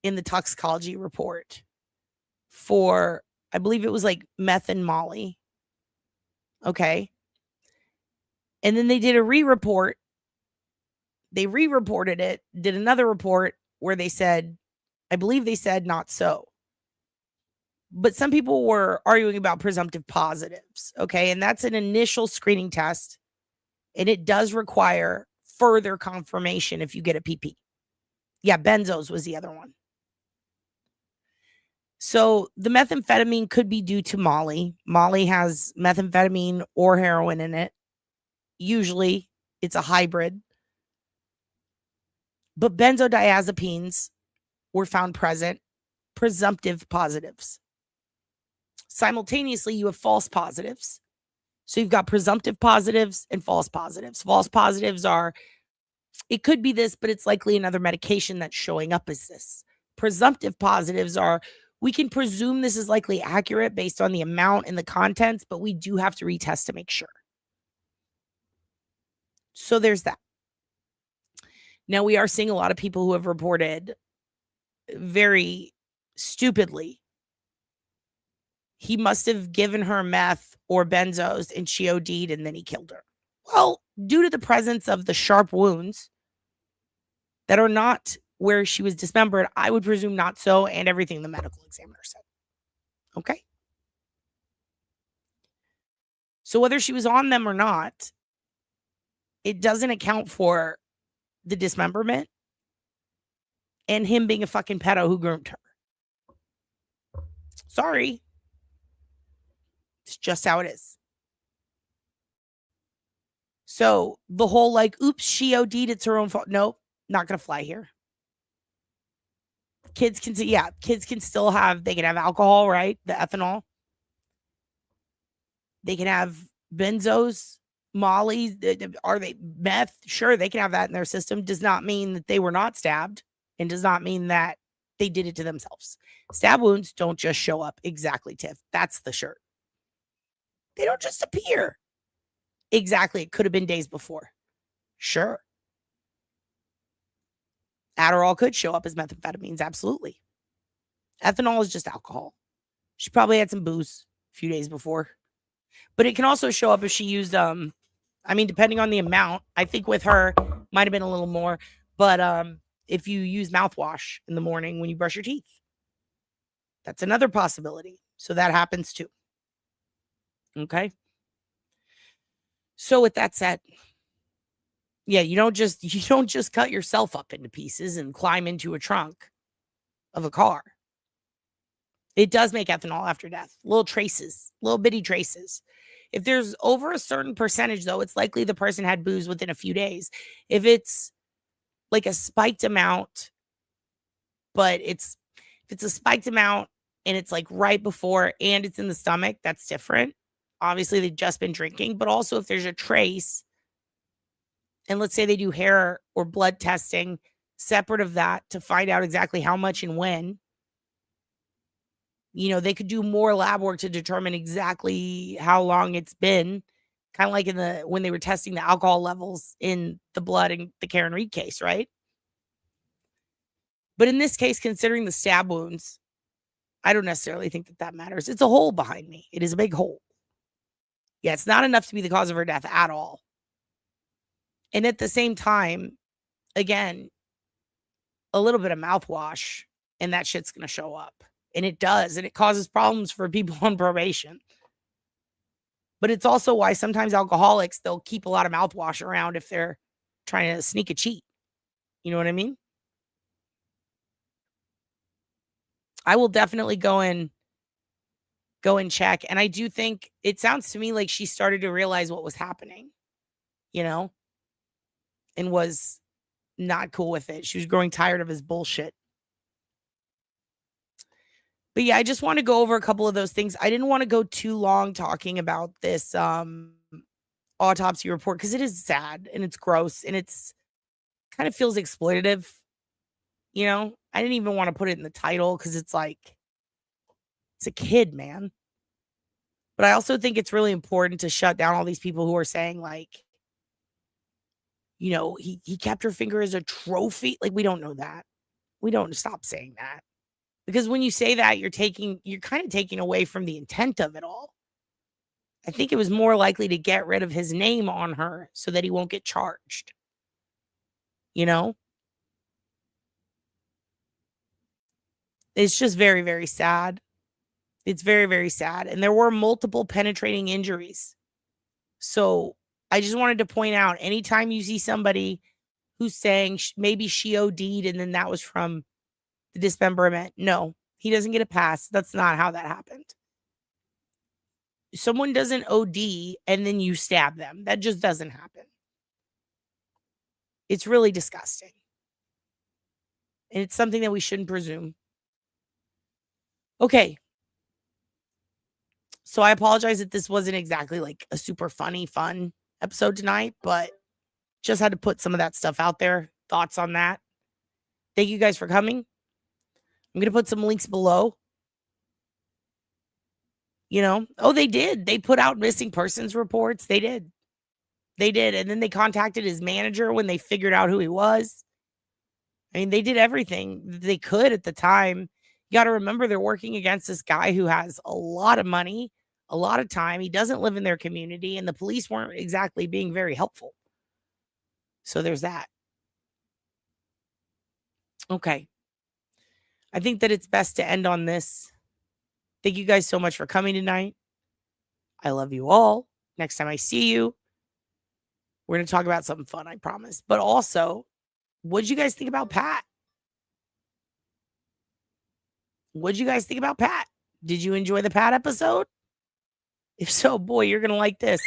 in the toxicology report for, I believe it was like meth and Molly. Okay. And then they did a re-report. They re-reported it, did another report where they said, I believe they said not so. But some people were arguing about presumptive positives. Okay. And that's an initial screening test. And it does require further confirmation if you get a PP. Yeah, benzos was the other one. So the methamphetamine could be due to Molly. Molly has methamphetamine or heroin in it. Usually it's a hybrid. But benzodiazepines were found present, presumptive positives. Simultaneously, you have false positives. So you've got presumptive positives and false positives. False positives are, it could be this, but it's likely another medication that's showing up as this. Presumptive positives are, we can presume this is likely accurate based on the amount and the contents, but we do have to retest to make sure. So there's that. Now, we are seeing a lot of people who have reported very stupidly, he must have given her meth or benzos and she OD'd and then he killed her. Well, due to the presence of the sharp wounds that are not where she was dismembered, I would presume not so, and everything the medical examiner said. Okay? So whether she was on them or not, it doesn't account for the dismemberment and him being a fucking pedo who groomed her. Sorry. It's just how it is. So the whole like, oops, she OD'd, it's her own fault. Nope, not going to fly here. Kids can see, yeah, kids can still have, they can have alcohol, right? The ethanol. They can have benzos, mollies. Are they meth? Sure, they can have that in their system. Does not mean that they were not stabbed and does not mean that they did it to themselves. Stab wounds don't just show up. Exactly, Tiff. That's the shirt. They don't just appear. Exactly. It could have been days before. Sure. Adderall could show up as methamphetamines. Absolutely. Ethanol is just alcohol. She probably had some booze a few days before. But it can also show up if she used, I mean, depending on the amount. I think with her, might have been a little more. But if you use mouthwash in the morning when you brush your teeth, that's another possibility. So that happens too. Okay. So with that said, yeah, you don't just cut yourself up into pieces and climb into a trunk of a car. It does make ethanol after death. Little traces, little bitty traces. If there's over a certain percentage, though, it's likely the person had booze within a few days. If it's like a spiked amount, but if it's a spiked amount and it's like right before and it's in the stomach, that's different. Obviously, they've just been drinking, but also if there's a trace, and let's say they do hair or blood testing separate of that to find out exactly how much and when, you know, they could do more lab work to determine exactly how long it's been, kind of like when they were testing the alcohol levels in the blood in the Karen Reed case, right? But in this case, considering the stab wounds, I don't necessarily think that matters. It's a hole behind me. It is a big hole. Yeah, it's not enough to be the cause of her death at all. And at the same time, again, a little bit of mouthwash and that shit's going to show up. And it does. And it causes problems for people on probation. But it's also why sometimes alcoholics, they'll keep a lot of mouthwash around if they're trying to sneak a cheat. You know what I mean? I will definitely go and check. And I do think it sounds to me like she started to realize what was happening, you know, and was not cool with it. She was growing tired of his bullshit. But yeah, I just want to go over a couple of those things. I didn't want to go too long talking about this autopsy report because it is sad and it's gross and it's kind of feels exploitative. You know, I didn't even want to put it in the title because it's like, it's a kid, man. But I also think it's really important to shut down all these people who are saying like, you know, he kept her finger as a trophy. Like, we don't know that. We don't stop saying that. Because when you say that, you're kind of taking away from the intent of it all. I think it was more likely to get rid of his name on her so that he won't get charged. You know? It's just very, very sad. It's very, very sad. And there were multiple penetrating injuries. So I just wanted to point out, anytime you see somebody who's saying maybe she OD'd and then that was from the dismemberment, no, he doesn't get a pass. That's not how that happened. Someone doesn't OD and then you stab them. That just doesn't happen. It's really disgusting. And it's something that we shouldn't presume. Okay. So I apologize that this wasn't exactly like a super fun episode tonight, but just had to put some of that stuff out there. Thoughts on that. Thank you guys for coming. I'm going to put some links below. You know, oh, they did. They put out missing persons reports. They did. And then they contacted his manager when they figured out who he was. I mean, they did everything they could at the time. You got to remember, they're working against this guy who has a lot of money, a lot of time. He doesn't live in their community, and the police weren't exactly being very helpful. So there's that. Okay. I think that it's best to end on this. Thank you guys so much for coming tonight. I love you all. Next time I see you, we're going to talk about something fun, I promise. But also, what did you guys think about Pat? What did you guys think about Pat? Did you enjoy the Pat episode? If so, boy, you're going to like this.